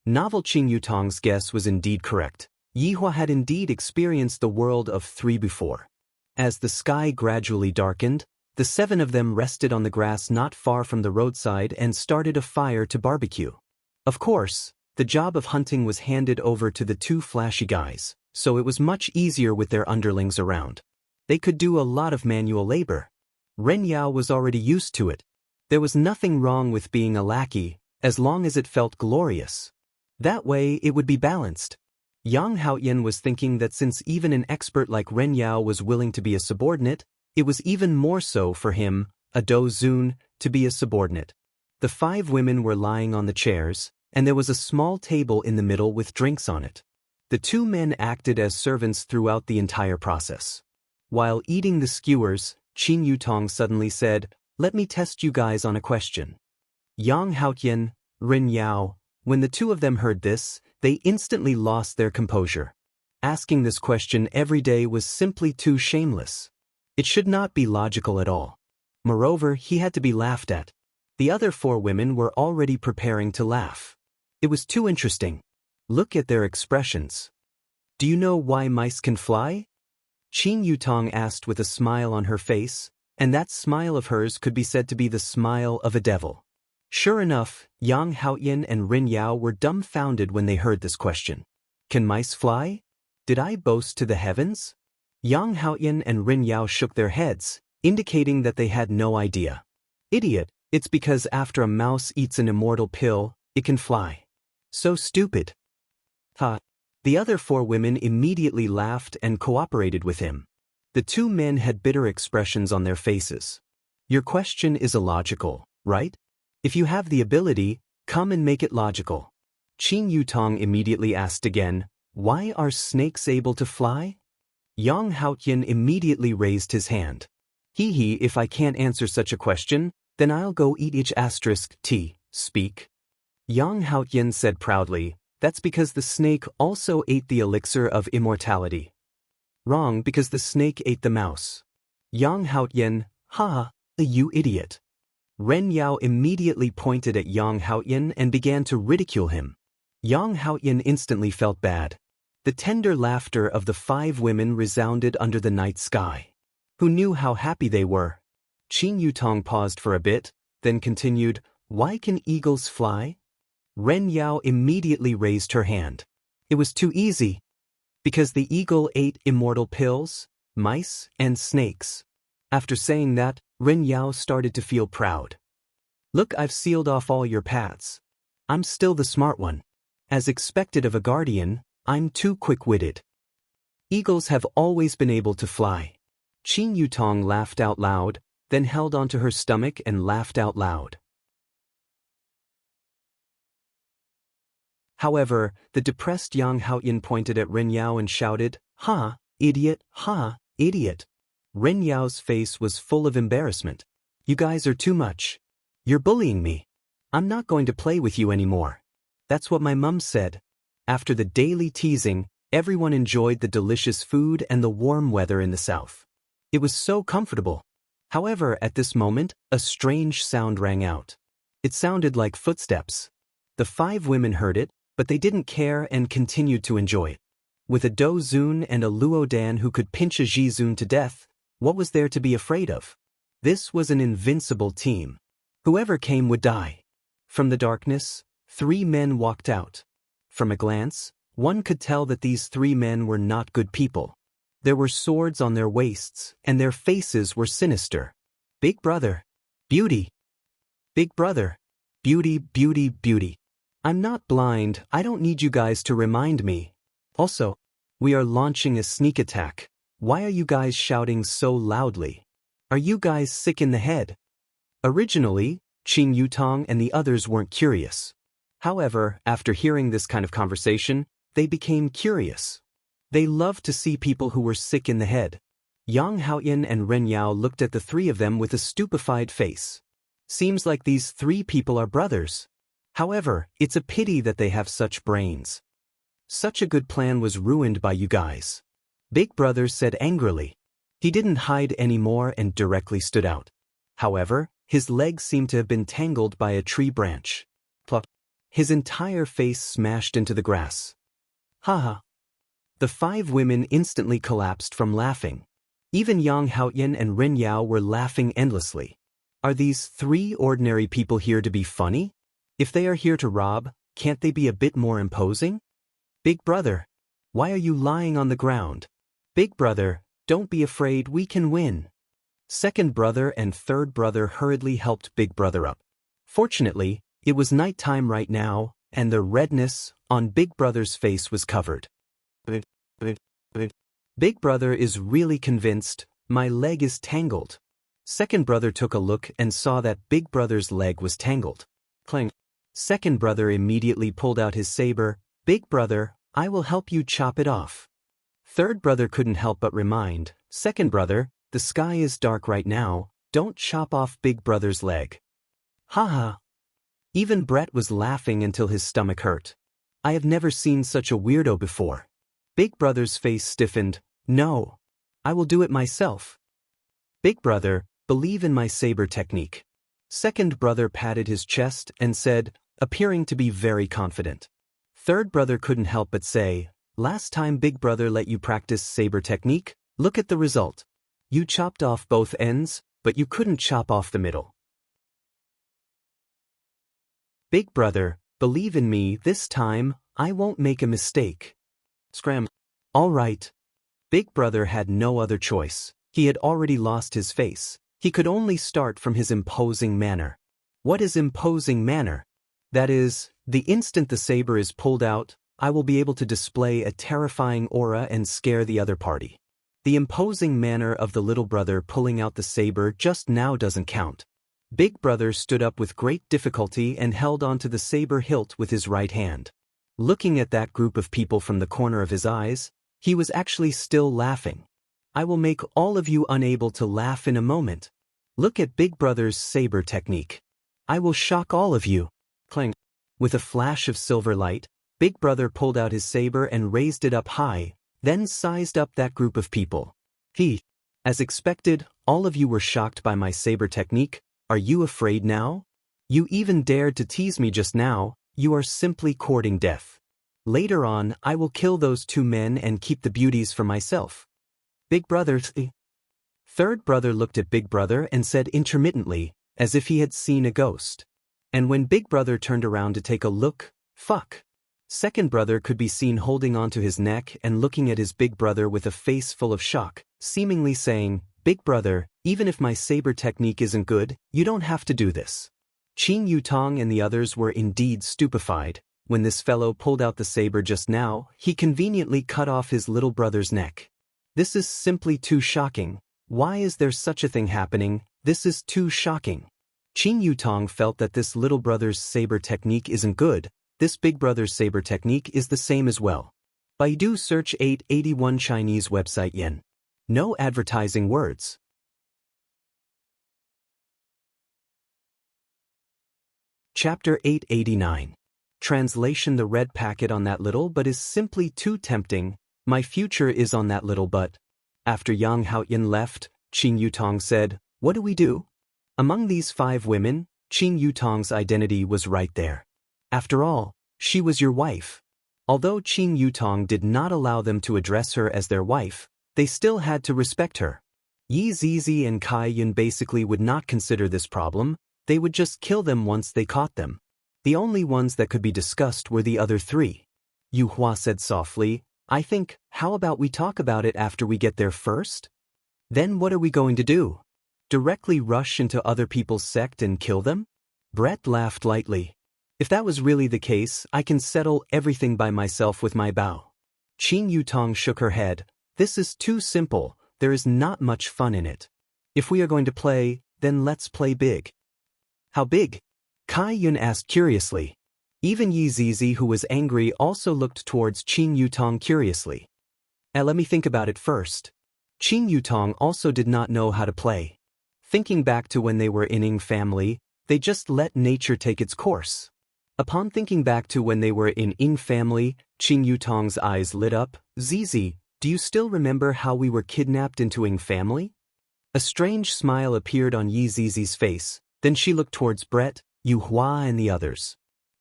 Novel Qin Yutong's guess was indeed correct. Yihua had indeed experienced the world of 3 before. As the sky gradually darkened, the 7 of them rested on the grass not far from the roadside and started a fire to barbecue. Of course, the job of hunting was handed over to the 2 flashy guys, so it was much easier with their underlings around. They could do a lot of manual labor. Ren Yao was already used to it. There was nothing wrong with being a lackey, as long as it felt glorious. That way it would be balanced. Yang Haoyan was thinking that since even an expert like Ren Yao was willing to be a subordinate, it was even more so for him, a Do Zun, to be a subordinate. The 5 women were lying on the chairs, and there was a small table in the middle with drinks on it. The 2 men acted as servants throughout the entire process. While eating the skewers, Qin Yutong suddenly said, "Let me test you guys on a question." Yang Haoyan, Ren Yao, when the 2 of them heard this, they instantly lost their composure. Asking this question every day was simply too shameless. It should not be logical at all. Moreover, he had to be laughed at. The other 4 women were already preparing to laugh. It was too interesting. Look at their expressions. "Do you know why mice can fly?" Qin Yutong asked with a smile on her face, and that smile of hers could be said to be the smile of a devil. Sure enough, Yang Haoyan and Ren Yao were dumbfounded when they heard this question. "Can mice fly? Did I boast to the heavens?" Yang Haoyan and Ren Yao shook their heads, indicating that they had no idea. "Idiot, it's because after a mouse eats an immortal pill, it can fly." "So stupid." Ha! The other 4 women immediately laughed and cooperated with him. The 2 men had bitter expressions on their faces. Your question is illogical, right? If you have the ability, come and make it logical. Qin Yutong immediately asked again, why are snakes able to fly? Yang Haotian immediately raised his hand. Hee, if I can't answer such a question, then I'll go eat each *t, speak. Yang Haotian said proudly, that's because the snake also ate the elixir of immortality. Wrong, because the snake ate the mouse. Yang Haotian, ha, you idiot. Ren Yao immediately pointed at Yang Haotian and began to ridicule him. Yang Haotian instantly felt bad. The tender laughter of the 5 women resounded under the night sky. Who knew how happy they were? Qin Yutong paused for a bit, then continued, why can eagles fly? Ren Yao immediately raised her hand. It was too easy. Because the eagle ate immortal pills, mice, and snakes. After saying that, Ren Yao started to feel proud. Look, I've sealed off all your paths. I'm still the smart one. As expected of a guardian, I'm too quick-witted. Eagles have always been able to fly. Qin Yutong laughed out loud, then held onto her stomach and laughed out loud. However, the depressed Yang Haotian pointed at Ren Yao and shouted, ha, idiot, ha, idiot. Ren Yao's face was full of embarrassment. You guys are too much. You're bullying me. I'm not going to play with you anymore. That's what my mum said. After the daily teasing, everyone enjoyed the delicious food and the warm weather in the south. It was so comfortable. However, at this moment, a strange sound rang out. It sounded like footsteps. The 5 women heard it, but they didn't care and continued to enjoy it. With a Do Zun and a Luo Dan who could pinch a Ji Zun to death, what was there to be afraid of? This was an invincible team. Whoever came would die. From the darkness, 3 men walked out. From a glance, one could tell that these 3 men were not good people. There were swords on their waists, and their faces were sinister. Big brother. Beauty. Big brother. Beauty, beauty, beauty. I'm not blind, I don't need you guys to remind me. Also, we are launching a sneak attack. Why are you guys shouting so loudly? Are you guys sick in the head? Originally, Qin Yutong and the others weren't curious. However, after hearing this kind of conversation, they became curious. They loved to see people who were sick in the head. Yang Haotian and Ren Yao looked at the 3 of them with a stupefied face. Seems like these 3 people are brothers. However, it's a pity that they have such brains. Such a good plan was ruined by you guys. Big brother said angrily. He didn't hide anymore and directly stood out. However, his legs seemed to have been tangled by a tree branch. Pluck. His entire face smashed into the grass. Haha. The 5 women instantly collapsed from laughing. Even Yang Haotian and Ren Yao were laughing endlessly. Are these 3 ordinary people here to be funny? If they are here to rob, can't they be a bit more imposing? Big brother, why are you lying on the ground? Big brother, don't be afraid, we can win. Second brother and third brother hurriedly helped Big brother up. Fortunately, it was nighttime right now, and the redness on Big brother's face was covered. Big brother is really convinced, my leg is tangled. Second brother took a look and saw that Big brother's leg was tangled. Clang. Second brother immediately pulled out his saber. Big brother, I will help you chop it off. Third brother couldn't help but remind, second brother, the sky is dark right now, don't chop off Big brother's leg. Haha. Even Brett was laughing until his stomach hurt. I have never seen such a weirdo before. Big brother's face stiffened. No. I will do it myself. Big brother, believe in my saber technique. Second brother patted his chest and said, appearing to be very confident. Third brother couldn't help but say, last time Big brother let you practice saber technique, look at the result. You chopped off both ends, but you couldn't chop off the middle. Big brother, believe in me, this time, I won't make a mistake. Scram. All right. Big brother had no other choice. He had already lost his face. He could only start from his imposing manner. What is imposing manner? That is, the instant the saber is pulled out, I will be able to display a terrifying aura and scare the other party. The imposing manner of the little brother pulling out the saber just now doesn't count. Big brother stood up with great difficulty and held onto the saber hilt with his right hand. Looking at that group of people from the corner of his eyes, he was actually still laughing. I will make all of you unable to laugh in a moment. Look at Big Brother's saber technique. I will shock all of you. Clang. With a flash of silver light, Big Brother pulled out his saber and raised it up high, then sized up that group of people. As expected, all of you were shocked by my saber technique. Are you afraid now? You even dared to tease me just now. You are simply courting death. Later on, I will kill those 2 men and keep the beauties for myself. Big Brother. Third brother looked at Big Brother and said intermittently, as if he had seen a ghost. And when Big Brother turned around to take a look, fuck. Second brother could be seen holding onto his neck and looking at his big brother with a face full of shock, seemingly saying, Big Brother, even if my saber technique isn't good, you don't have to do this. Qin Yutong and the others were indeed stupefied. When this fellow pulled out the saber just now, he conveniently cut off his little brother's neck. This is simply too shocking. Why is there such a thing happening? This is too shocking. Qin Yutong felt that this little brother's saber technique isn't good. This big brother's saber technique is the same as well. Baidu search 881 Chinese website yen. No advertising words. Chapter 889. Translation: The red packet on that little but is simply too tempting. My future is on that little but. After Yang Haoyin left, Qin Yutong said, What do we do? Among these 5 women, Qin Yutong's identity was right there. After all, she was your wife. Although Qin Yutong did not allow them to address her as their wife, they still had to respect her. Yi Zizi and Kai Yun basically would not consider this problem. They would just kill them once they caught them. The only ones that could be discussed were the other 3. Yu Hua said softly, I think, how about we talk about it after we get there first? Then what are we going to do? Directly rush into other people's sect and kill them? Brett laughed lightly. If that was really the case, I can settle everything by myself with my bow. Qin Yutong shook her head. This is too simple. There is not much fun in it. If we are going to play, then let's play big. How big? Kai Yun asked curiously. Even Yi Zizi, who was angry, also looked towards Qin Yutong curiously. Let me think about it first. Qin Yutong also did not know how to play. Thinking back to when they were in Ying family, they just let nature take its course. Upon thinking back to when they were in Ying family, Qin Yutong's eyes lit up. Zizi, do you still remember how we were kidnapped into Ying family? A strange smile appeared on Yi Zizi's face, then she looked towards Brett, Yu Hua and the others.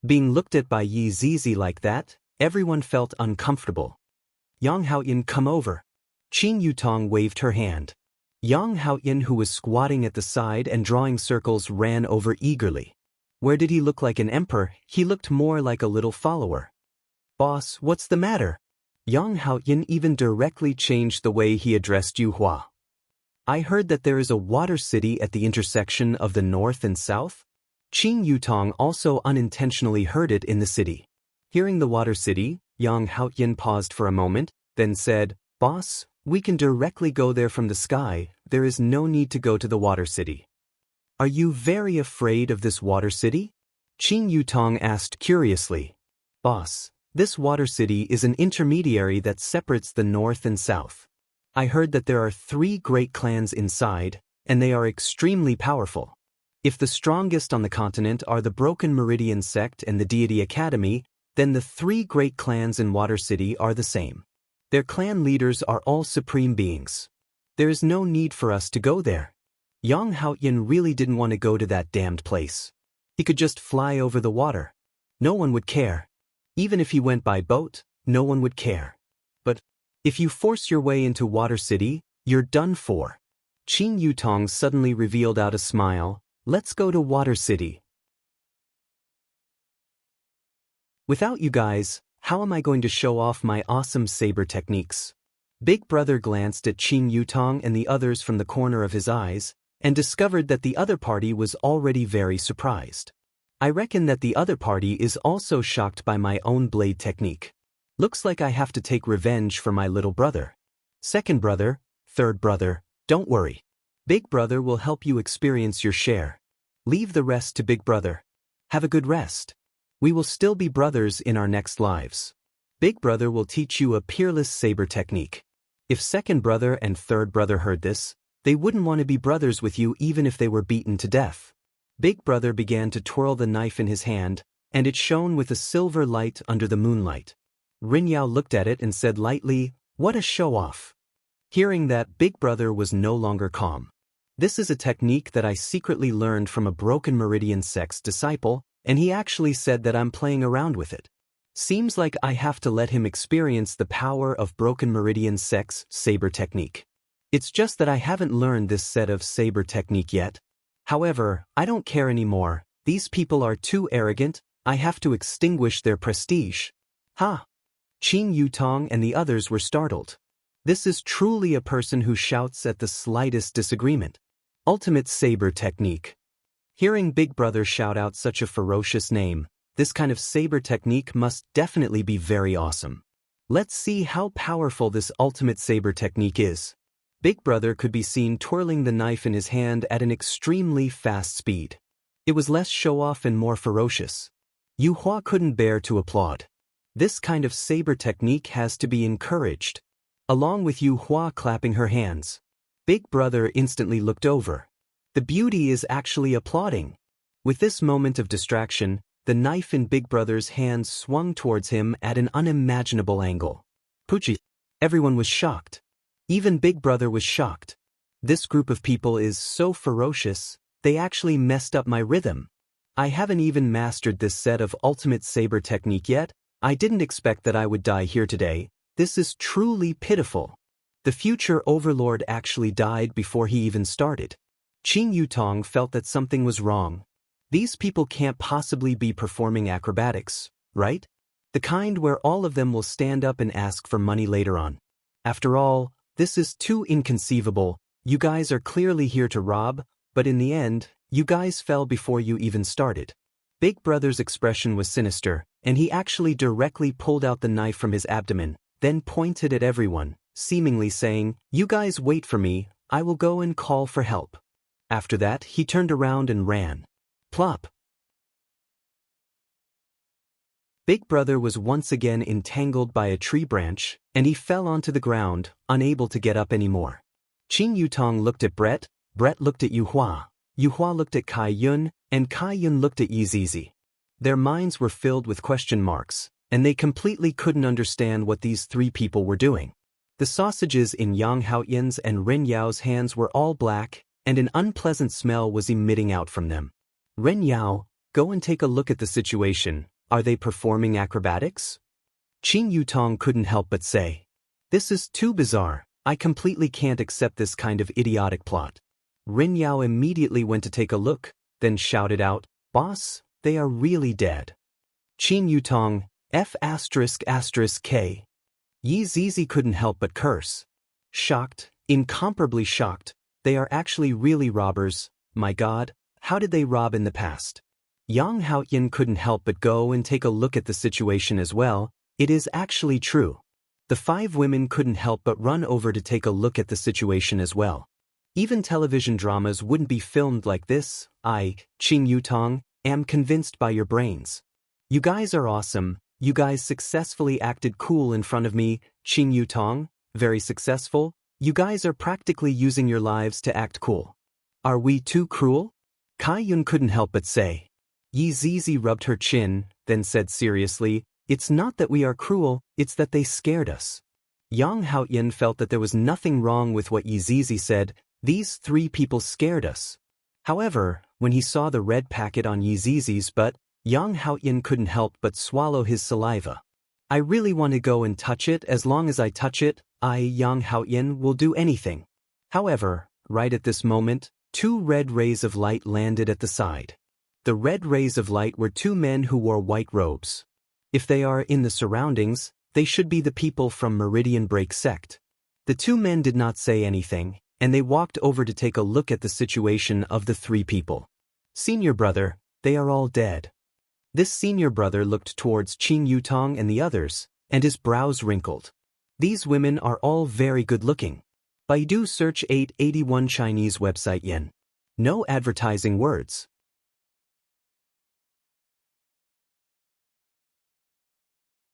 Being looked at by Yi Zizi like that, everyone felt uncomfortable. Yang Haoyin, come over. Qin Yutong waved her hand. Yang Haoyin, who was squatting at the side and drawing circles, ran over eagerly. Where did he look like an emperor? He looked more like a little follower. Boss, what's the matter? Yang Haoyin even directly changed the way he addressed Yu Hua. I heard that there is a water city at the intersection of the north and south. Qin Yutong also unintentionally heard it in the city. Hearing the water city, Yang Haoyin paused for a moment, then said, Boss, we can directly go there from the sky. There is no need to go to the water city. Are you very afraid of this water city? Qin Yutong asked curiously. Boss, this water city is an intermediary that separates the north and south. I heard that there are 3 great clans inside, and they are extremely powerful. If the strongest on the continent are the Broken Meridian sect and the Deity Academy, then the 3 great clans in Water City are the same. Their clan leaders are all supreme beings. There is no need for us to go there. Yang Haoyin really didn't want to go to that damned place. He could just fly over the water. No one would care. Even if he went by boat, no one would care. But if you force your way into Water City, you're done for. Qin Yutong suddenly revealed out a smile. Let's go to Water City. Without you guys, how am I going to show off my awesome saber techniques? Big Brother glanced at Qin Yutong and the others from the corner of his eyes, and discovered that the other party was already very surprised. I reckon that the other party is also shocked by my own blade technique. Looks like I have to take revenge for my little brother. Second brother, third brother, don't worry. Big brother will help you experience your share. Leave the rest to big brother. Have a good rest. We will still be brothers in our next lives. Big brother will teach you a peerless saber technique. If second brother and third brother heard this, they wouldn't want to be brothers with you even if they were beaten to death. Big brother began to twirl the knife in his hand, and it shone with a silver light under the moonlight. Rin Yao looked at it and said lightly, "What a show-off." Hearing that, Big brother was no longer calm. This is a technique that I secretly learned from a Broken Meridian sect's disciple, and he actually said that I'm playing around with it. Seems like I have to let him experience the power of Broken Meridian sect's saber technique. It's just that I haven't learned this set of saber technique yet. However, I don't care anymore. These people are too arrogant. I have to extinguish their prestige. Ha! Qing Yutong and the others were startled. This is truly a person who shouts at the slightest disagreement. Ultimate saber technique. Hearing Big Brother shout out such a ferocious name, this kind of saber technique must definitely be very awesome. Let's see how powerful this ultimate saber technique is. Big Brother could be seen twirling the knife in his hand at an extremely fast speed. It was less show-off and more ferocious. Yu Hua couldn't bear to applaud. This kind of saber technique has to be encouraged. Along with Yu Hua clapping her hands, Big Brother instantly looked over. The beauty is actually applauding. With this moment of distraction, the knife in Big Brother's hand swung towards him at an unimaginable angle. Puchi! Everyone was shocked. Even Big Brother was shocked. This group of people is so ferocious, they actually messed up my rhythm. I haven't even mastered this set of ultimate saber technique yet. I didn't expect that I would die here today. This is truly pitiful. The future overlord actually died before he even started. Qing Yutong felt that something was wrong. These people can't possibly be performing acrobatics, right? The kind where all of them will stand up and ask for money later on. After all, this is too inconceivable. You guys are clearly here to rob, but in the end, you guys fell before you even started. Big Brother's expression was sinister, and he actually directly pulled out the knife from his abdomen, then pointed at everyone, seemingly saying, "You guys wait for me, I will go and call for help." After that, he turned around and ran. Plop! Big Brother was once again entangled by a tree branch, and he fell onto the ground, unable to get up anymore. Qing Yutong looked at Brett, Brett looked at Yu Hua looked at Kai Yun, and Kai Yun looked at Yi Zizi. Their minds were filled with question marks, and they completely couldn't understand what these three people were doing. The sausages in Yang Haoyan's and Ren Yao's hands were all black, and an unpleasant smell was emitting out from them. Ren Yao, go and take a look at the situation. Are they performing acrobatics? Qing Yutong couldn't help but say. This is too bizarre. I completely can't accept this kind of idiotic plot. Ren Yao immediately went to take a look, then shouted out, "Boss, they are really dead." Qing Yutong, F***K. Yi Zizi couldn't help but curse. Shocked, incomparably shocked, they are actually really robbers. My God, how did they rob in the past? Yang Haoyan couldn't help but go and take a look at the situation as well. It is actually true. The five women couldn't help but run over to take a look at the situation as well. Even television dramas wouldn't be filmed like this. I, Qing Yutong, am convinced by your brains. You guys are awesome. You guys successfully acted cool in front of me. Qing Yutong, very successful. You guys are practically using your lives to act cool. Are we too cruel? Kai Yun couldn't help but say. Yi Zizi rubbed her chin, then said seriously, "It's not that we are cruel, it's that they scared us." Yang Haoyan felt that there was nothing wrong with what Yi Zizi said. These three people scared us. However, when he saw the red packet on Yi Zizi's butt, Yang Haoyan couldn't help but swallow his saliva. I really want to go and touch it. As long as I touch it, Yang Haoyan will do anything. However, right at this moment, two red rays of light landed at the side. The red rays of light were two men who wore white robes. If they are in the surroundings, they should be the people from Meridian Break sect. The two men did not say anything, and they walked over to take a look at the situation of the three people. Senior brother, they are all dead. This senior brother looked towards Qing Yutong and the others, and his brows wrinkled. These women are all very good looking. Baidu search 881 Chinese website yen. No advertising words.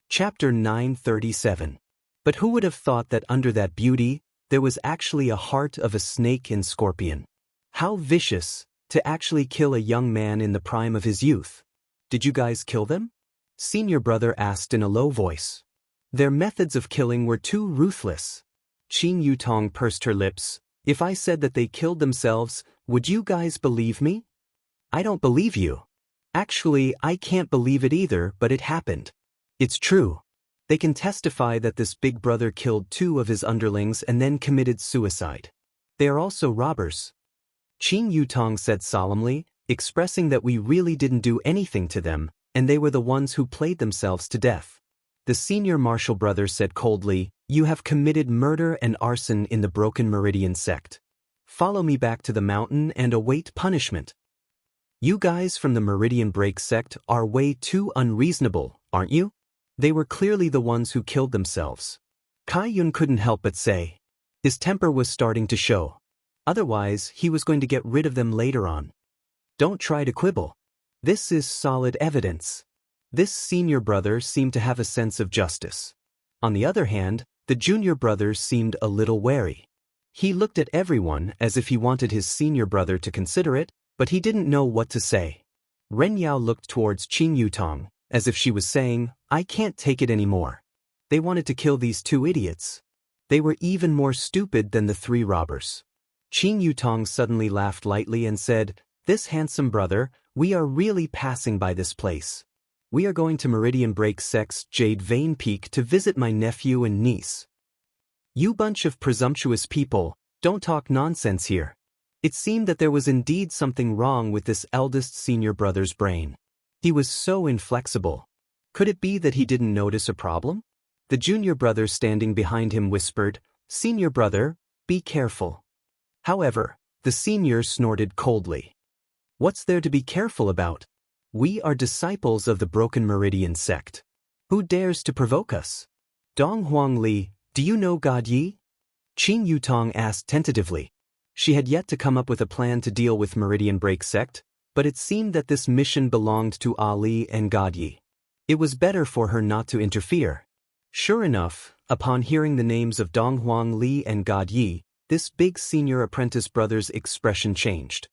Chapter 937. But who would have thought that under that beauty, there was actually a heart of a snake and scorpion? How vicious, to actually kill a young man in the prime of his youth. Did you guys kill them? Senior brother asked in a low voice. Their methods of killing were too ruthless. Qing Yutong pursed her lips. If I said that they killed themselves, would you guys believe me? I don't believe you. Actually, I can't believe it either, but it happened. It's true. They can testify that this big brother killed 2 of his underlings and then committed suicide. They are also robbers. Qing Yutong said solemnly, expressing that we really didn't do anything to them, and they were the ones who played themselves to death. The senior martial brother said coldly, you have committed murder and arson in the Broken Meridian sect. Follow me back to the mountain and await punishment. You guys from the Meridian Break sect are way too unreasonable, aren't you? They were clearly the ones who killed themselves. Kai Yun couldn't help but say. His temper was starting to show. Otherwise, he was going to get rid of them later on. Don't try to quibble. This is solid evidence. This senior brother seemed to have a sense of justice. On the other hand, the junior brother seemed a little wary. He looked at everyone as if he wanted his senior brother to consider it, but he didn't know what to say. Ren Yao looked towards Qing Yutong, as if she was saying, I can't take it anymore. They wanted to kill these 2 idiots. They were even more stupid than the 3 robbers. Qing Yutong suddenly laughed lightly and said, this handsome brother, we are really passing by this place. We are going to Meridian Break Sect's Jade Vein Peak to visit my nephew and niece. You bunch of presumptuous people, don't talk nonsense here. It seemed that there was indeed something wrong with this eldest senior brother's brain. He was so inflexible. Could it be that he didn't notice a problem? The junior brother standing behind him whispered, Senior brother, be careful. However, the senior snorted coldly. What's there to be careful about? We are disciples of the Broken Meridian sect. Who dares to provoke us? Dong Huang Li, do you know God Yi? Qing Yutong asked tentatively. She had yet to come up with a plan to deal with Meridian Break sect, but it seemed that this mission belonged to Ali and God Yi. It was better for her not to interfere. Sure enough, upon hearing the names of Dong Huang Li and God Yi, this big senior apprentice brother's expression changed.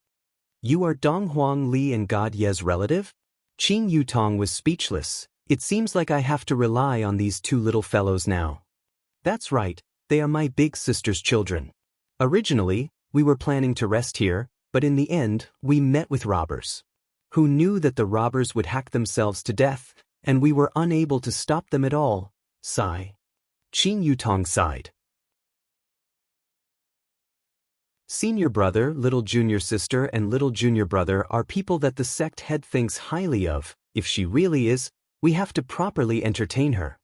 You are Dong Huang Li and God Ye's relative? Qing Yutong was speechless. It seems like I have to rely on these 2 little fellows now. That's right, they are my big sister's children. Originally, we were planning to rest here, but in the end, we met with robbers. Who knew that the robbers would hack themselves to death, and we were unable to stop them at all. Sigh. Qing Yutong sighed. Senior brother, little junior sister and little junior brother are people that the sect head thinks highly of. If she really is, we have to properly entertain her.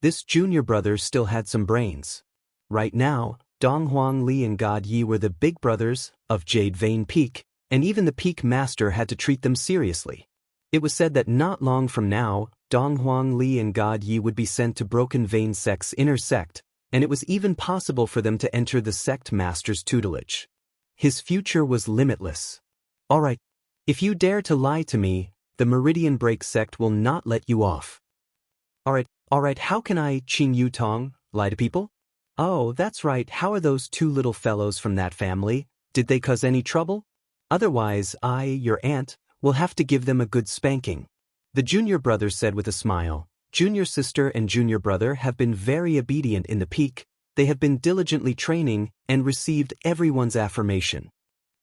This junior brother still had some brains. Right now, Dong Huang Li and God Yi were the big brothers of Jade Vein Peak, and even the Peak Master had to treat them seriously. It was said that not long from now, Dong Huang Li and God Yi would be sent to Broken Vein Sect's inner sect, and it was even possible for them to enter the sect master's tutelage. His future was limitless. All right, if you dare to lie to me, the Meridian Break sect will not let you off. All right, how can I, Qing Yutong, lie to people? Oh, that's right, how are those 2 little fellows from that family? Did they cause any trouble? Otherwise, I, your aunt, will have to give them a good spanking. The junior brother said with a smile. Junior sister and junior brother have been very obedient in the peak. They have been diligently training and received everyone's affirmation.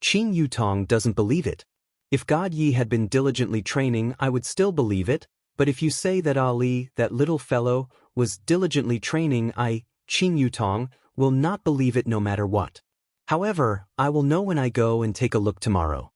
Qing Yutong doesn't believe it. If God Yi had been diligently training, I would still believe it, but if you say that Ali, that little fellow, was diligently training, I, Qing Yutong, will not believe it no matter what. However, I will know when I go and take a look tomorrow.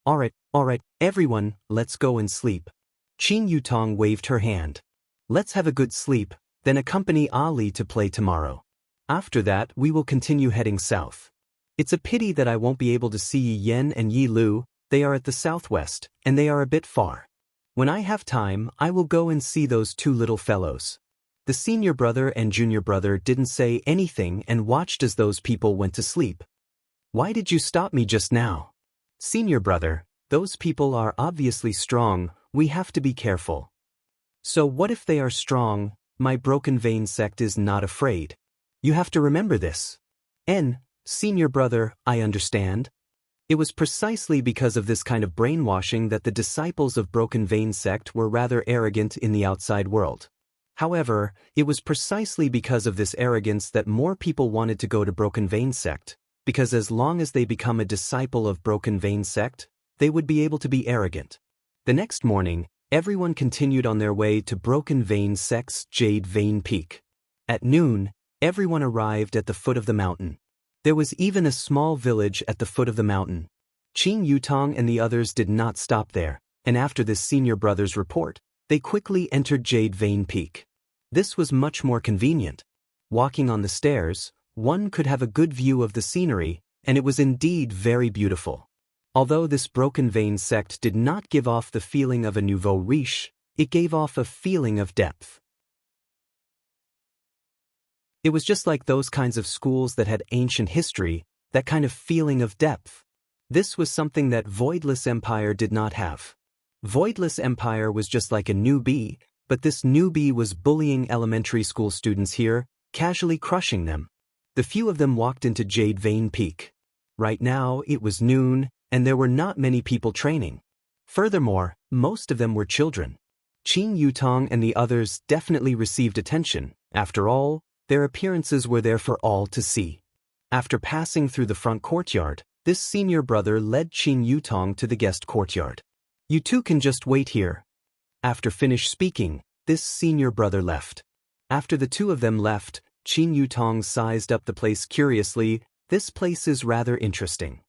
All right, everyone, let's go and sleep. Qing Yutong waved her hand. Let's have a good sleep, then accompany Ali to play tomorrow. After that, we will continue heading south. It's a pity that I won't be able to see Yi Yen and Yi Lu. They are at the southwest, and they are a bit far. When I have time, I will go and see those 2 little fellows. The senior brother and junior brother didn't say anything and watched as those people went to sleep. Why did you stop me just now? Senior brother, those people are obviously strong, we have to be careful. So what if they are strong? My broken vein sect is not afraid. You have to remember this. Senior brother, I understand. It was precisely because of this kind of brainwashing that the disciples of Broken Vein sect were rather arrogant in the outside world. However, it was precisely because of this arrogance that more people wanted to go to Broken Vein sect, because as long as they become a disciple of Broken Vein sect, they would be able to be arrogant. The next morning, everyone continued on their way to Broken Vein sect's Jade Vein Peak. At noon, everyone arrived at the foot of the mountain. There was even a small village at the foot of the mountain. Qing Yutong and the others did not stop there, and after this senior brother's report, they quickly entered Jade Vein Peak. This was much more convenient. Walking on the stairs, one could have a good view of the scenery, and it was indeed very beautiful. Although this Broken Vein sect did not give off the feeling of a nouveau riche, it gave off a feeling of depth. It was just like those kinds of schools that had ancient history, that kind of feeling of depth. This was something that Voidless Empire did not have. Voidless Empire was just like a newbie, but this newbie was bullying elementary school students here, casually crushing them. The few of them walked into Jade Vein Peak. Right now, it was noon, and there were not many people training. Furthermore, most of them were children. Qing Yutong and the others definitely received attention. After all, their appearances were there for all to see. After passing through the front courtyard, this senior brother led Qing Yutong to the guest courtyard. You two can just wait here. After finished speaking, this senior brother left. After the two of them left, Qing Yutong sized up the place curiously. This place is rather interesting.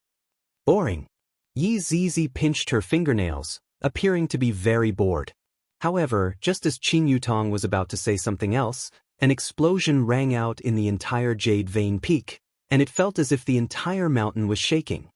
Boring. Yi Zizi pinched her fingernails, appearing to be very bored. However, just as Qing Yutong was about to say something else, an explosion rang out in the entire Jade Vein Peak, and it felt as if the entire mountain was shaking.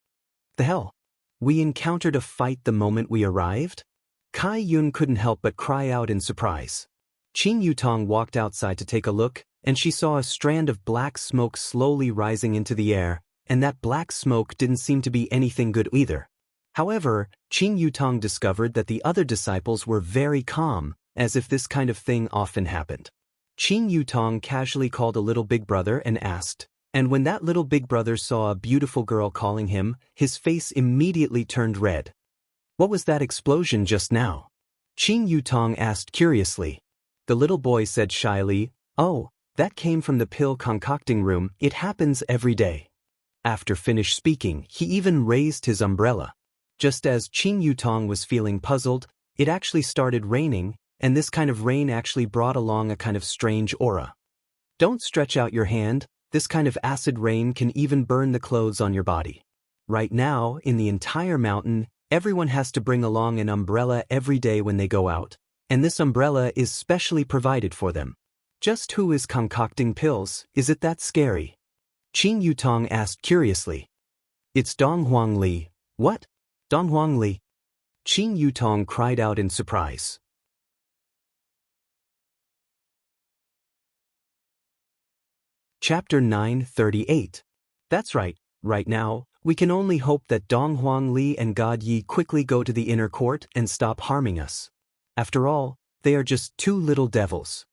The hell? We encountered a fight the moment we arrived? Kai Yun couldn't help but cry out in surprise. Qing Yutong walked outside to take a look, and she saw a strand of black smoke slowly rising into the air, and that black smoke didn't seem to be anything good either. However, Qing Yutong discovered that the other disciples were very calm, as if this kind of thing often happened. Qing Yutong casually called a little big brother and asked, and when that little big brother saw a beautiful girl calling him, his face immediately turned red. What was that explosion just now? Qing Yutong asked curiously. The little boy said shyly, "Oh, that came from the pill concocting room, it happens every day." After finished speaking, he even raised his umbrella. Just as Qing Yutong was feeling puzzled, it actually started raining, and this kind of rain actually brought along a kind of strange aura. Don't stretch out your hand, this kind of acid rain can even burn the clothes on your body. Right now, in the entire mountain, everyone has to bring along an umbrella every day when they go out, and this umbrella is specially provided for them. Just who is concocting pills, is it that scary? Qing Yutong asked curiously. It's Dong Huang Li. What? Dong Huang Li? Qing Yutong cried out in surprise. Chapter 938. That's right, right now, we can only hope that Dong Huang Li and God Yi quickly go to the inner court and stop harming us. After all, they are just two little devils.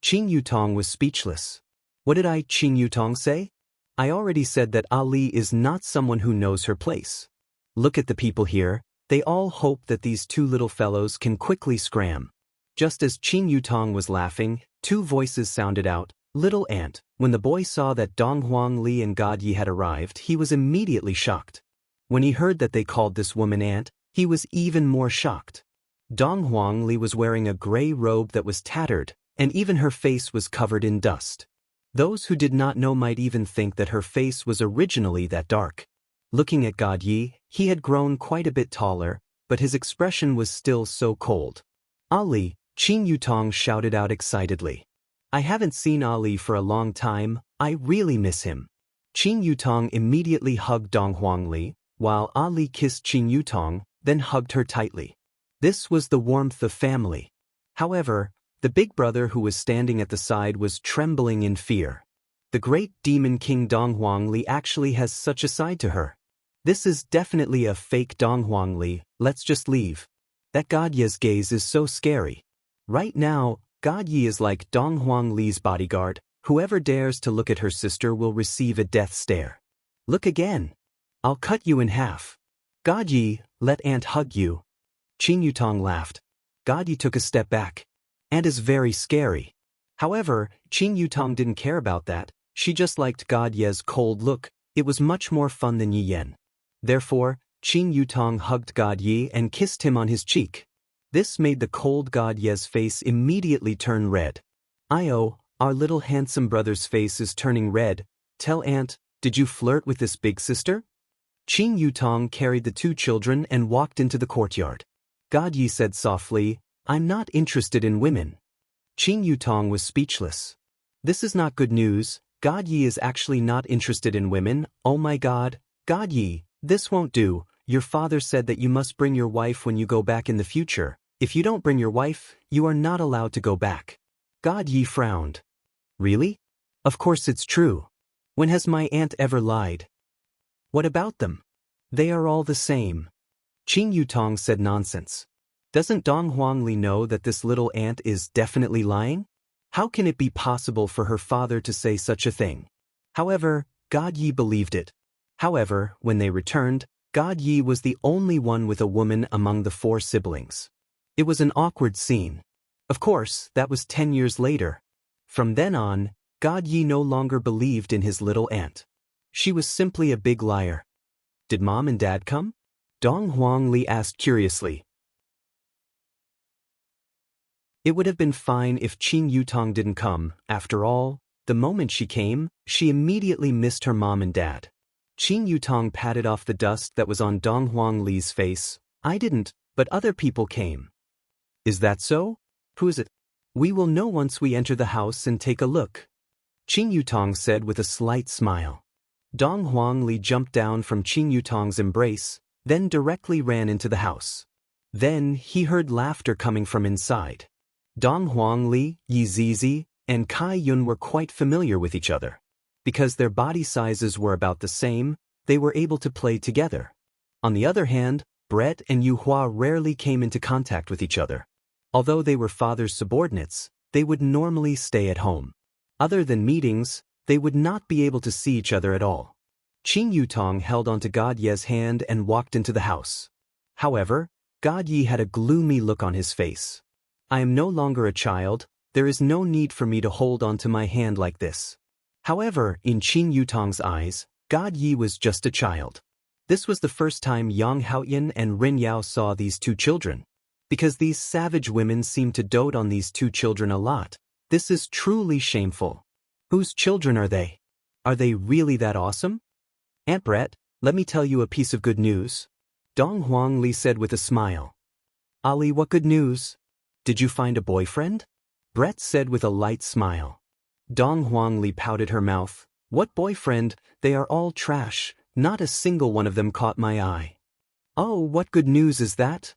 Qing Yutong was speechless. What did Qing Yutong say? I already said that Ali is not someone who knows her place. Look at the people here, they all hope that these two little fellows can quickly scram. Just as Qing Yutong was laughing, two voices sounded out, "Little ant." When the boy saw that Dong Huang Li and God Yi had arrived, he was immediately shocked. When he heard that they called this woman ant, he was even more shocked. Dong Huang Li was wearing a gray robe that was tattered, and even her face was covered in dust. Those who did not know might even think that her face was originally that dark. Looking at God Yi, he had grown quite a bit taller, but his expression was still so cold. Ali, Qing Yutong shouted out excitedly. I haven't seen Ali for a long time, I really miss him. Qing Yutong immediately hugged Dong Huang Li, while Ali kissed Qing Yutong, then hugged her tightly. This was the warmth of family. However, The big brother who was standing at the side was trembling in fear. The great demon king Dong Huangli actually has such a side to her. This is definitely a fake Dong Huangli, let's just leave. That God Ye's gaze is so scary. Right now, God Ye is like Dong Huangli's bodyguard. Whoever dares to look at her sister will receive a death stare. Look again. I'll cut you in half. God Ye, let Aunt hug you. Qing Yutong laughed. God Ye took a step back. Aunt is very scary. However, Qing Yutong didn't care about that. She just liked God Ye's cold look. It was much more fun than Yi Yen. Therefore, Qing Yutong hugged God Ye and kissed him on his cheek. This made the cold God Ye's face immediately turn red. Our little handsome brother's face is turning red. Tell Aunt, did you flirt with this big sister? Qing Yutong carried the two children and walked into the courtyard. God Ye said softly, I'm not interested in women. Qing Yutong was speechless. This is not good news. God Ye is actually not interested in women. Oh my God, God Ye, this won't do. Your father said that you must bring your wife when you go back in the future. If you don't bring your wife, you are not allowed to go back. God Ye frowned. Really? Of course it's true. When has my aunt ever lied? What about them? They are all the same. Qing Yutong said nonsense. Doesn't Dong Huangli know that this little aunt is definitely lying? How can it be possible for her father to say such a thing? However, God Ye believed it. However, when they returned, God Ye was the only one with a woman among the 4 siblings. It was an awkward scene. Of course, that was 10 years later. From then on, God Ye no longer believed in his little aunt. She was simply a big liar. Did Mom and Dad come? Dong Huangli asked curiously. It would have been fine if Qing Yutong didn't come. After all, the moment she came, she immediately missed her mom and dad. Qing Yutong patted off the dust that was on Dong Huangli's face. I didn't, but other people came. Is that so? Who is it? We will know once we enter the house and take a look. Qing Yutong said with a slight smile. Dong Huangli jumped down from Qing Yutong's embrace, then directly ran into the house. Then he heard laughter coming from inside. Dong Huangli, Yi Zizi, and Kai Yun were quite familiar with each other. Because their body sizes were about the same, they were able to play together. On the other hand, Brett and Yu Hua rarely came into contact with each other. Although they were father's subordinates, they would normally stay at home. Other than meetings, they would not be able to see each other at all. Qing Yutong held onto God Ye's hand and walked into the house. However, God Ye had a gloomy look on his face. I am no longer a child, there is no need for me to hold onto my hand like this. However, in Qing Yutong's eyes, God Ye was just a child. This was the first time Yang Haoyan and Rin Yao saw these two children. Because these savage women seem to dote on these two children a lot. This is truly shameful. Whose children are they? Are they really that awesome? Aunt Brett, let me tell you a piece of good news. Dong Huangli said with a smile. Ali, what good news? Did you find a boyfriend? Brett said with a light smile. Dong Huangli pouted her mouth. What boyfriend? They are all trash. Not a single one of them caught my eye. Oh, what good news is that?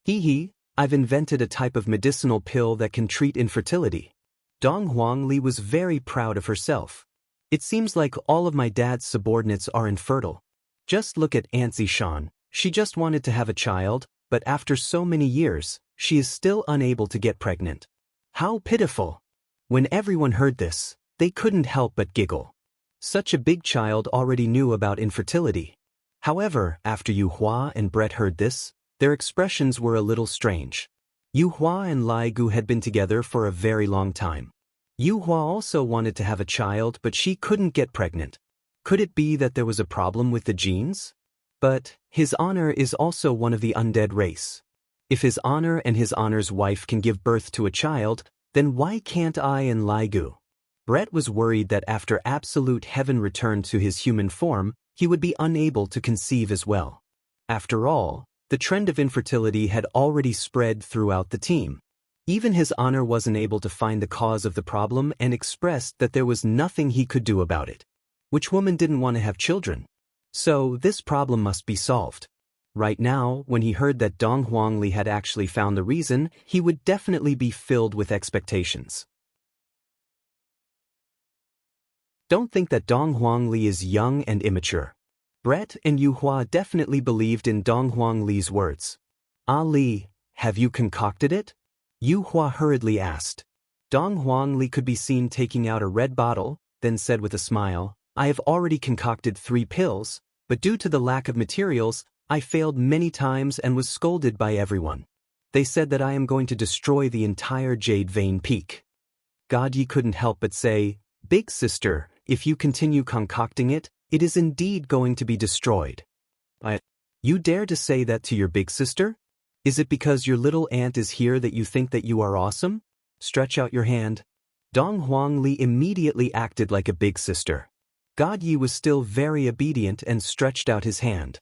Hee, I've invented a type of medicinal pill that can treat infertility. Dong Huangli was very proud of herself. It seems like all of my dad's subordinates are infertile. Just look at Aunt Zishan. She just wanted to have a child, but after so many years, she is still unable to get pregnant. How pitiful! When everyone heard this, they couldn't help but giggle. Such a big child already knew about infertility. However, after Yu Hua and Brett heard this, their expressions were a little strange. Yu Hua and Lai Gu had been together for a very long time. Yu Hua also wanted to have a child, but she couldn't get pregnant. Could it be that there was a problem with the genes? But his honor is also one of the undead race. If his honor and his honor's wife can give birth to a child, then why can't I and Lai Gu? Brett was worried that after absolute heaven returned to his human form, he would be unable to conceive as well. After all, the trend of infertility had already spread throughout the team. Even his honor wasn't able to find the cause of the problem and expressed that there was nothing he could do about it. Which woman didn't want to have children? So this problem must be solved. Right now, when he heard that Dong Huangli had actually found the reason, he would definitely be filled with expectations. Don't think that Dong Huangli is young and immature. Brett and Yu Hua definitely believed in Dong Huangli's words. Ali, have you concocted it? Yu Hua hurriedly asked. Dong Huangli could be seen taking out a red bottle, then said with a smile, I have already concocted 3 pills, but due to the lack of materials, I failed many times and was scolded by everyone. They said that I am going to destroy the entire Jade Vein Peak. God Yi couldn't help but say, Big sister, if you continue concocting it, it is indeed going to be destroyed. You dare to say that to your big sister? Is it because your little aunt is here that you think that you are awesome? Stretch out your hand. Dong Huangli immediately acted like a big sister. God Yi was still very obedient and stretched out his hand.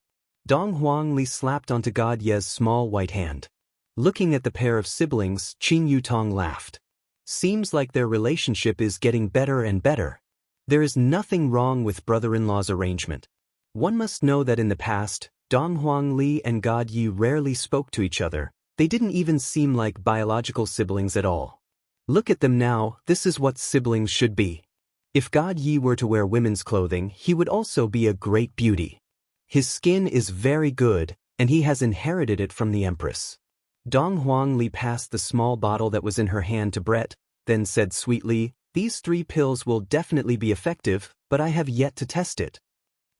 Dong Huangli slapped onto God Ye's small white hand. Looking at the pair of siblings, Qin Yutong laughed. Seems like their relationship is getting better and better. There is nothing wrong with brother-in-law's arrangement. One must know that in the past, Dong Huangli and God Yi rarely spoke to each other. They didn't even seem like biological siblings at all. Look at them now, this is what siblings should be. If God Yi were to wear women's clothing, he would also be a great beauty. His skin is very good, and he has inherited it from the Empress. Dong Huangli passed the small bottle that was in her hand to Brett, then said sweetly, These 3 pills will definitely be effective, but I have yet to test it.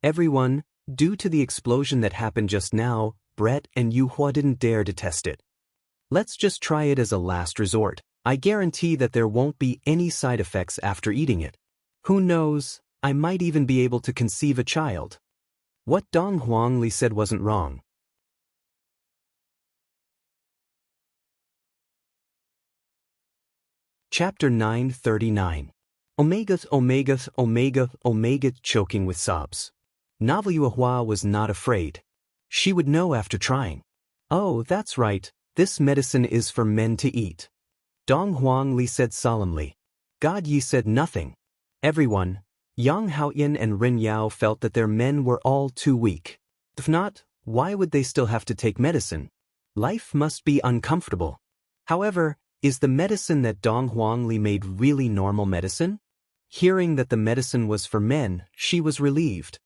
Everyone, due to the explosion that happened just now, Brett and Yu Hua didn't dare to test it. Let's just try it as a last resort. I guarantee that there won't be any side effects after eating it. Who knows, I might even be able to conceive a child. What Dong Huangli said wasn't wrong. Chapter 939. Omega, choking with sobs. Novel Yu Hua was not afraid. She would know after trying. Oh, that's right, this medicine is for men to eat. Dong Huangli said solemnly. God Yi said nothing. Everyone, Yang Haoyan and Ren Yao felt that their men were all too weak. If not, why would they still have to take medicine? Life must be uncomfortable. However, is the medicine that Dong Huangli made really normal medicine? Hearing that the medicine was for men, she was relieved.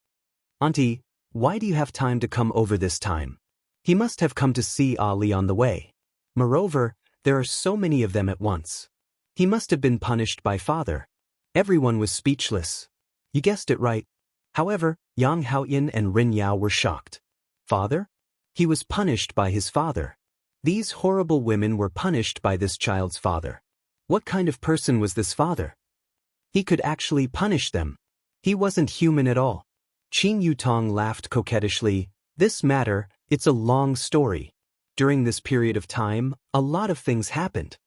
Auntie, why do you have time to come over this time? He must have come to see Ali on the way. Moreover, there are so many of them at once. He must have been punished by father. Everyone was speechless. You guessed it right. However, Yang Haoyan and Ren Yao were shocked. Father? He was punished by his father. These horrible women were punished by this child's father. What kind of person was this father? He could actually punish them. He wasn't human at all. Qin Yutong laughed coquettishly. This matter, it's a long story. During this period of time, a lot of things happened.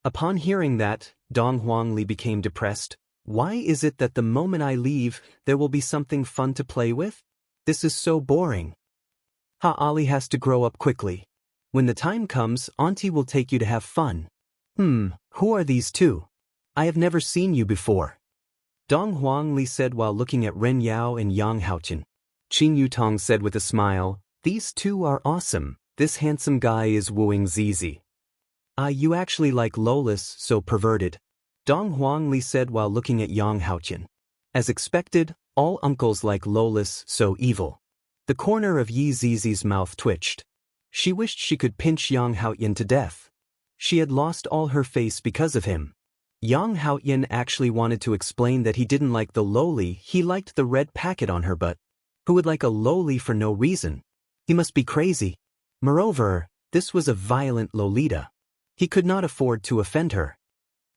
Upon hearing that, Dong Huangli became depressed. Why is it that the moment I leave, there will be something fun to play with? This is so boring. Ali has to grow up quickly. When the time comes, Auntie will take you to have fun. Who are these two? I have never seen you before. Dong Huangli said while looking at Ren Yao and Yang Haochen. Qin Yutong said with a smile, These two are awesome. This handsome guy is wooing Zizi. You actually like Lolis, so perverted. Dong Huangli said while looking at Yang Haochen. As expected, all uncles like Lolis, so evil. The corner of Yi Zizi's mouth twitched. She wished she could pinch Yang Haoyan to death. She had lost all her face because of him. Yang Haoyan actually wanted to explain that he didn't like the loli, he liked the red packet on her butt. Who would like a loli for no reason? He must be crazy. Moreover, this was a violent Lolita. He could not afford to offend her.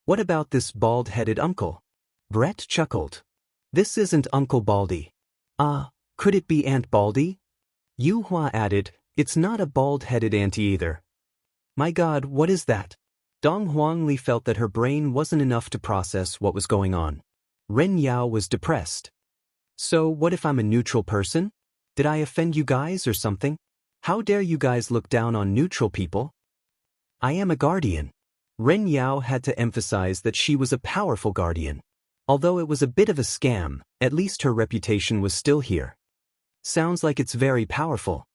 What about this bald-headed uncle? Brett chuckled. This isn't Uncle Baldy. Could it be Aunt Baldy? Yu Hua added, It's not a bald-headed auntie either. My God, what is that? Dong Huangli felt that her brain wasn't enough to process what was going on. Ren Yao was depressed. So what if I'm a neutral person? Did I offend you guys or something? How dare you guys look down on neutral people? I am a guardian. Ren Yao had to emphasize that she was a powerful guardian. Although it was a bit of a scam, at least her reputation was still here. Sounds like it's very powerful.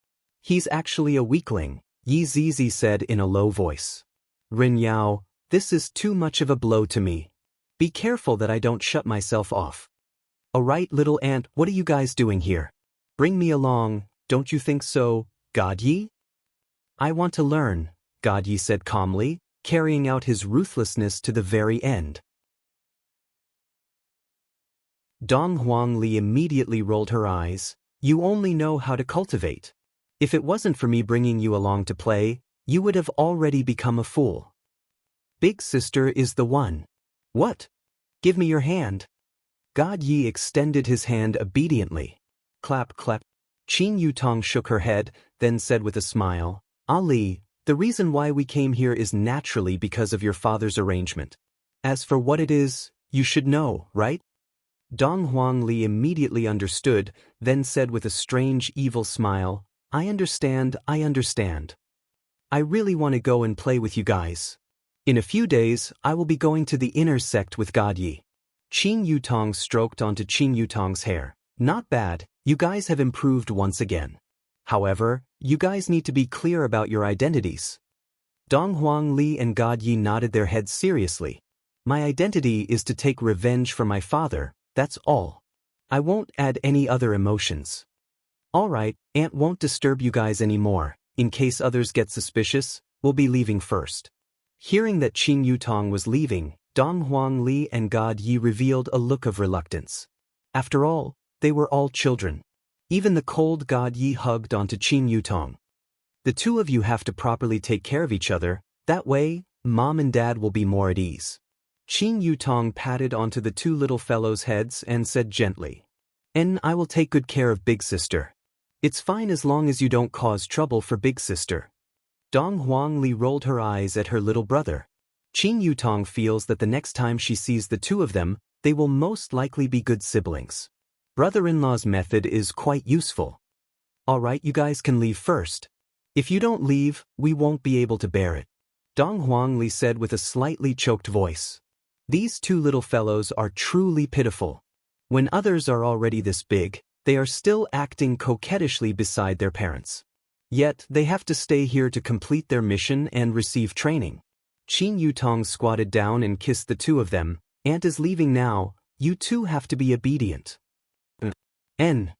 He's actually a weakling, Yi Zizi said in a low voice. Rin Yao, this is too much of a blow to me. Be careful that I don't shut myself off. Alright, little ant, what are you guys doing here? Bring me along, don't you think so, God Yi? I want to learn, God Yi said calmly, carrying out his ruthlessness to the very end. Dong Huang Li immediately rolled her eyes. You only know how to cultivate. If it wasn't for me bringing you along to play, you would have already become a fool. Big sister is the one. What? Give me your hand. God Yi extended his hand obediently. Clap, clap. Qin Yutong shook her head, then said with a smile, Ali, the reason why we came here is naturally because of your father's arrangement. As for what it is, you should know, right? Dong Huang Li immediately understood, then said with a strange evil smile, I understand. I really want to go and play with you guys. In a few days, I will be going to the inner sect with God Yi. Qin Yutong stroked onto Qin Yutong's hair. Not bad, you guys have improved once again. However, you guys need to be clear about your identities. Dong Huang Li and God Yi nodded their heads seriously. My identity is to take revenge for my father, that's all. I won't add any other emotions. Alright, Aunt won't disturb you guys anymore. In case others get suspicious, we'll be leaving first. Hearing that Qin Yutong was leaving, Dong Huang Li and God Yi revealed a look of reluctance. After all, they were all children. Even the cold God Yi hugged onto Qin Yutong. The two of you have to properly take care of each other, that way, Mom and Dad will be more at ease. Qin Yutong patted onto the two little fellows' heads and said gently, And I will take good care of Big Sister. It's fine as long as you don't cause trouble for Big Sister. Dong Huang Li rolled her eyes at her little brother. Qin Yutong feels that the next time she sees the two of them, they will most likely be good siblings. Brother-in-law's method is quite useful. Alright, you guys can leave first. If you don't leave, we won't be able to bear it. Dong Huang Li said with a slightly choked voice. These two little fellows are truly pitiful. When others are already this big, they are still acting coquettishly beside their parents. Yet, they have to stay here to complete their mission and receive training. Qin Yutong squatted down and kissed the two of them. Aunt is leaving now, you two have to be obedient. Qin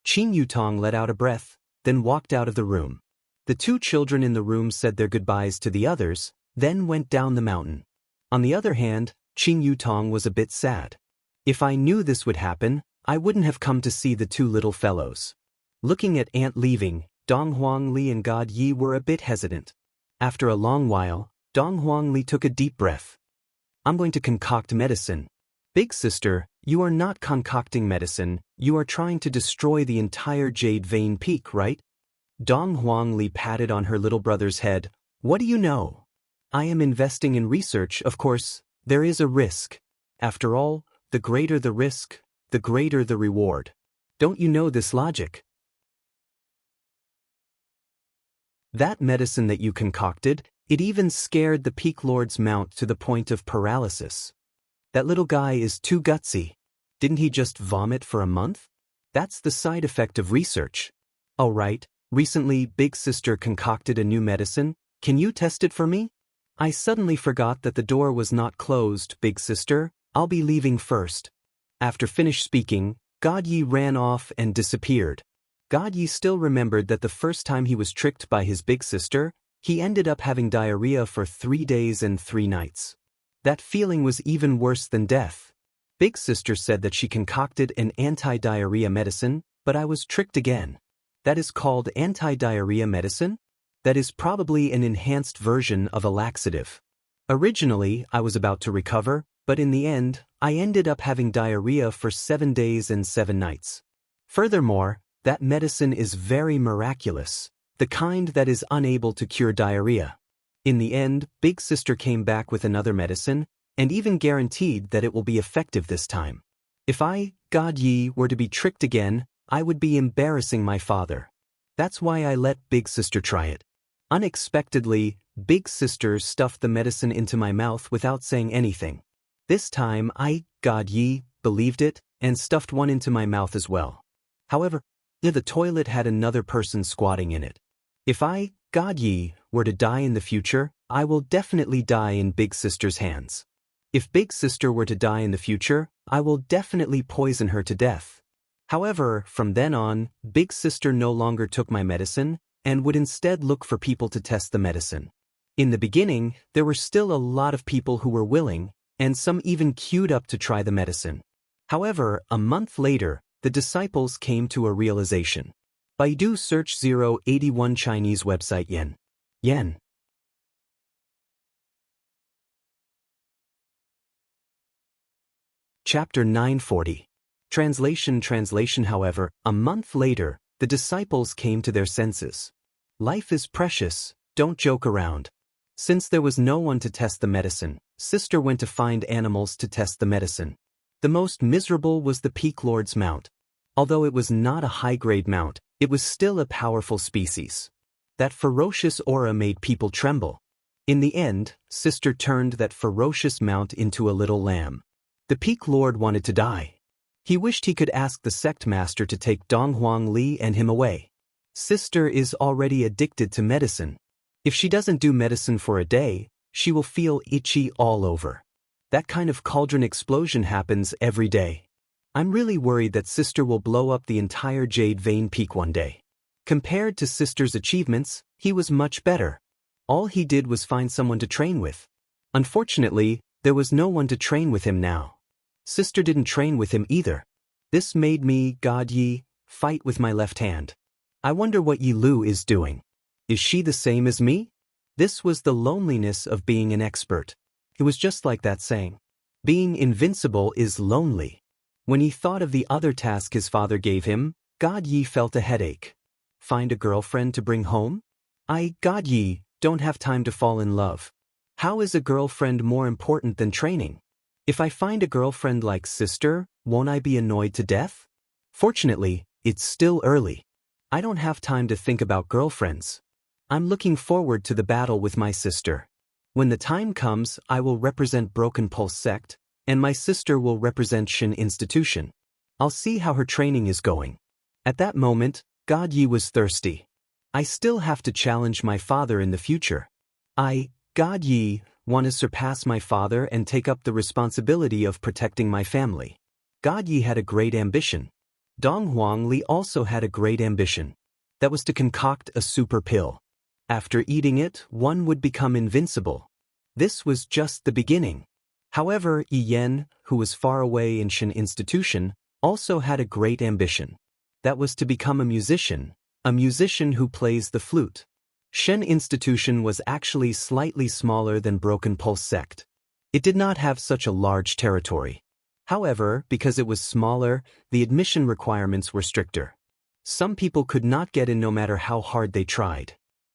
Yutong let out a breath, then walked out of the room. The two children in the room said their goodbyes to the others, then went down the mountain. On the other hand, Qin Yutong was a bit sad. If I knew this would happen, I wouldn't have come to see the two little fellows. Looking at Aunt leaving, Dong Huang Li and God Yi were a bit hesitant. After a long while, Dong Huang Li took a deep breath. I'm going to concoct medicine. Big sister, you are not concocting medicine, you are trying to destroy the entire Jade Vein Peak, right? Dong Huang Li patted on her little brother's head. What do you know? I am investing in research, of course, there is a risk. After all, the greater the risk, the greater the reward. Don't you know this logic? That medicine that you concocted, it even scared the Peak Lord's mount to the point of paralysis. That little guy is too gutsy. Didn't he just vomit for a month? That's the side effect of research. Alright, recently Big Sister concocted a new medicine, can you test it for me? I suddenly forgot that the door was not closed, Big Sister, I'll be leaving first. After finished speaking, God Yi ran off and disappeared. God Yi still remembered that the first time he was tricked by his big sister, he ended up having diarrhea for 3 days and 3 nights. That feeling was even worse than death. Big sister said that she concocted an anti-diarrhea medicine, but I was tricked again. That is called anti-diarrhea medicine? That is probably an enhanced version of a laxative. Originally, I was about to recover, but in the end, I ended up having diarrhea for 7 days and 7 nights. Furthermore, that medicine is very miraculous, the kind that is unable to cure diarrhea. In the end, Big Sister came back with another medicine, and even guaranteed that it will be effective this time. If I, God Yi, were to be tricked again, I would be embarrassing my father. That's why I let Big Sister try it. Unexpectedly, Big Sister stuffed the medicine into my mouth without saying anything. This time I, God Yi, believed it, and stuffed one into my mouth as well. However, the toilet had another person squatting in it. If I, God Yi, were to die in the future, I will definitely die in Big Sister's hands. If Big Sister were to die in the future, I will definitely poison her to death. However, from then on, Big Sister no longer took my medicine and would instead look for people to test the medicine. In the beginning, there were still a lot of people who were willing, and some even queued up to try the medicine. However, a month later, the disciples came to a realization. Baidu search 081 Chinese website yen. Chapter 940. Translation. However, a month later, the disciples came to their senses. Life is precious, don't joke around. Since there was no one to test the medicine, Sister went to find animals to test the medicine. The most miserable was the Peak Lord's mount. Although it was not a high-grade mount, it was still a powerful species. That ferocious aura made people tremble. In the end, Sister turned that ferocious mount into a little lamb. The Peak Lord wanted to die. He wished he could ask the sect master to take Donghuang Li and him away. Sister is already addicted to medicine. If she doesn't do medicine for a day, she will feel itchy all over. That kind of cauldron explosion happens every day. I'm really worried that Sister will blow up the entire Jade Vein Peak one day. Compared to Sister's achievements, he was much better. All he did was find someone to train with. Unfortunately, there was no one to train with him now. Sister didn't train with him either. This made me, God Yi, fight with my left hand. I wonder what Yi Lu is doing. Is she the same as me? This was the loneliness of being an expert. It was just like that saying. Being invincible is lonely. When he thought of the other task his father gave him, God Yi felt a headache. Find a girlfriend to bring home? I, God Yi, don't have time to fall in love. How is a girlfriend more important than training? If I find a girlfriend like Sister, won't I be annoyed to death? Fortunately, it's still early. I don't have time to think about girlfriends. I'm looking forward to the battle with my sister. When the time comes, I will represent Broken Pulse Sect, and my sister will represent Shin Institution. I'll see how her training is going. At that moment, God Yi was thirsty. I still have to challenge my father in the future. I, God Yi, want to surpass my father and take up the responsibility of protecting my family. God Yi had a great ambition. Donghuang Li also had a great ambition. That was to concoct a super pill. After eating it, one would become invincible. This was just the beginning. However, Yi Yan, who was far away in Shin Institution, also had a great ambition. That was to become a musician who plays the flute. Shen Institution was actually slightly smaller than Broken Pulse Sect. It did not have such a large territory. However, because it was smaller, the admission requirements were stricter. Some people could not get in no matter how hard they tried.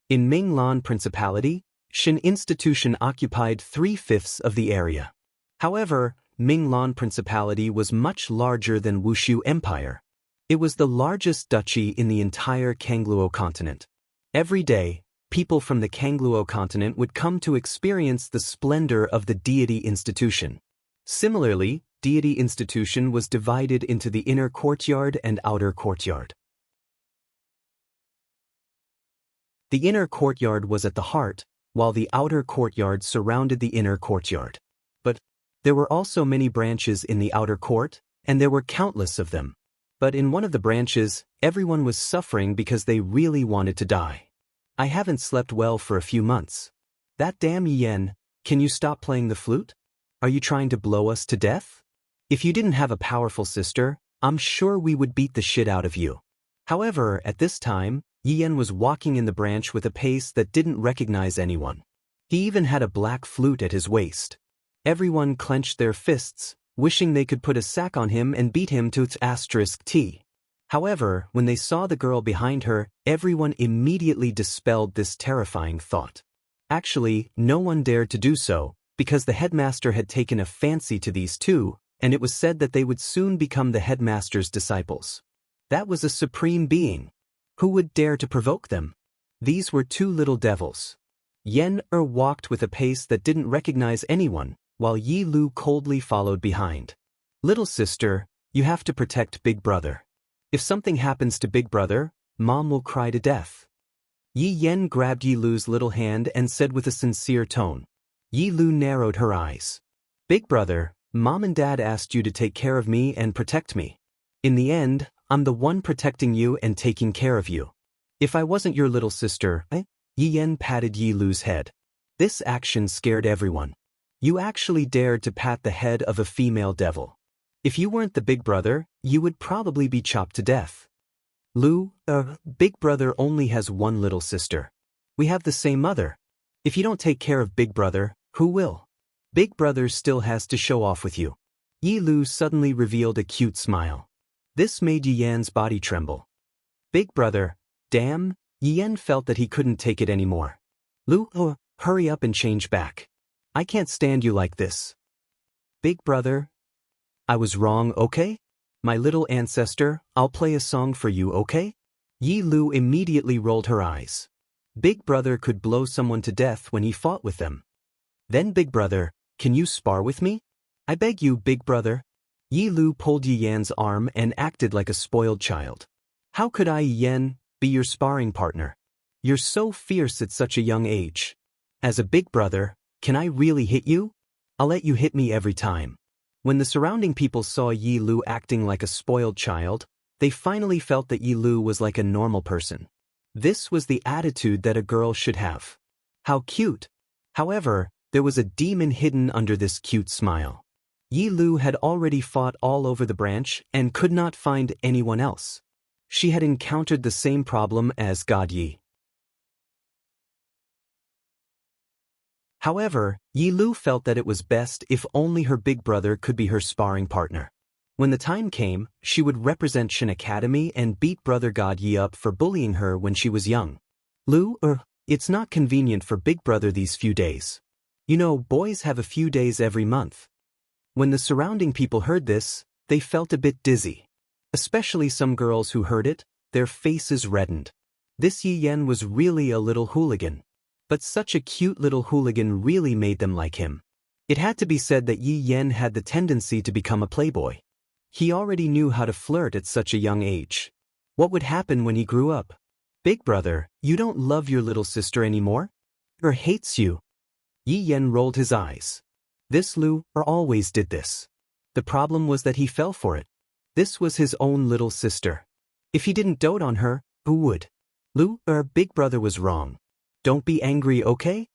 In Minglan Principality, Shin Institution occupied 3/5 of the area. However, Minglan Principality was much larger than Wushu Empire. It was the largest duchy in the entire Kangluo continent. Every day, people from the Kangluo continent would come to experience the splendor of the Deity Institution. Similarly, Deity Institution was divided into the inner courtyard and outer courtyard. The inner courtyard was at the heart, while the outer courtyard surrounded the inner courtyard. But there were also many branches in the outer court, and there were countless of them. But in one of the branches, everyone was suffering because they really wanted to die. I haven't slept well for a few months. That damn Yen, can you stop playing the flute? Are you trying to blow us to death? If you didn't have a powerful sister, I'm sure we would beat the shit out of you. However, at this time, Yen was walking in the branch with a pace that didn't recognize anyone. He even had a black flute at his waist. Everyone clenched their fists, wishing they could put a sack on him and beat him to its *T. However, when they saw the girl behind her, everyone immediately dispelled this terrifying thought. Actually, no one dared to do so, because the headmaster had taken a fancy to these two, and it was said that they would soon become the headmaster's disciples. That was a supreme being. Who would dare to provoke them? These were two little devils. Yen walked with a pace that didn't recognize anyone, while Yi Lu coldly followed behind. Little sister, you have to protect Big Brother. If something happens to Big Brother, Mom will cry to death. Yi Yen grabbed Yi Lu's little hand and said with a sincere tone. Yi Lu narrowed her eyes. Big brother, Mom and Dad asked you to take care of me and protect me. In the end, I'm the one protecting you and taking care of you. If I wasn't your little sister, Yi Yen patted Yi Lu's head. This action scared everyone. You actually dared to pat the head of a female devil. If you weren't the big brother, you would probably be chopped to death. Lu, big brother only has one little sister. We have the same mother. If you don't take care of big brother, who will? Big brother still has to show off with you. Yi Lu suddenly revealed a cute smile. This made Yi Yan's body tremble. Big brother, damn, Yi Yan felt that he couldn't take it anymore. Lu, hurry up and change back. I can't stand you like this. Big brother. I was wrong, okay? My little ancestor, I'll play a song for you, okay? Yi Lu immediately rolled her eyes. Big brother could blow someone to death when he fought with them. Then big brother, can you spar with me? I beg you, big brother. Yi Lu pulled Yi Yan's arm and acted like a spoiled child. How could I, Yi Yan, be your sparring partner? You're so fierce at such a young age. As a big brother, can I really hit you? I'll let you hit me every time. When the surrounding people saw Yi Lu acting like a spoiled child, they finally felt that Yi Lu was like a normal person. This was the attitude that a girl should have. How cute! However, there was a demon hidden under this cute smile. Yi Lu had already fought all over the branch and could not find anyone else. She had encountered the same problem as God Yi. However, Yi Lu felt that it was best if only her big brother could be her sparring partner. When the time came, she would represent Shin Academy and beat brother God Yi up for bullying her when she was young. Lu, it's not convenient for big brother these few days. You know, boys have a few days every month. When the surrounding people heard this, they felt a bit dizzy. Especially some girls who heard it, their faces reddened. This Yi Yan was really a little hooligan. But such a cute little hooligan really made them like him. It had to be said that Yi Yan had the tendency to become a playboy. He already knew how to flirt at such a young age. What would happen when he grew up? Big brother, you don't love your little sister anymore? Or hates you? Yi Yan rolled his eyes. This Lu always did this. The problem was that he fell for it. This was his own little sister. If he didn't dote on her, who would? Lu, big brother was wrong. Don't be angry, okay?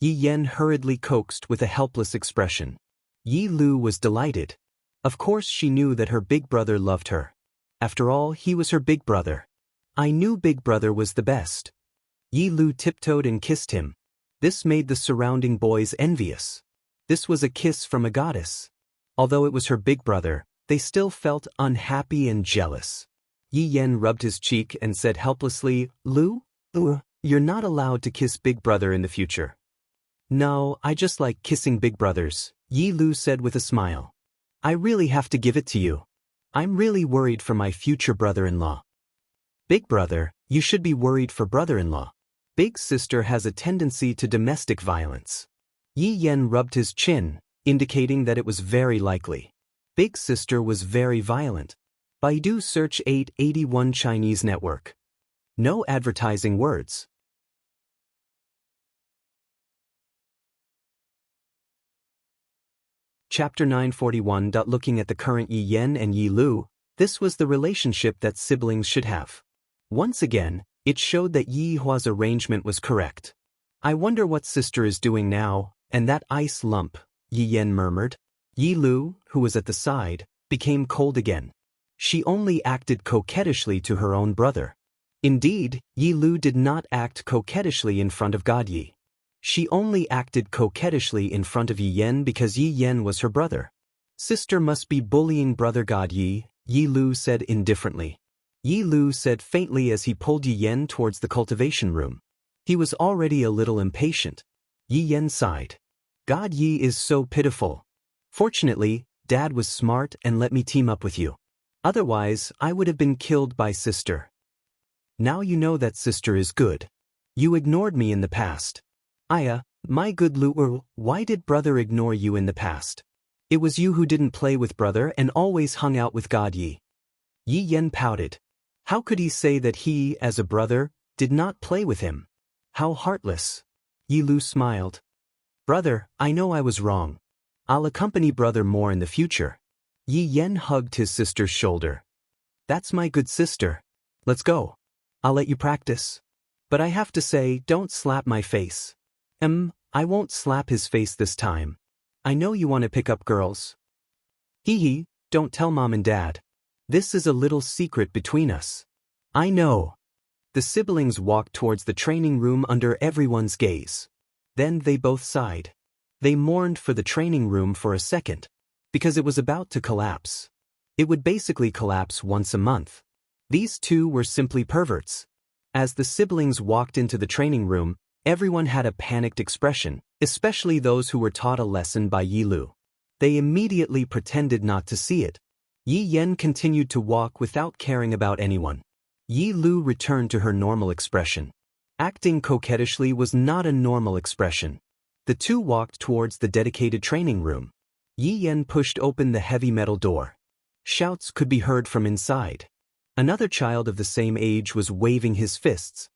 Yi Yan hurriedly coaxed with a helpless expression. Yi Lu was delighted. Of course she knew that her big brother loved her. After all, he was her big brother. I knew big brother was the best. Yi Lu tiptoed and kissed him. This made the surrounding boys envious. This was a kiss from a goddess. Although it was her big brother, they still felt unhappy and jealous. Yi Yan rubbed his cheek and said helplessly, Lu, you're not allowed to kiss big brother in the future. No, I just like kissing big brothers, Yi Lu said with a smile. I really have to give it to you. I'm really worried for my future brother-in-law. Big brother, you should be worried for brother-in-law. Big sister has a tendency to domestic violence. Yi Yan rubbed his chin, indicating that it was very likely. Big sister was very violent. Baidu search 881 Chinese network. No advertising words. Chapter 941. Looking at the current Yi Yan and Yi Lu, this was the relationship that siblings should have. Once again, it showed that Yi Hua's arrangement was correct. I wonder what sister is doing now, and that ice lump, Yi Yan murmured. Yi Lu, who was at the side, became cold again. She only acted coquettishly to her own brother. Indeed, Yi Lu did not act coquettishly in front of God Yi. She only acted coquettishly in front of Yi Yan because Yi Yan was her brother. Sister must be bullying brother God Yi, Yi Lu said indifferently. Yi Lu said faintly as he pulled Yi Yan towards the cultivation room. He was already a little impatient. Yi Yan sighed. God Yi is so pitiful. Fortunately, Dad was smart and let me team up with you. Otherwise, I would have been killed by sister. Now you know that sister is good. You ignored me in the past. Aya, my good Lu, why did brother ignore you in the past? It was you who didn't play with brother and always hung out with God Yi. Yi Yan pouted. How could he say that he, as a brother, did not play with him. How heartless. Yi Lu smiled. Brother, I know I was wrong. I'll accompany brother more in the future. Yi Yen hugged his sister's shoulder. That's my good sister. Let's go. I'll let you practice. But I have to say, don't slap my face. I won't slap his face this time. I know you want to pick up girls. Hee, don't tell mom and dad. This is a little secret between us. I know. The siblings walked towards the training room under everyone's gaze. Then they both sighed. They mourned for the training room for a second, because it was about to collapse. It would basically collapse once a month. These two were simply perverts. As the siblings walked into the training room, everyone had a panicked expression, especially those who were taught a lesson by Yi Lu. They immediately pretended not to see it. Yi Yen continued to walk without caring about anyone. Yi Lu returned to her normal expression. Acting coquettishly was not a normal expression. The two walked towards the dedicated training room. Yi Yen pushed open the heavy metal door. Shouts could be heard from inside. Another child of the same age was waving his fists.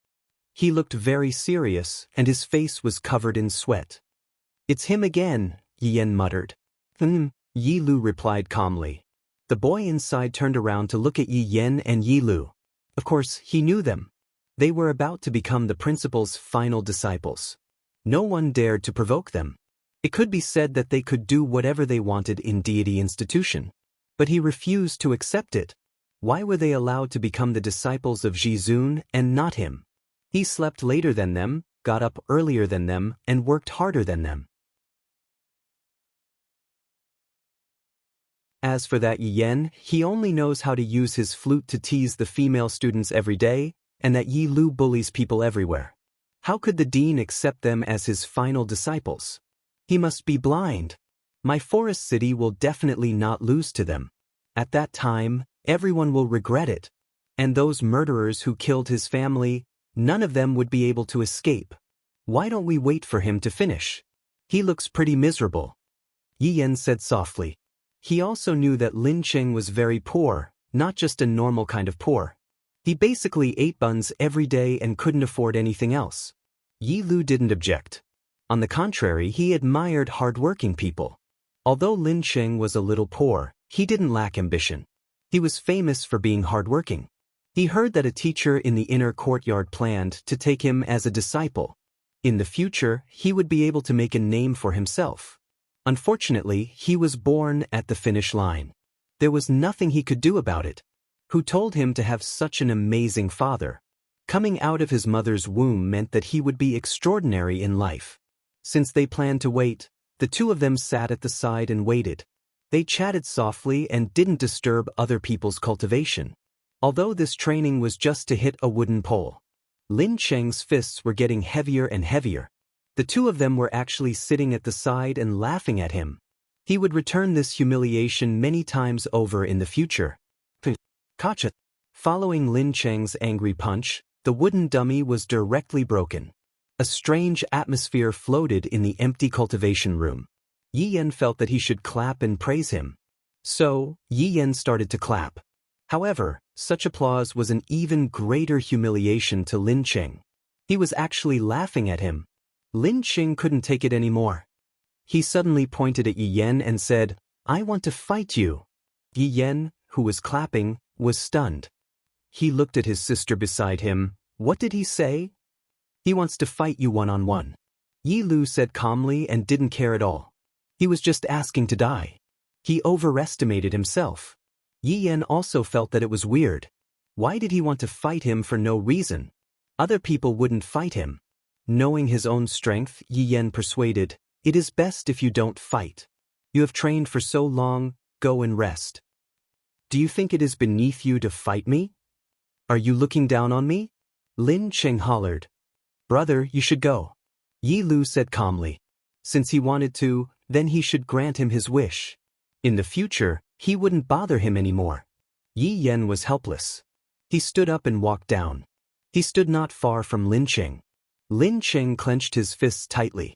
He looked very serious, and his face was covered in sweat. It's him again, Yi Yen muttered. Yi Lu replied calmly. The boy inside turned around to look at Yi Yen and Yi Lu. Of course, he knew them. They were about to become the principal's final disciples. No one dared to provoke them. It could be said that they could do whatever they wanted in Deity Institution. But he refused to accept it. Why were they allowed to become the disciples of Jizun and not him? He slept later than them, got up earlier than them, and worked harder than them. As for that Yi Yen, he only knows how to use his flute to tease the female students every day, and that Yi Lu bullies people everywhere. How could the dean accept them as his final disciples? He must be blind. My forest city will definitely not lose to them. At that time, everyone will regret it. And those murderers who killed his family, none of them would be able to escape. Why don't we wait for him to finish? He looks pretty miserable. Yi Yen said softly. He also knew that Lin Cheng was very poor, not just a normal kind of poor. He basically ate buns every day and couldn't afford anything else. Yi Lu didn't object. On the contrary, he admired hard-working people. Although Lin Cheng was a little poor, he didn't lack ambition. He was famous for being hardworking. He heard that a teacher in the inner courtyard planned to take him as a disciple. In the future, he would be able to make a name for himself. Unfortunately, he was born at the finish line. There was nothing he could do about it. Who told him to have such an amazing father? Coming out of his mother's womb meant that he would be extraordinary in life. Since they planned to wait, the two of them sat at the side and waited. They chatted softly and didn't disturb other people's cultivation. Although this training was just to hit a wooden pole. Lin Cheng's fists were getting heavier and heavier. The two of them were actually sitting at the side and laughing at him. He would return this humiliation many times over in the future. Kacha. Following Lin Cheng's angry punch, the wooden dummy was directly broken. A strange atmosphere floated in the empty cultivation room. Yi Yen felt that he should clap and praise him. So, Yi Yen started to clap. However, such applause was an even greater humiliation to Lin Cheng. He was actually laughing at him. Lin Cheng couldn't take it anymore. He suddenly pointed at Yi Yen and said, "I want to fight you." Yi Yen, who was clapping, was stunned. He looked at his sister beside him. What did he say? He wants to fight you one-on-one. Yi Lu said calmly and didn't care at all. He was just asking to die. He overestimated himself. Yi Yen also felt that it was weird. Why did he want to fight him for no reason? Other people wouldn't fight him. Knowing his own strength, Yi Yen persuaded, "It is best if you don't fight. You have trained for so long, go and rest." "Do you think it is beneath you to fight me? Are you looking down on me?" Lin Cheng hollered. "Brother, you should go." Yi Lu said calmly. Since he wanted to, then he should grant him his wish. In the future, he wouldn't bother him anymore. Yi Yen was helpless. He stood up and walked down. He stood not far from Lin Cheng. Lin Cheng clenched his fists tightly.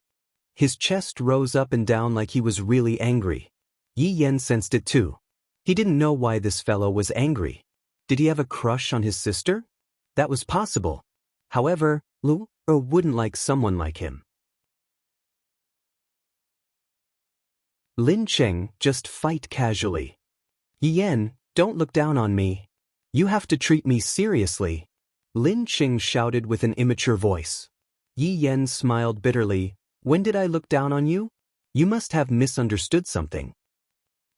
His chest rose up and down like he was really angry. Yi Yen sensed it too. He didn't know why this fellow was angry. Did he have a crush on his sister? That was possible. However, Lu wouldn't like someone like him. Lin Cheng, just fight casually. Yi Yan, don't look down on me. You have to treat me seriously. Lin Cheng shouted with an immature voice. Yi Yan smiled bitterly. When did I look down on you? You must have misunderstood something.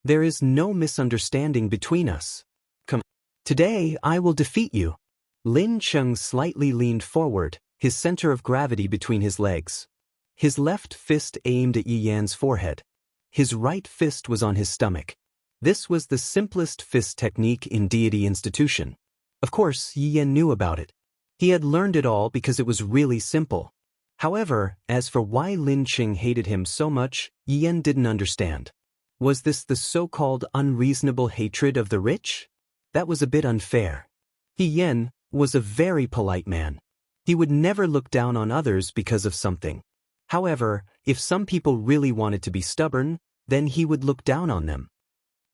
There is no misunderstanding between us. Come. Today I will defeat you. Lin Cheng slightly leaned forward, his center of gravity between his legs. His left fist aimed at Yi Yan's forehead. His right fist was on his stomach. This was the simplest fist technique in Deity Institution. Of course, Yi Yan knew about it. He had learned it all because it was really simple. However, as for why Lin Cheng hated him so much, Yi Yan didn't understand. Was this the so-called unreasonable hatred of the rich? That was a bit unfair. Yi Yan was a very polite man. He would never look down on others because of something. However, if some people really wanted to be stubborn, then he would look down on them.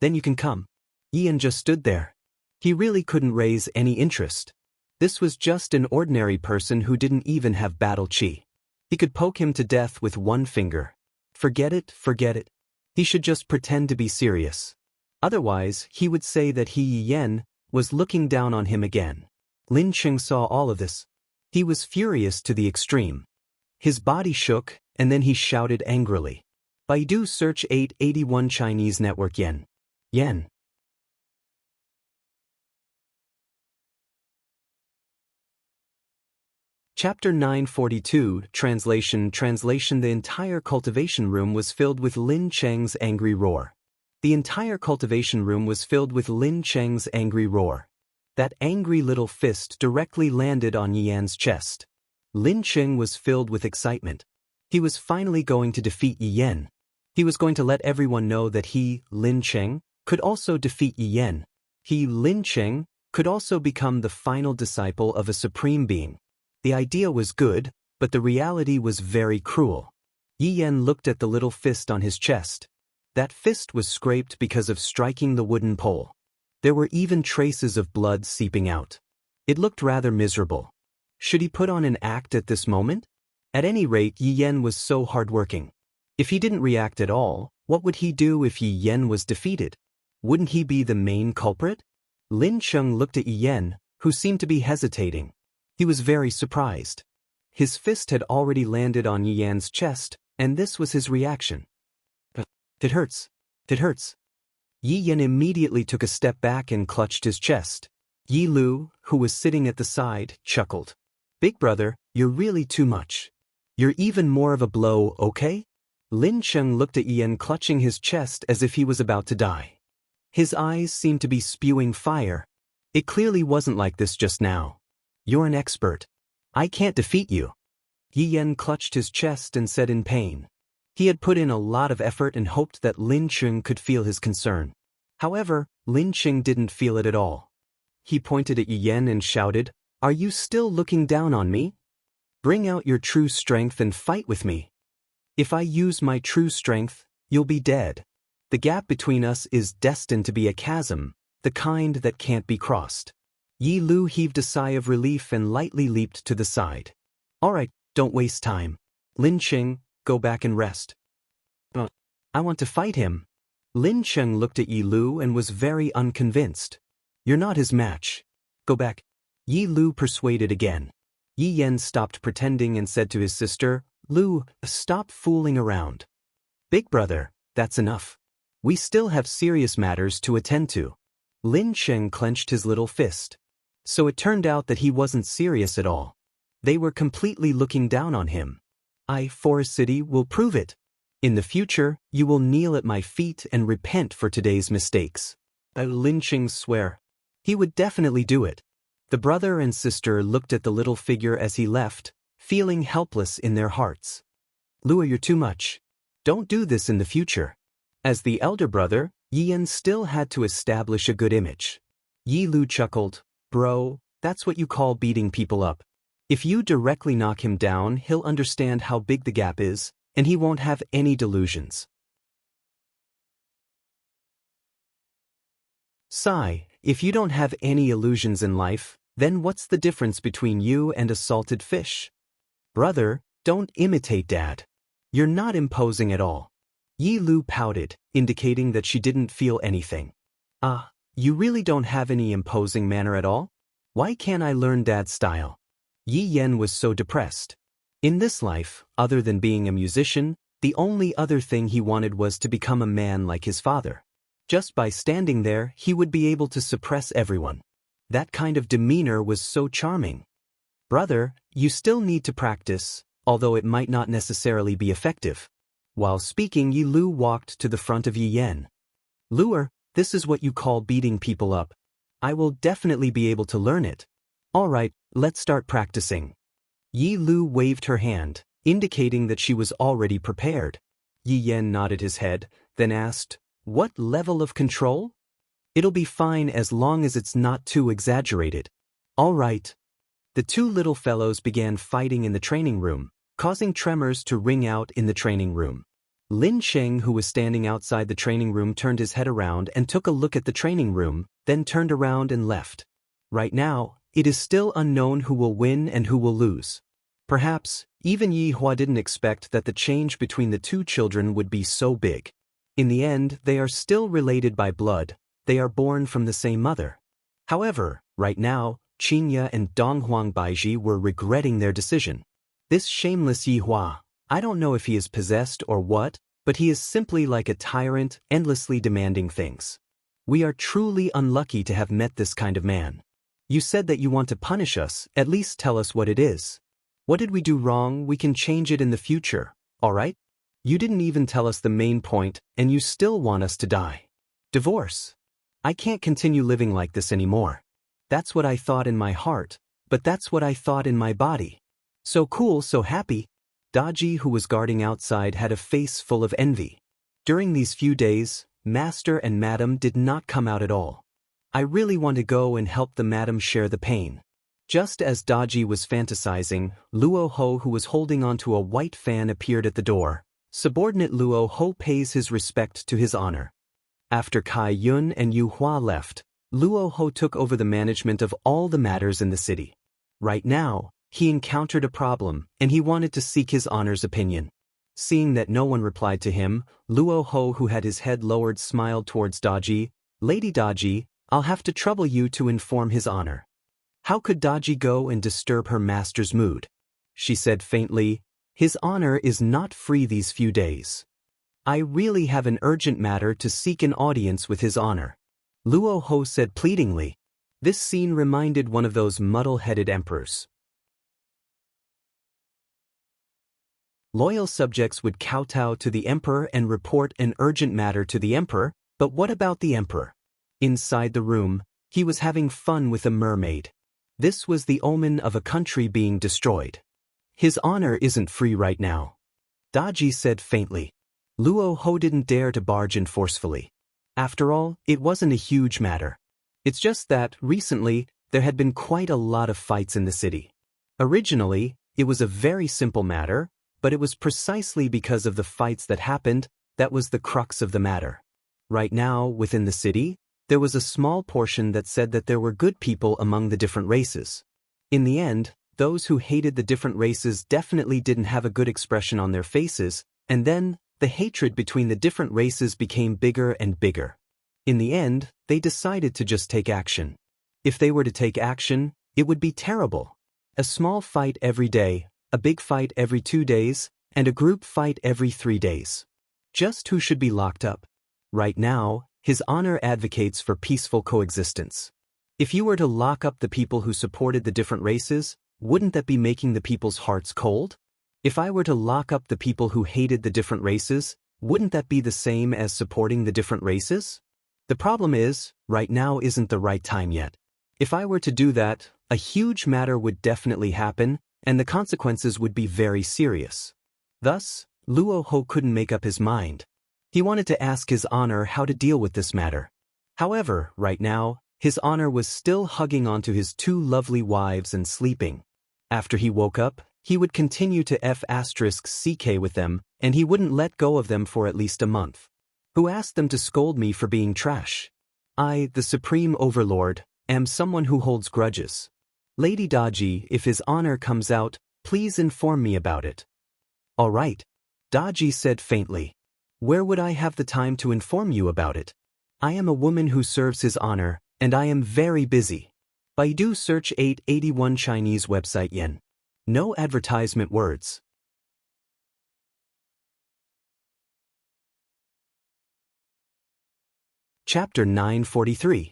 Then you can come. Yi Yan just stood there. He really couldn't raise any interest. This was just an ordinary person who didn't even have battle chi. He could poke him to death with one finger. Forget it, forget it. He should just pretend to be serious. Otherwise, he would say that Yi Yan was looking down on him again. Lin Cheng saw all of this. He was furious to the extreme. His body shook, and then he shouted angrily. Baidu search 881 Chinese network yen. Yen. Chapter 942, Translation. The entire cultivation room was filled with Lin Cheng's angry roar. The entire cultivation room was filled with Lin Cheng's angry roar. That angry little fist directly landed on Yi Yan's chest. Lin Cheng was filled with excitement. He was finally going to defeat Yi Yan. He was going to let everyone know that he, Lin Cheng, could also defeat Yi Yan. He, Lin Cheng, could also become the final disciple of a supreme being. The idea was good, but the reality was very cruel. Yi Yan looked at the little fist on his chest. That fist was scraped because of striking the wooden pole. There were even traces of blood seeping out. It looked rather miserable. Should he put on an act at this moment? At any rate, Yi Yan was so hardworking. If he didn't react at all, what would he do if Yi Yan was defeated? Wouldn't he be the main culprit? Lin Cheng looked at Yi Yan, who seemed to be hesitating. He was very surprised. His fist had already landed on Yi Yan's chest, and this was his reaction. It hurts. It hurts. Yi Yan immediately took a step back and clutched his chest. Yi Lu, who was sitting at the side, chuckled. Big brother, you're really too much. You're even more of a blow, okay? Lin Cheng looked at Yi Yan clutching his chest as if he was about to die. His eyes seemed to be spewing fire. It clearly wasn't like this just now. You're an expert. I can't defeat you. Yi Yan clutched his chest and said in pain. He had put in a lot of effort and hoped that Lin Cheng could feel his concern. However, Lin Cheng didn't feel it at all. He pointed at Yi Yan and shouted, Are you still looking down on me? Bring out your true strength and fight with me. If I use my true strength, you'll be dead. The gap between us is destined to be a chasm, the kind that can't be crossed. Yi Lu heaved a sigh of relief and lightly leaped to the side. All right, don't waste time. Lin Cheng, go back and rest. But I want to fight him. Lin Cheng looked at Yi Lu and was very unconvinced. You're not his match. Go back. Yi Lu persuaded again. Yi Yan stopped pretending and said to his sister, Lu, stop fooling around. Big brother, that's enough. We still have serious matters to attend to. Lin Cheng clenched his little fist. So it turned out that he wasn't serious at all. They were completely looking down on him. I, Forest City, will prove it. In the future, you will kneel at my feet and repent for today's mistakes. Lin Cheng swore. He would definitely do it. The brother and sister looked at the little figure as he left, feeling helpless in their hearts. Lu, you're too much. Don't do this in the future. As the elder brother, Yi Yan still had to establish a good image. Yi Lu chuckled. Bro, that's what you call beating people up. If you directly knock him down, he'll understand how big the gap is, and he won't have any delusions. Sigh, if you don't have any illusions in life, Then what's the difference between you and a salted fish? Brother, don't imitate Dad. You're not imposing at all. Yi Lu pouted, indicating that she didn't feel anything. You really don't have any imposing manner at all? Why can't I learn Dad's style? Yi Yen was so depressed. In this life, other than being a musician, the only other thing he wanted was to become a man like his father. Just by standing there, he would be able to suppress everyone. That kind of demeanor was so charming. Brother, you still need to practice, although it might not necessarily be effective. While speaking, Yi Lu walked to the front of Yi Yen. Luer, this is what you call beating people up. I will definitely be able to learn it. All right, let's start practicing. Yi Lu waved her hand, indicating that she was already prepared. Yi Yen nodded his head, then asked, "What level of control?" "It'll be fine as long as it's not too exaggerated." "All right." The two little fellows began fighting in the training room, causing tremors to ring out in the training room. Lin Sheng, who was standing outside the training room, turned his head around and took a look at the training room, then turned around and left. Right now, it is still unknown who will win and who will lose. Perhaps, even Yi Hua didn't expect that the change between the two children would be so big. In the end, they are still related by blood, they are born from the same mother. However, right now, Qingya and Donghuang Baiji were regretting their decision. This shameless Yi Hua, I don't know if he is possessed or what, but he is simply like a tyrant, endlessly demanding things. We are truly unlucky to have met this kind of man. You said that you want to punish us, at least tell us what it is. What did we do wrong? We can change it in the future, all right? You didn't even tell us the main point, and you still want us to die. Divorce. I can't continue living like this anymore. That's what I thought in my heart, but that's what I thought in my body. So cool, so happy. Daji, who was guarding outside, had a face full of envy. During these few days, Master and Madam did not come out at all. I really want to go and help the Madam share the pain. Just as Daji was fantasizing, Luo Ho, who was holding onto a white fan, appeared at the door. Subordinate Luo Ho pays his respect to his honor. After Kai Yun and Yu Hua left, Luo Ho took over the management of all the matters in the city. Right now, he encountered a problem, and he wanted to seek his honor's opinion. Seeing that no one replied to him, Luo Ho, who had his head lowered, smiled towards Daji. "Lady Daji, I'll have to trouble you to inform his honor." How could Daji go and disturb her master's mood? She said faintly, "His honor is not free these few days. I really have an urgent matter to seek an audience with his honor." Luo Ho said pleadingly. This scene reminded one of those muddle-headed emperors. Loyal subjects would kowtow to the emperor and report an urgent matter to the emperor, but what about the emperor? Inside the room, he was having fun with a mermaid. This was the omen of a country being destroyed. His honor isn't free right now, Daji said faintly. Luo Ho didn't dare to barge in forcefully. After all, it wasn't a huge matter. It's just that, recently, there had been quite a lot of fights in the city. Originally, it was a very simple matter, but it was precisely because of the fights that happened that was the crux of the matter. Right now, within the city, there was a small portion that said that there were good people among the different races. In the end, those who hated the different races definitely didn't have a good expression on their faces, and then, the hatred between the different races became bigger and bigger. In the end, they decided to just take action. If they were to take action, it would be terrible. A small fight every day, a big fight every 2 days, and a group fight every 3 days. Just who should be locked up? Right now, his honor advocates for peaceful coexistence. If you were to lock up the people who supported the different races, wouldn't that be making the people's hearts cold? If I were to lock up the people who hated the different races, wouldn't that be the same as supporting the different races? The problem is, right now isn't the right time yet. If I were to do that, a huge matter would definitely happen, and the consequences would be very serious. Thus, Luo Ho couldn't make up his mind. He wanted to ask his honor how to deal with this matter. However, right now, his honor was still hugging onto his 2 lovely wives and sleeping. After he woke up, he would continue to F***ck with them, and he wouldn't let go of them for at least a month. Who asked them to scold me for being trash? I, the Supreme Overlord, am someone who holds grudges. Lady Daji, if his honor comes out, please inform me about it. All right, Daji said faintly. Where would I have the time to inform you about it? I am a woman who serves his honor, and I am very busy. Baidu search 881 Chinese website yen. No advertisement words. Chapter 943.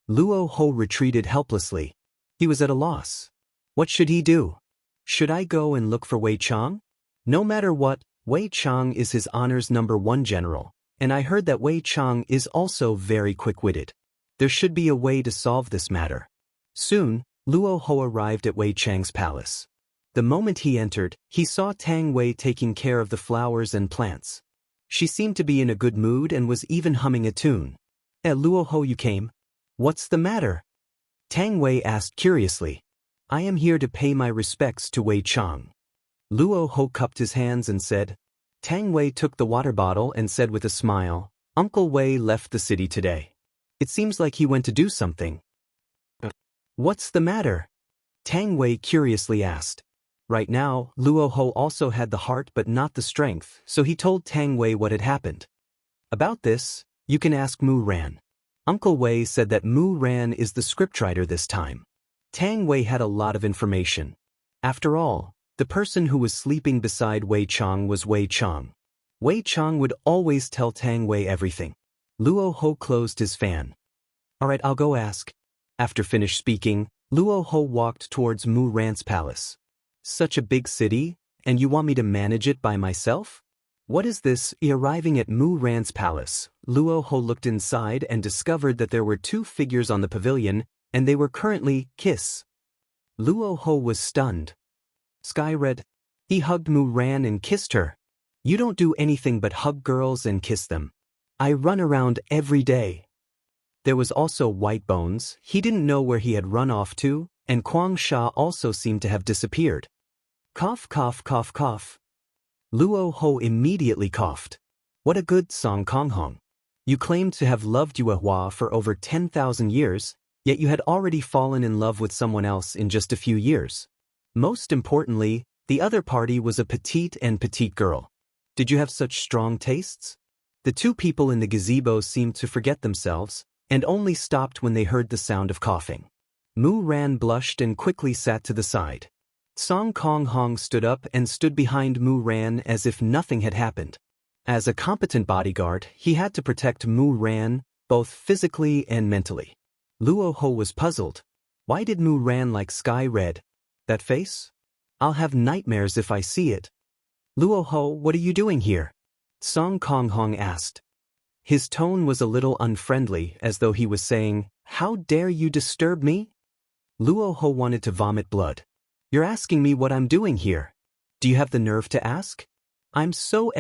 Luo Ho retreated helplessly. He was at a loss. What should he do? Should I go and look for Wei Chang? No matter what, Wei Chang is his honor's #1 general, and I heard that Wei Chang is also very quick-witted. There should be a way to solve this matter. Soon, Luo Ho arrived at Wei Chang's palace. The moment he entered, he saw Tang Wei taking care of the flowers and plants. She seemed to be in a good mood and was even humming a tune. Luo Ho, you came? What's the matter? Tang Wei asked curiously. I am here to pay my respects to Wei Chang. Luo Ho cupped his hands and said. Tang Wei took the water bottle and said with a smile, Uncle Wei left the city today. It seems like he went to do something. What's the matter? Tang Wei curiously asked. Right now, Luo Ho also had the heart but not the strength, so he told Tang Wei what had happened. About this, you can ask Mu Ran. Uncle Wei said that Mu Ran is the scriptwriter this time. Tang Wei had a lot of information. After all, the person who was sleeping beside Wei Chang was Wei Chang. Wei Chang would always tell Tang Wei everything. Luo Ho closed his fan. Alright, I'll go ask. After finished speaking, Luo Ho walked towards Mu Ran's palace. Such a big city, and you want me to manage it by myself? What is this? Arriving at Mu Ran's palace, Luo Ho looked inside and discovered that there were 2 figures on the pavilion, and they were currently kiss. Luo Ho was stunned. Sky Red. He hugged Mu Ran and kissed her. You don't do anything but hug girls and kiss them. I run around every day. There was also White Bones. He didn't know where he had run off to, and Kwang Sha also seemed to have disappeared. Cough, cough, cough, cough. Luo Ho immediately coughed. What a good Song Kong Hong. You claimed to have loved Yue Hua for over 10,000 years, yet you had already fallen in love with someone else in just a few years. Most importantly, the other party was a petite girl. Did you have such strong tastes? The 2 people in the gazebo seemed to forget themselves, and only stopped when they heard the sound of coughing. Mu Ran blushed and quickly sat to the side. Song Kong Hong stood up and stood behind Mu Ran as if nothing had happened. As a competent bodyguard, he had to protect Mu Ran, both physically and mentally. Luo Ho was puzzled. Why did Mu Ran like Sky Red? That face? I'll have nightmares if I see it. Luo Ho, what are you doing here? Song Kong Hong asked. His tone was a little unfriendly, as though he was saying, How dare you disturb me? Luo Ho wanted to vomit blood. You're asking me what I'm doing here. Do you have the nerve to ask? I'm so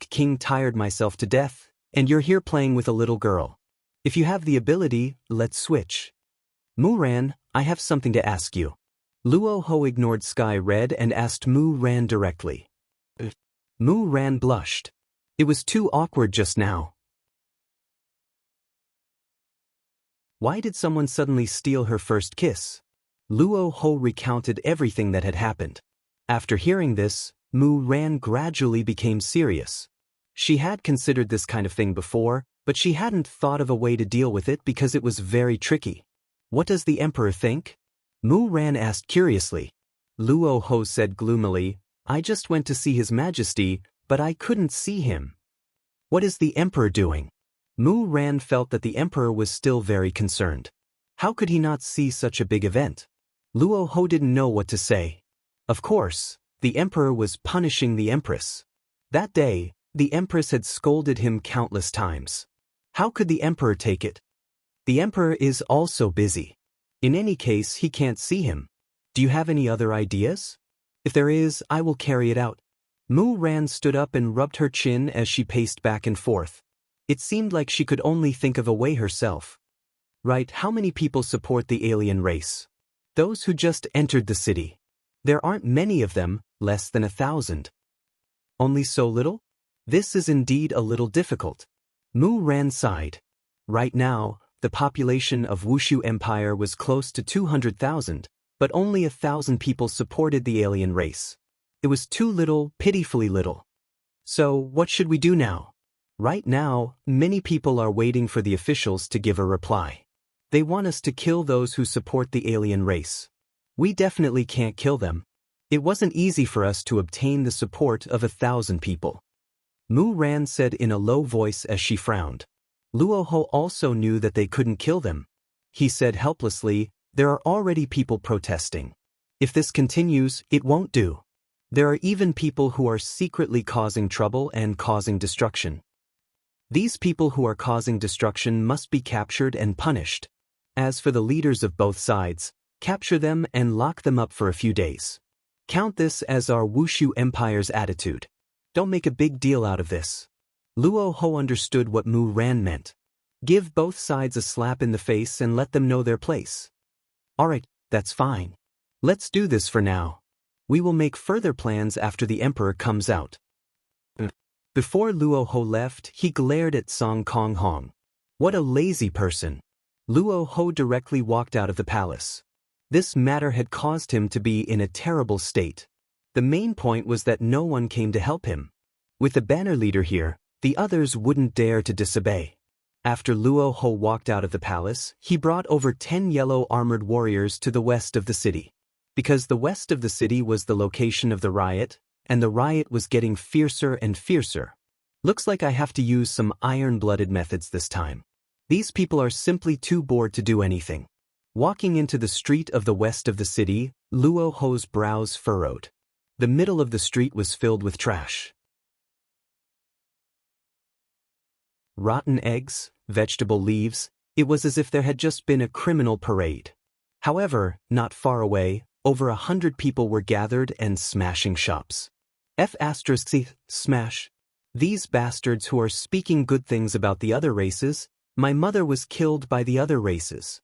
King tired myself to death, and you're here playing with a little girl. If you have the ability, let's switch. Mu Ran, I have something to ask you. Luo Ho ignored Sky Red and asked Mu Ran directly. Mu Ran blushed. It was too awkward just now. Why did someone suddenly steal her first kiss? Luo Ho recounted everything that had happened. After hearing this, Mu Ran gradually became serious. She had considered this kind of thing before, but she hadn't thought of a way to deal with it because it was very tricky. What does the emperor think? Mu Ran asked curiously. Luo Ho said gloomily, I just went to see His Majesty, but I couldn't see him. What is the emperor doing? Mu Ran felt that the emperor was still very concerned. How could he not see such a big event? Luo Ho didn't know what to say. Of course, the emperor was punishing the empress. That day, the empress had scolded him countless times. How could the emperor take it? The emperor is also busy. In any case, he can't see him. Do you have any other ideas? If there is, I will carry it out. Mu Ran stood up and rubbed her chin as she paced back and forth. It seemed like she could only think of a way herself. Right, how many people support the alien race? Those who just entered the city. There aren't many of them, less than 1,000. Only so little? This is indeed a little difficult. Mu Ran sighed. Right now, the population of Wushu Empire was close to 200,000, but only 1,000 people supported the alien race. It was too little, pitifully little. So, what should we do now? Right now, many people are waiting for the officials to give a reply. They want us to kill those who support the alien race. We definitely can't kill them. It wasn't easy for us to obtain the support of 1,000 people. Mu Ran said in a low voice as she frowned. Luoho also knew that they couldn't kill them. He said helplessly, there are already people protesting. If this continues, it won't do. There are even people who are secretly causing trouble and causing destruction. These people who are causing destruction must be captured and punished. As for the leaders of both sides, capture them and lock them up for a few days. Count this as our Wushu Empire's attitude. Don't make a big deal out of this. Luoho understood what Mu Ran meant. Give both sides a slap in the face and let them know their place. Alright, that's fine. Let's do this for now. We will make further plans after the Emperor comes out. Before Luoho left, he glared at Song Kong Hong. What a lazy person. Luoho directly walked out of the palace. This matter had caused him to be in a terrible state. The main point was that no one came to help him. With the banner leader here, the others wouldn't dare to disobey. After Luoho walked out of the palace, he brought over 10 yellow armored warriors to the west of the city. Because the west of the city was the location of the riot, and the riot was getting fiercer and fiercer. Looks like I have to use some iron-blooded methods this time. These people are simply too bored to do anything. Walking into the street of the west of the city, Luoho's brows furrowed. The middle of the street was filled with trash. Rotten eggs, vegetable leaves, it was as if there had just been a criminal parade. However, not far away, over 100 people were gathered and smashing shops. Smash. These bastards who are speaking good things about the other races, my mother was killed by the other races.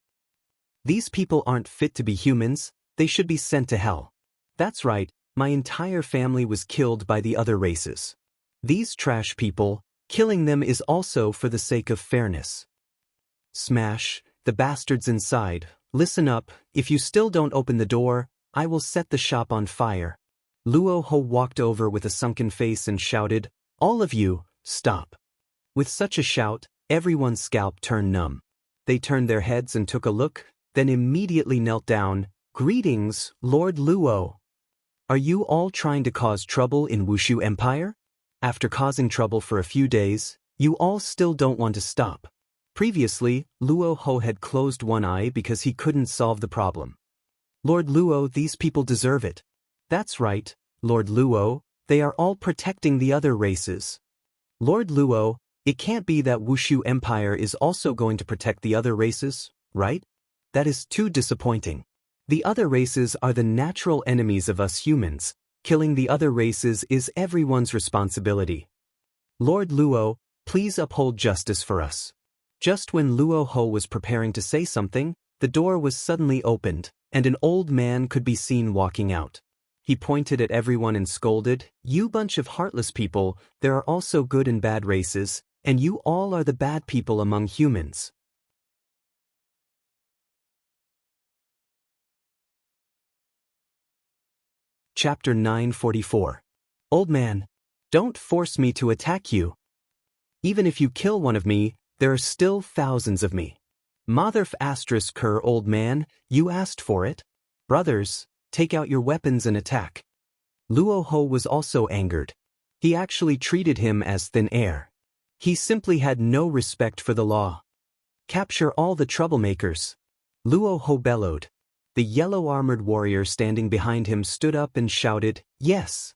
These people aren't fit to be humans, they should be sent to hell. That's right, my entire family was killed by the other races. These trash people, killing them is also for the sake of fairness. Smash, the bastards inside, listen up, if you still don't open the door, I will set the shop on fire. Luoho walked over with a sunken face and shouted, all of you, stop. With such a shout, everyone's scalp turned numb. They turned their heads and took a look, then immediately knelt down. Greetings, Lord Luo. Are you all trying to cause trouble in Wushu Empire? After causing trouble for a few days, you all still don't want to stop. Previously, Luoho had closed one eye because he couldn't solve the problem. Lord Luo, these people deserve it. That's right, Lord Luo, they are all protecting the other races. Lord Luo, it can't be that Wushu Empire is also going to protect the other races, right? That is too disappointing. The other races are the natural enemies of us humans. Killing the other races is everyone's responsibility. Lord Luo, please uphold justice for us. Just when Luoho was preparing to say something, the door was suddenly opened, and an old man could be seen walking out. He pointed at everyone and scolded, you bunch of heartless people, there are also good and bad races, and you all are the bad people among humans. Chapter 944. Old man, don't force me to attack you. Even if you kill one of me, there are still thousands of me. Motherf asterisk cur old man, you asked for it. Brothers, take out your weapons and attack. Luoho was also angered. He actually treated him as thin air. He simply had no respect for the law. Capture all the troublemakers. Luoho bellowed. The yellow-armored warrior standing behind him stood up and shouted, yes.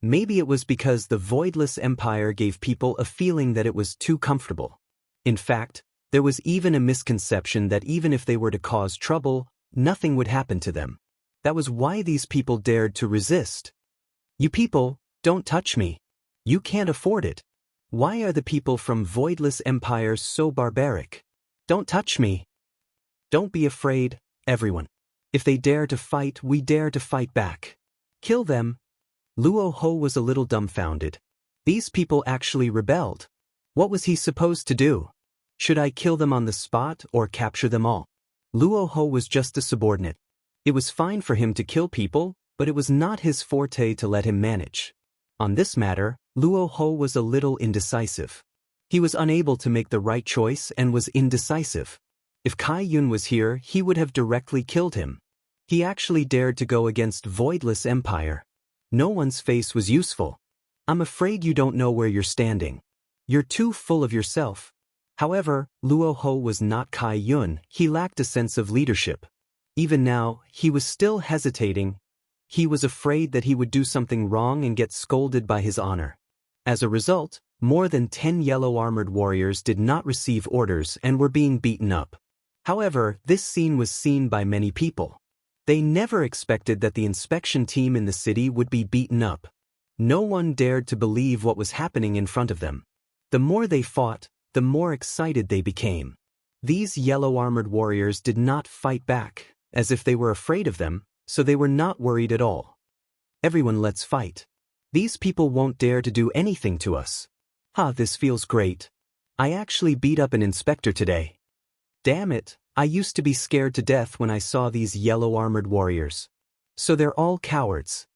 Maybe it was because the voidless empire gave people a feeling that it was too comfortable. In fact, there was even a misconception that even if they were to cause trouble, nothing would happen to them. That was why these people dared to resist. You people, don't touch me. You can't afford it. Why are the people from voidless empire so barbaric? Don't touch me. Don't be afraid, everyone. If they dare to fight, we dare to fight back. Kill them. Luoho was a little dumbfounded. These people actually rebelled. What was he supposed to do? Should I kill them on the spot or capture them all? Luoho was just a subordinate. It was fine for him to kill people, but it was not his forte to let him manage. On this matter, Luo Ho was a little indecisive. He was unable to make the right choice and was indecisive. If Kai Yun was here, he would have directly killed him. He actually dared to go against Voidless Empire. No one's face was useful. I'm afraid you don't know where you're standing. You're too full of yourself. However, Luo Ho was not Kai Yun, he lacked a sense of leadership. Even now, he was still hesitating. He was afraid that he would do something wrong and get scolded by his honor. As a result, more than 10 yellow-armored warriors did not receive orders and were being beaten up. However, this scene was seen by many people. They never expected that the inspection team in the city would be beaten up. No one dared to believe what was happening in front of them. The more they fought, the more excited they became. These yellow-armored warriors did not fight back, as if they were afraid of them, so they were not worried at all. Everyone, let's fight. These people won't dare to do anything to us. This feels great. I actually beat up an inspector today. Damn it, I used to be scared to death when I saw these yellow-armored warriors. So they're all cowards.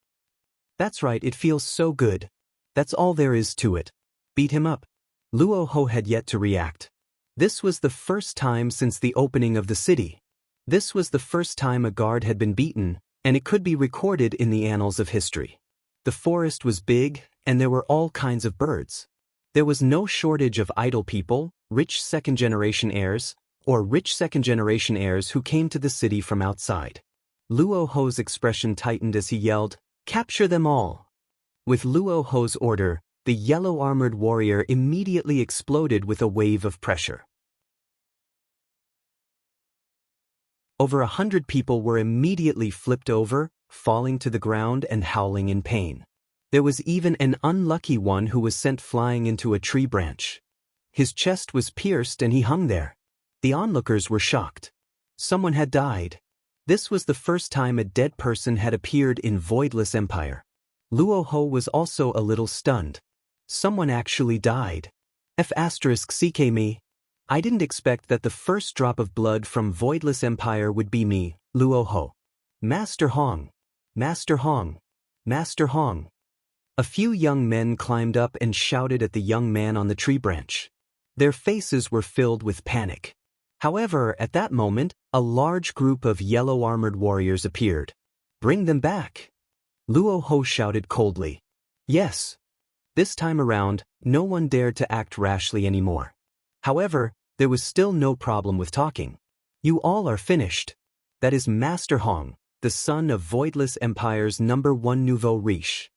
That's right, it feels so good. That's all there is to it. Beat him up. Luo Ho had yet to react. This was the first time since the opening of the city. This was the first time a guard had been beaten, and it could be recorded in the annals of history. The forest was big, and there were all kinds of birds. There was no shortage of idle people, rich second-generation heirs, or rich second-generation heirs who came to the city from outside. Luo Ho's expression tightened as he yelled, "Capture them all!" With Luo Ho's order, the yellow-armored warrior immediately exploded with a wave of pressure. Over 100 people were immediately flipped over, falling to the ground and howling in pain. There was even an unlucky one who was sent flying into a tree branch. His chest was pierced and he hung there. The onlookers were shocked. Someone had died. This was the first time a dead person had appeared in Voidless Empire. Luo Ho was also a little stunned. Someone actually died. *CK me. I didn't expect that the first drop of blood from Voidless Empire would be me, Luo Ho. Master Hong. Master Hong. Master Hong. A few young men climbed up and shouted at the young man on the tree branch. Their faces were filled with panic. However, at that moment, a large group of yellow-armored warriors appeared. Bring them back. Luo Ho shouted coldly. Yes. This time around, no one dared to act rashly anymore. However, there was still no problem with talking. You all are finished. That is Master Hong, the son of Voidless Empire's #1 nouveau riche.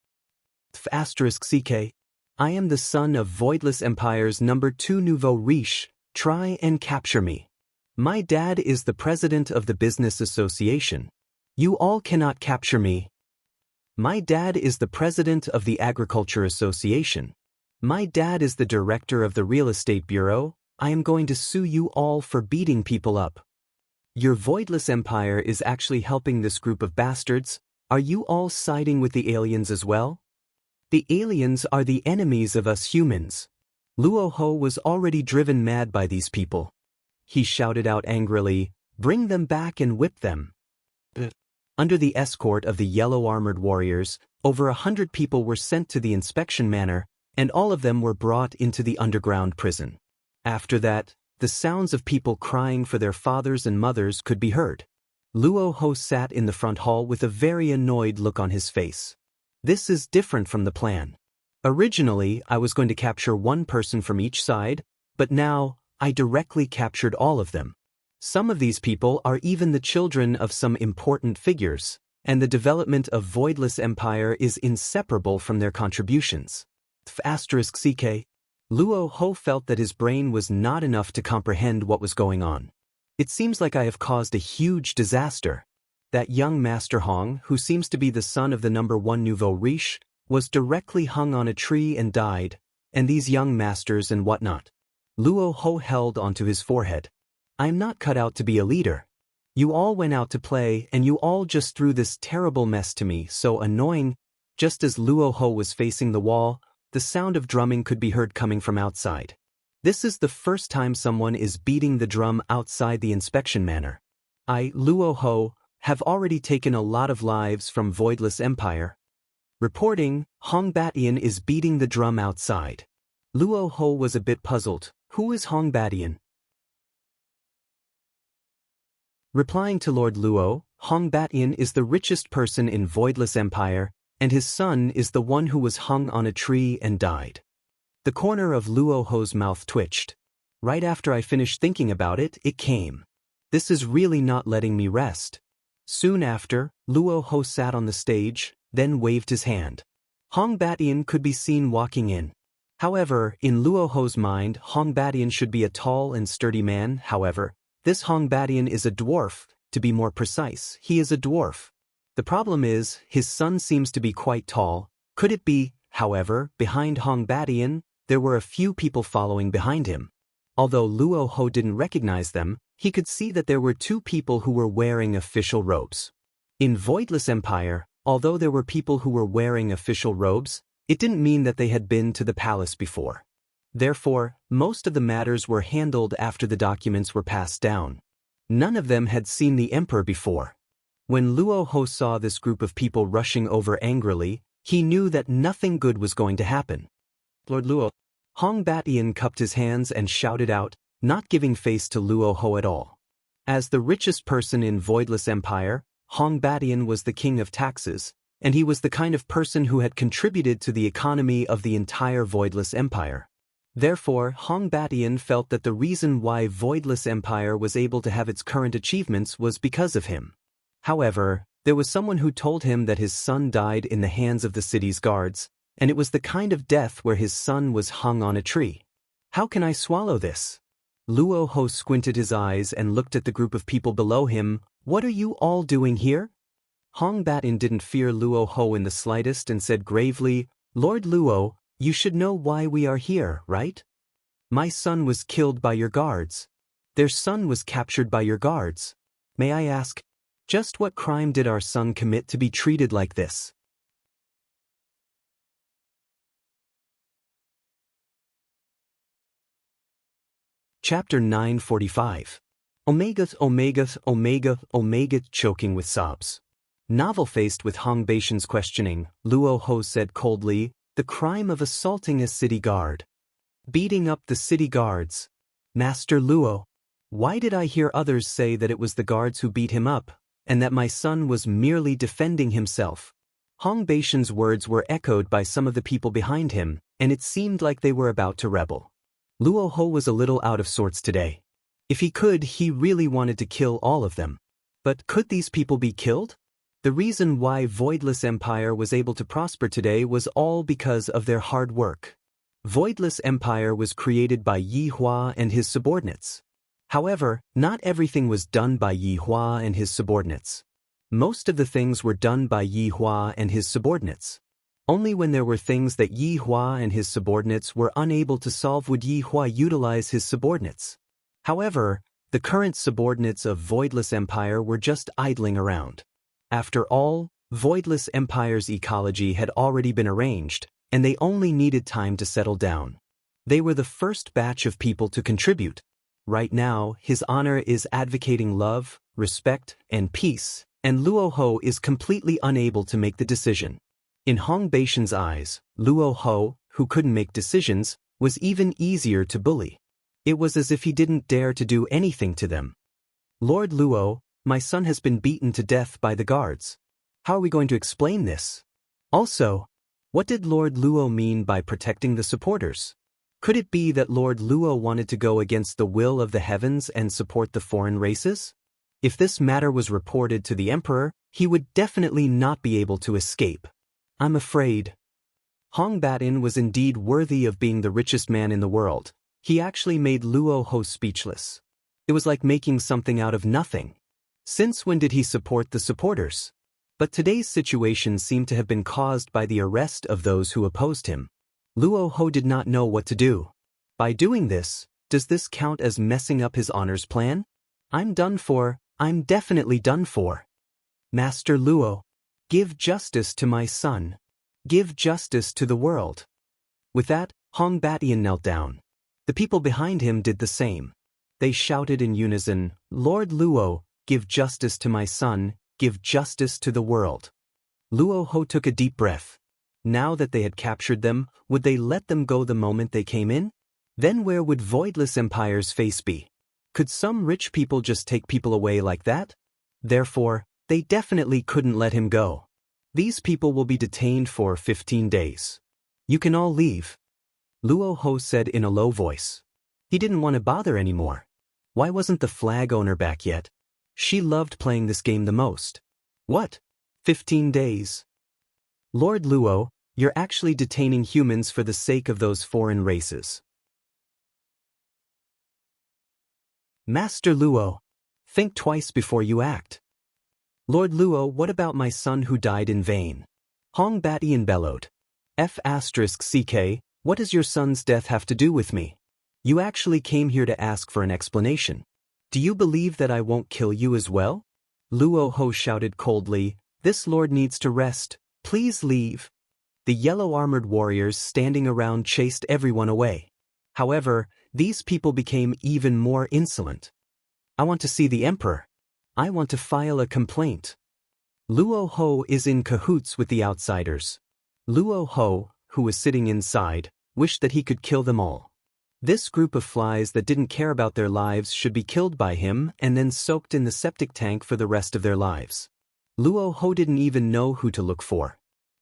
*CK. I am the son of Voidless Empire's #2 nouveau riche. Try and capture me. My dad is the president of the business association. You all cannot capture me. My dad is the president of the agriculture association. My dad is the director of the real estate bureau. I am going to sue you all for beating people up. Your Voidless Empire is actually helping this group of bastards. Are you all siding with the aliens as well? The aliens are the enemies of us humans. Luo Ho was already driven mad by these people. He shouted out angrily, "Bring them back and whip them." Under the escort of the yellow-armored warriors, over 100 people were sent to the inspection manor, and all of them were brought into the underground prison. After that, the sounds of people crying for their fathers and mothers could be heard. Luo Ho sat in the front hall with a very annoyed look on his face. This is different from the plan. Originally, I was going to capture one person from each side, but now, I directly captured all of them. Some of these people are even the children of some important figures, and the development of Voidless Empire is inseparable from their contributions. *CK. Luo Ho felt that his brain was not enough to comprehend what was going on. It seems like I have caused a huge disaster. That young Master Hong, who seems to be the son of the #1 nouveau riche, was directly hung on a tree and died, and these young masters and whatnot. Luo Ho held onto his forehead. I am not cut out to be a leader. You all went out to play and you all just threw this terrible mess to me, so annoying. Just as Luo Ho was facing the wall, the sound of drumming could be heard coming from outside. This is the first time someone is beating the drum outside the inspection manor. I, Luo Ho, have already taken a lot of lives from Voidless Empire. Reporting, Hong Batian is beating the drum outside. Luo Ho was a bit puzzled. Who is Hong Batian? Replying to Lord Luo, Hong Batian is the richest person in Voidless Empire, and his son is the one who was hung on a tree and died. The corner of Luo Ho's mouth twitched. Right after I finished thinking about it, it came. This is really not letting me rest. Soon after, Luo Ho sat on the stage, then waved his hand. Hong Batian could be seen walking in. However, in Luo Ho's mind, Hong Batian should be a tall and sturdy man. However, this Hong Batian is a dwarf. To be more precise, he is a dwarf. The problem is, his son seems to be quite tall. Could it be, however, behind Hong Batian, there were a few people following behind him. Although Luo Ho didn't recognize them, he could see that there were two people who were wearing official robes. In Voidless Empire, although there were people who were wearing official robes, it didn't mean that they had been to the palace before. Therefore, most of the matters were handled after the documents were passed down. None of them had seen the emperor before. When Luo Ho saw this group of people rushing over angrily, he knew that nothing good was going to happen. Lord Luo. Hong Batian cupped his hands and shouted out, not giving face to Luo Ho at all. As the richest person in Voidless Empire, Hong Batian was the king of taxes, and he was the kind of person who had contributed to the economy of the entire Voidless Empire. Therefore, Hong Batian felt that the reason why Voidless Empire was able to have its current achievements was because of him. However, there was someone who told him that his son died in the hands of the city's guards, and it was the kind of death where his son was hung on a tree. How can I swallow this? Luo Ho squinted his eyes and looked at the group of people below him. What are you all doing here? Hong Batian didn't fear Luo Ho in the slightest and said gravely, Lord Luo, you should know why we are here, right? My son was killed by your guards. Their son was captured by your guards. May I ask, just what crime did our son commit to be treated like this? Chapter 945. Omega, choking with sobs. Novel-faced with Hong Batian's questioning, Luo Ho said coldly, the crime of assaulting a city guard. Beating up the city guards. Master Luo, why did I hear others say that it was the guards who beat him up, and that my son was merely defending himself? Hong Batian's words were echoed by some of the people behind him, and it seemed like they were about to rebel. Luo Ho was a little out of sorts today. If he could, he really wanted to kill all of them. But could these people be killed? The reason why Voidless Empire was able to prosper today was all because of their hard work. Voidless Empire was created by Yi Hua and his subordinates. However, not everything was done by Yi Hua and his subordinates. Most of the things were done by Yi Hua and his subordinates. Only when there were things that Yi Hua and his subordinates were unable to solve would Yi Hua utilize his subordinates. However, the current subordinates of Voidless Empire were just idling around. After all, Voidless Empire's ecology had already been arranged, and they only needed time to settle down. They were the first batch of people to contribute. Right now, His Honor is advocating love, respect, and peace, and Luo Ho is completely unable to make the decision. In Hong Batian's eyes, Luo Ho, who couldn't make decisions, was even easier to bully. It was as if he didn't dare to do anything to them. Lord Luo, my son has been beaten to death by the guards. How are we going to explain this? Also, what did Lord Luo mean by protecting the supporters? Could it be that Lord Luo wanted to go against the will of the heavens and support the foreign races? If this matter was reported to the emperor, he would definitely not be able to escape. I'm afraid. Hong Batian was indeed worthy of being the richest man in the world. He actually made Luo Ho speechless. It was like making something out of nothing. Since when did he support the supporters? But today's situation seemed to have been caused by the arrest of those who opposed him. Luo Ho did not know what to do. By doing this, does this count as messing up His Honor's plan? I'm done for. I'm definitely done for. Master Luo, give justice to my son. Give justice to the world. With that, Hong Batian knelt down. The people behind him did the same. They shouted in unison, Lord Luo, give justice to my son, give justice to the world. Luo Ho took a deep breath. Now that they had captured them, would they let them go the moment they came in? Then where would Voidless Empire's face be? Could some rich people just take people away like that? Therefore, they definitely couldn't let him go. These people will be detained for 15 days. You can all leave, Luo Ho said in a low voice. He didn't want to bother anymore. Why wasn't the flag owner back yet? She loved playing this game the most. What? 15 days? Lord Luo, you're actually detaining humans for the sake of those foreign races. Master Luo, think twice before you act. Lord Luo, what about my son who died in vain? Hong Batian bellowed. F***CK, what does your son's death have to do with me? You actually came here to ask for an explanation. Do you believe that I won't kill you as well? Luo Ho shouted coldly, this lord needs to rest, please leave. The yellow-armored warriors standing around chased everyone away. However, these people became even more insolent. I want to see the emperor. I want to file a complaint. Luo Ho is in cahoots with the outsiders. Luo Ho, who was sitting inside, wished that he could kill them all. This group of flies that didn't care about their lives should be killed by him and then soaked in the septic tank for the rest of their lives. Luo Ho didn't even know who to look for.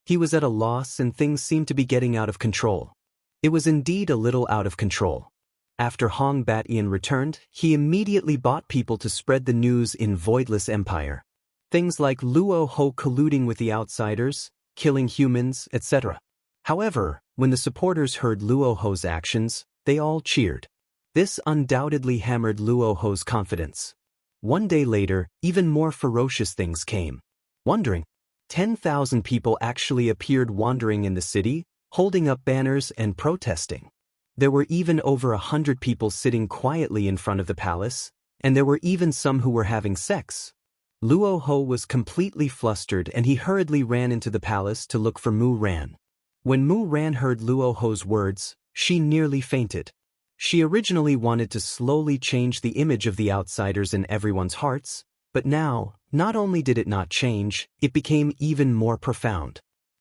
He was at a loss and things seemed to be getting out of control. It was indeed a little out of control. After Hong Batian returned, he immediately bought people to spread the news in Voidless Empire. Things like Luo Ho colluding with the outsiders, killing humans, etc. However, when the supporters heard Luo Ho's actions, they all cheered. This undoubtedly hammered Luo Ho's confidence. One day later, even more ferocious things came. Wandering. 10,000 people actually appeared wandering in the city, holding up banners and protesting. There were even over 100 people sitting quietly in front of the palace, and there were even some who were having sex. Luo Ho was completely flustered and he hurriedly ran into the palace to look for Mu Ran. When Mu Ran heard Luo Ho's words, she nearly fainted. She originally wanted to slowly change the image of the outsiders in everyone's hearts, but now, not only did it not change, it became even more profound.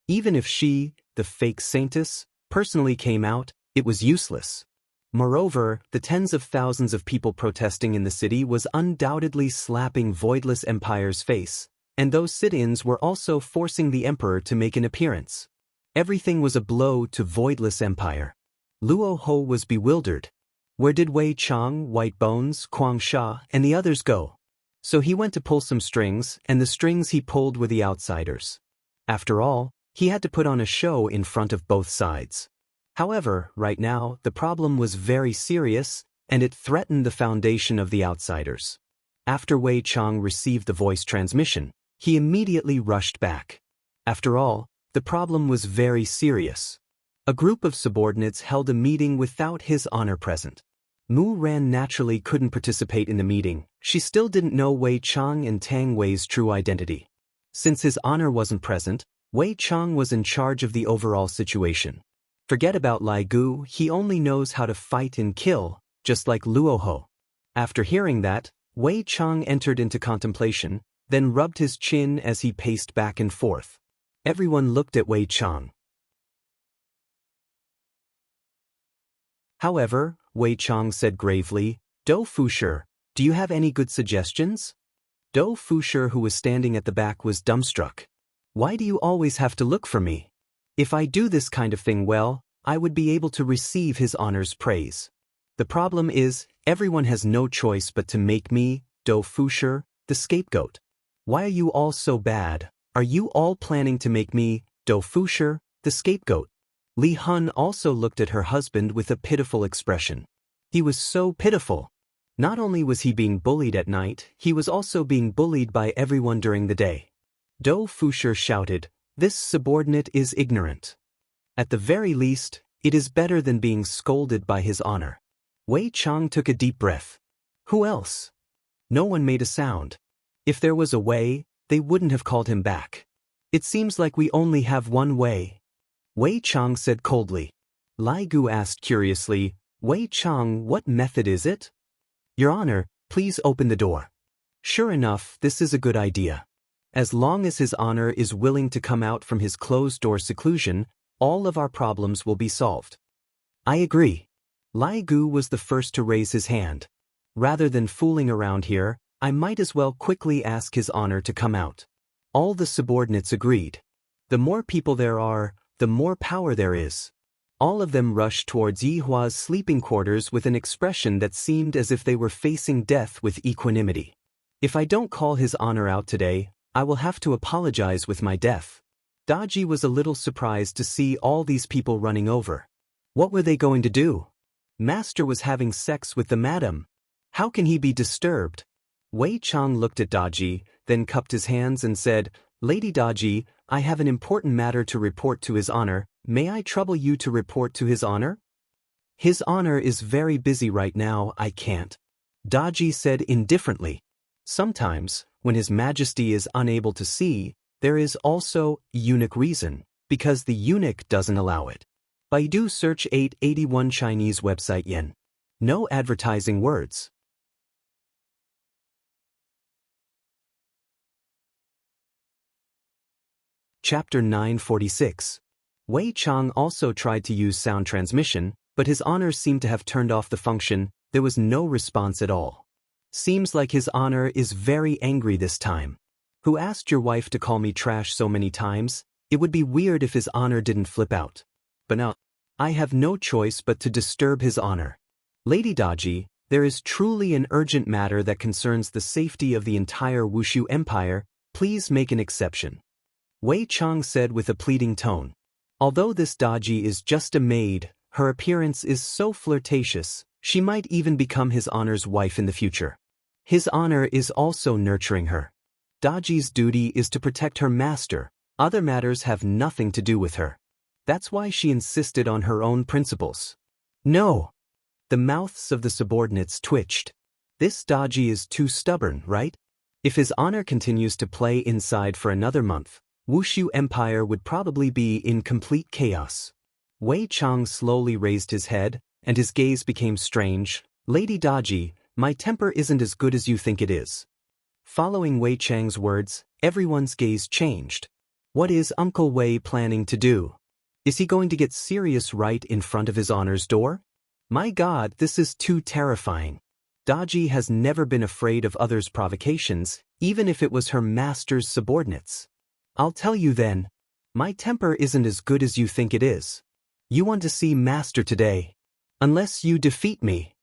Even if she, the fake saintess, personally came out, it was useless. Moreover, the tens of thousands of people protesting in the city was undoubtedly slapping Voidless Empire's face, and those sit-ins were also forcing the emperor to make an appearance. Everything was a blow to Voidless Empire. Luo Ho was bewildered. Where did Wei Chang, White Bones, Quang Sha, and the others go? So he went to pull some strings, and the strings he pulled were the outsiders. After all, he had to put on a show in front of both sides. However, right now, the problem was very serious, and it threatened the foundation of the outsiders. After Wei Chang received the voice transmission, he immediately rushed back. After all, the problem was very serious. A group of subordinates held a meeting without his honor present. Mu Ran naturally couldn't participate in the meeting. She still didn't know Wei Chang and Tang Wei's true identity. Since his honor wasn't present, Wei Chang was in charge of the overall situation. Forget about Lai Gu, he only knows how to fight and kill, just like Luo Ho. After hearing that, Wei Chang entered into contemplation, then rubbed his chin as he paced back and forth. Everyone looked at Wei Chang. However, Wei Chang said gravely, "Do Fushi, do you have any good suggestions?" Do Fushi, who was standing at the back, was dumbstruck. "Why do you always have to look for me? If I do this kind of thing well, I would be able to receive his honor's praise. The problem is, everyone has no choice but to make me, Do Fushi, the scapegoat. Why are you all so bad? Are you all planning to make me, Do Fushi, the scapegoat?" Li Hun also looked at her husband with a pitiful expression. He was so pitiful. Not only was he being bullied at night, he was also being bullied by everyone during the day. Do Fushi shouted, "This subordinate is ignorant. At the very least, it is better than being scolded by his honor." Wei Chang took a deep breath. Who else? No one made a sound. If there was a way, they wouldn't have called him back. It seems like we only have one way. Wei Chang said coldly. Lai Gu asked curiously, "Wei Chang, what method is it?" "Your Honor, please open the door." Sure enough, this is a good idea. As long as his honor is willing to come out from his closed-door seclusion, all of our problems will be solved. I agree. Lai Gu was the first to raise his hand. Rather than fooling around here, I might as well quickly ask his honor to come out. All the subordinates agreed. The more people there are, the more power there is. All of them rushed towards Yi Hua's sleeping quarters with an expression that seemed as if they were facing death with equanimity. If I don't call his honor out today, I will have to apologize with my death. Daji was a little surprised to see all these people running over. What were they going to do? Master was having sex with the madam. How can he be disturbed? Wei Chang looked at Daji, then cupped his hands and said, Lady Daji, I have an important matter to report to his honor. May I trouble you to report to his honor? His honor is very busy right now, I can't. Daji said indifferently. Sometimes, when his majesty is unable to see, there is also eunuch reason, because the eunuch doesn't allow it. Baidu search 881 Chinese website yen. No advertising words. Chapter 946. Wei Chang also tried to use sound transmission, but his honor seemed to have turned off the function. There was no response at all. Seems like his honor is very angry this time. Who asked your wife to call me trash so many times? It would be weird if his honor didn't flip out. But now, I have no choice but to disturb his honor. Lady Daji, there is truly an urgent matter that concerns the safety of the entire Wushu Empire. Please make an exception. Wei Chang said with a pleading tone. Although this Daji is just a maid, her appearance is so flirtatious, she might even become his honor's wife in the future. His honor is also nurturing her. Daji's duty is to protect her master. Other matters have nothing to do with her. That's why she insisted on her own principles. No. The mouths of the subordinates twitched. This Daji is too stubborn, right? If his honor continues to play inside for another month, Wushu Empire would probably be in complete chaos. Wei Chang slowly raised his head, and his gaze became strange. Lady Daji, my temper isn't as good as you think it is. Following Wei Chang's words, everyone's gaze changed. What is Uncle Wei planning to do? Is he going to get serious right in front of his honor's door? My God, this is too terrifying. Daji has never been afraid of others' provocations, even if it was her master's subordinates. I'll tell you then. My temper isn't as good as you think it is. You want to see Master today. Unless you defeat me.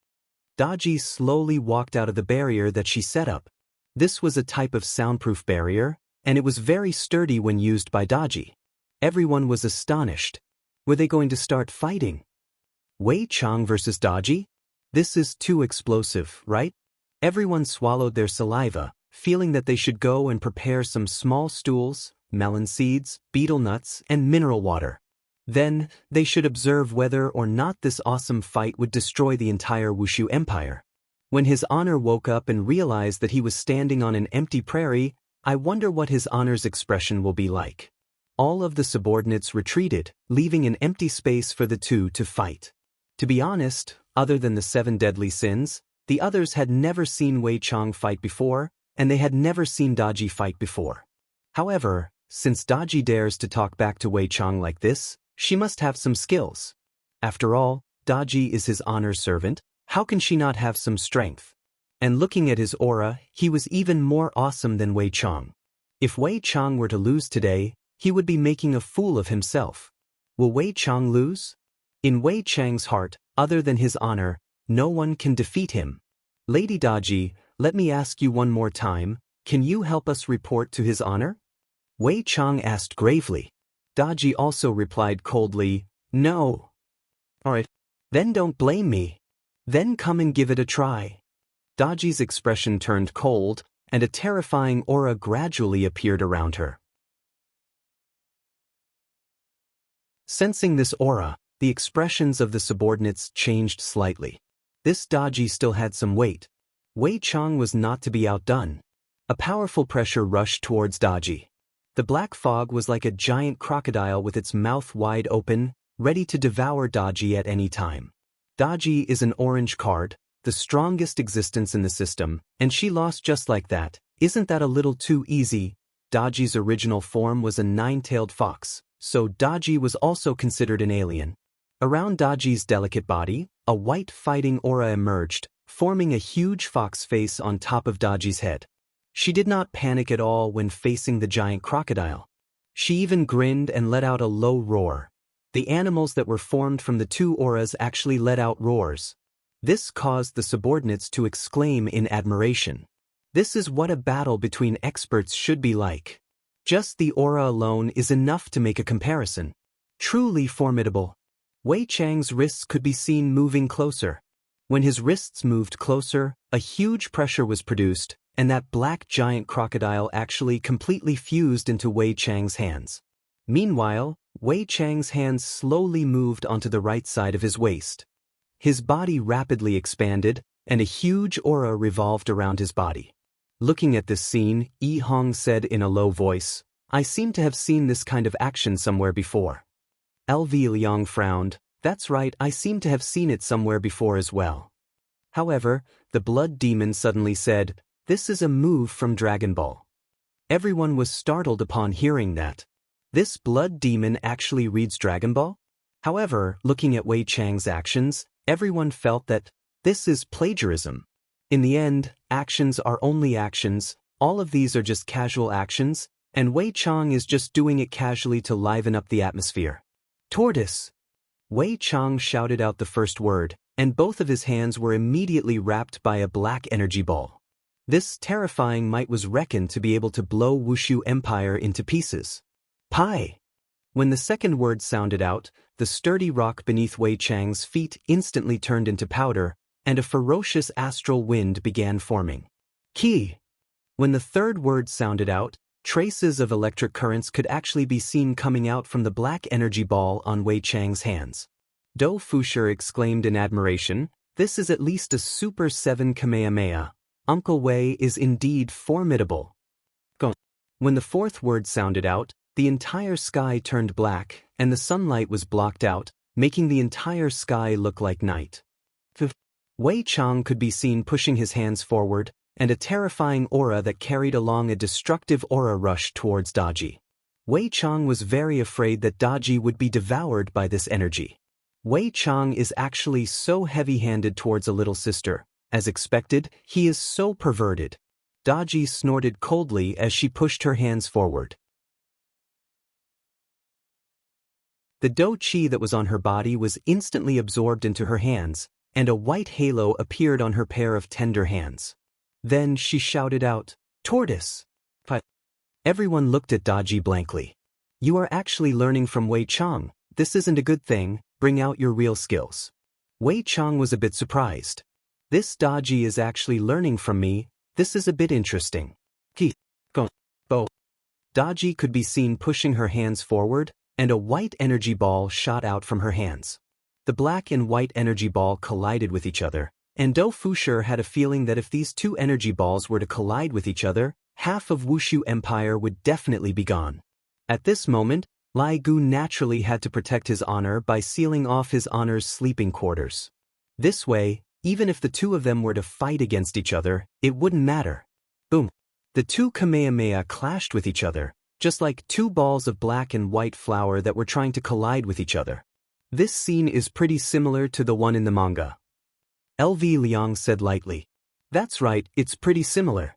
Daji slowly walked out of the barrier that she set up. This was a type of soundproof barrier, and it was very sturdy when used by Daji. Everyone was astonished. Were they going to start fighting? Wei Chang versus Daji? This is too explosive, right? Everyone swallowed their saliva, feeling that they should go and prepare some small stools, melon seeds, betel nuts, and mineral water. Then, they should observe whether or not this awesome fight would destroy the entire Wushu Empire. When his honor woke up and realized that he was standing on an empty prairie, I wonder what his honor's expression will be like. All of the subordinates retreated, leaving an empty space for the two to fight. To be honest, other than the 7 deadly sins, the others had never seen Wei Chang fight before, and they had never seen Daji fight before. However, since Daji dares to talk back to Wei Chang like this, she must have some skills. After all, Daji is his honor's servant. How can she not have some strength? And looking at his aura, he was even more awesome than Wei Chang. If Wei Chang were to lose today, he would be making a fool of himself. Will Wei Chang lose? In Wei Chang's heart, other than his honor, no one can defeat him. Lady Daji, let me ask you one more time, can you help us report to his honor? Wei Chang asked gravely. Daji also replied coldly, no. Alright. Then don't blame me. Then come and give it a try. Daji's expression turned cold, and a terrifying aura gradually appeared around her. Sensing this aura, the expressions of the subordinates changed slightly. This Daji still had some weight. Wei Chang was not to be outdone. A powerful pressure rushed towards Daji. The black fog was like a giant crocodile with its mouth wide open, ready to devour Daji at any time. Daji is an orange card, the strongest existence in the system, and she lost just like that. Isn't that a little too easy? Daji's original form was a nine-tailed fox, so Daji was also considered an alien. Around Daji's delicate body, a white fighting aura emerged, forming a huge fox face on top of Daji's head. She did not panic at all when facing the giant crocodile. She even grinned and let out a low roar. The animals that were formed from the two auras actually let out roars. This caused the subordinates to exclaim in admiration. This is what a battle between experts should be like. Just the aura alone is enough to make a comparison. Truly formidable. Wei Chang's wrists could be seen moving closer. When his wrists moved closer, a huge pressure was produced, and that black giant crocodile actually completely fused into Wei Chang's hands. Meanwhile, Wei Chang's hands slowly moved onto the right side of his waist. His body rapidly expanded, and a huge aura revolved around his body. Looking at this scene, Yi Hong said in a low voice, "I seem to have seen this kind of action somewhere before." LV Liang frowned. "That's right, I seem to have seen it somewhere before as well." However, the blood demon suddenly said, "This is a move from Dragon Ball." Everyone was startled upon hearing that. This blood demon actually reads Dragon Ball? However, looking at Wei Chang's actions, everyone felt that this is plagiarism. In the end, actions are only actions, all of these are just casual actions, and Wei Chang is just doing it casually to liven up the atmosphere. Tortoise! Wei Chang shouted out the first word, and both of his hands were immediately wrapped by a black energy ball. This terrifying might was reckoned to be able to blow Wushu Empire into pieces. Pi! When the second word sounded out, the sturdy rock beneath Wei Chang's feet instantly turned into powder, and a ferocious astral wind began forming. Ki! When the third word sounded out, traces of electric currents could actually be seen coming out from the black energy ball on Wei Chang's hands. Do Fusher exclaimed in admiration, "This is at least a Super 7 Kamehameha. Uncle Wei is indeed formidable." When the fourth word sounded out, the entire sky turned black, and the sunlight was blocked out, making the entire sky look like night. Wei Chang could be seen pushing his hands forward, and a terrifying aura that carried along a destructive aura rushed towards Daji. Wei Chang was very afraid that Daji would be devoured by this energy. Wei Chang is actually so heavy-handed towards a little sister. As expected, he is so perverted. Daji snorted coldly as she pushed her hands forward. The Do Chi that was on her body was instantly absorbed into her hands, and a white halo appeared on her pair of tender hands. Then she shouted out, "Tortoise!" Everyone looked at Daji blankly. "You are actually learning from Wei Chang. This isn't a good thing, bring out your real skills." Wei Chang was a bit surprised. "This Daji is actually learning from me, this is a bit interesting." Daji could be seen pushing her hands forward, and a white energy ball shot out from her hands. The black and white energy ball collided with each other, and Do Fusher had a feeling that if these two energy balls were to collide with each other, half of Wushu Empire would definitely be gone. At this moment, Lai Gu naturally had to protect his honor by sealing off his honor's sleeping quarters. This way, even if the two of them were to fight against each other, it wouldn't matter. Boom! The two Kamehameha clashed with each other, just like two balls of black and white flour that were trying to collide with each other. This scene is pretty similar to the one in the manga. LV Liang said lightly. "That's right, it's pretty similar."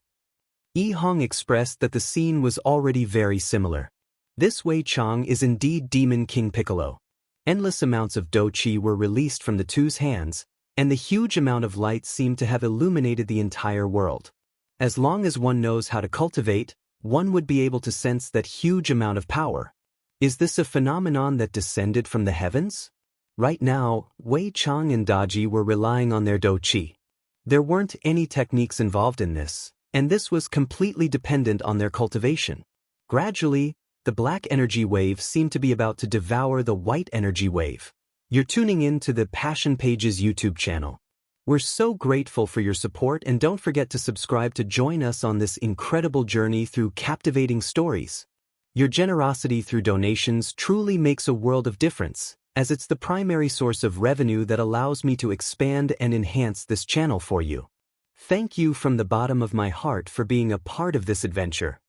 Yi Hong expressed that the scene was already very similar. This Wei Chang is indeed Demon King Piccolo. Endless amounts of Do Chi were released from the two's hands, and the huge amount of light seemed to have illuminated the entire world. As long as one knows how to cultivate, one would be able to sense that huge amount of power. Is this a phenomenon that descended from the heavens? Right now, Wei Chang and Daji were relying on their Do Chi. There weren't any techniques involved in this, and this was completely dependent on their cultivation. Gradually, the black energy wave seemed to be about to devour the white energy wave. You're tuning in to the Passion Pages YouTube channel. We're so grateful for your support, and don't forget to subscribe to join us on this incredible journey through captivating stories. Your generosity through donations truly makes a world of difference, as it's the primary source of revenue that allows me to expand and enhance this channel for you. Thank you from the bottom of my heart for being a part of this adventure.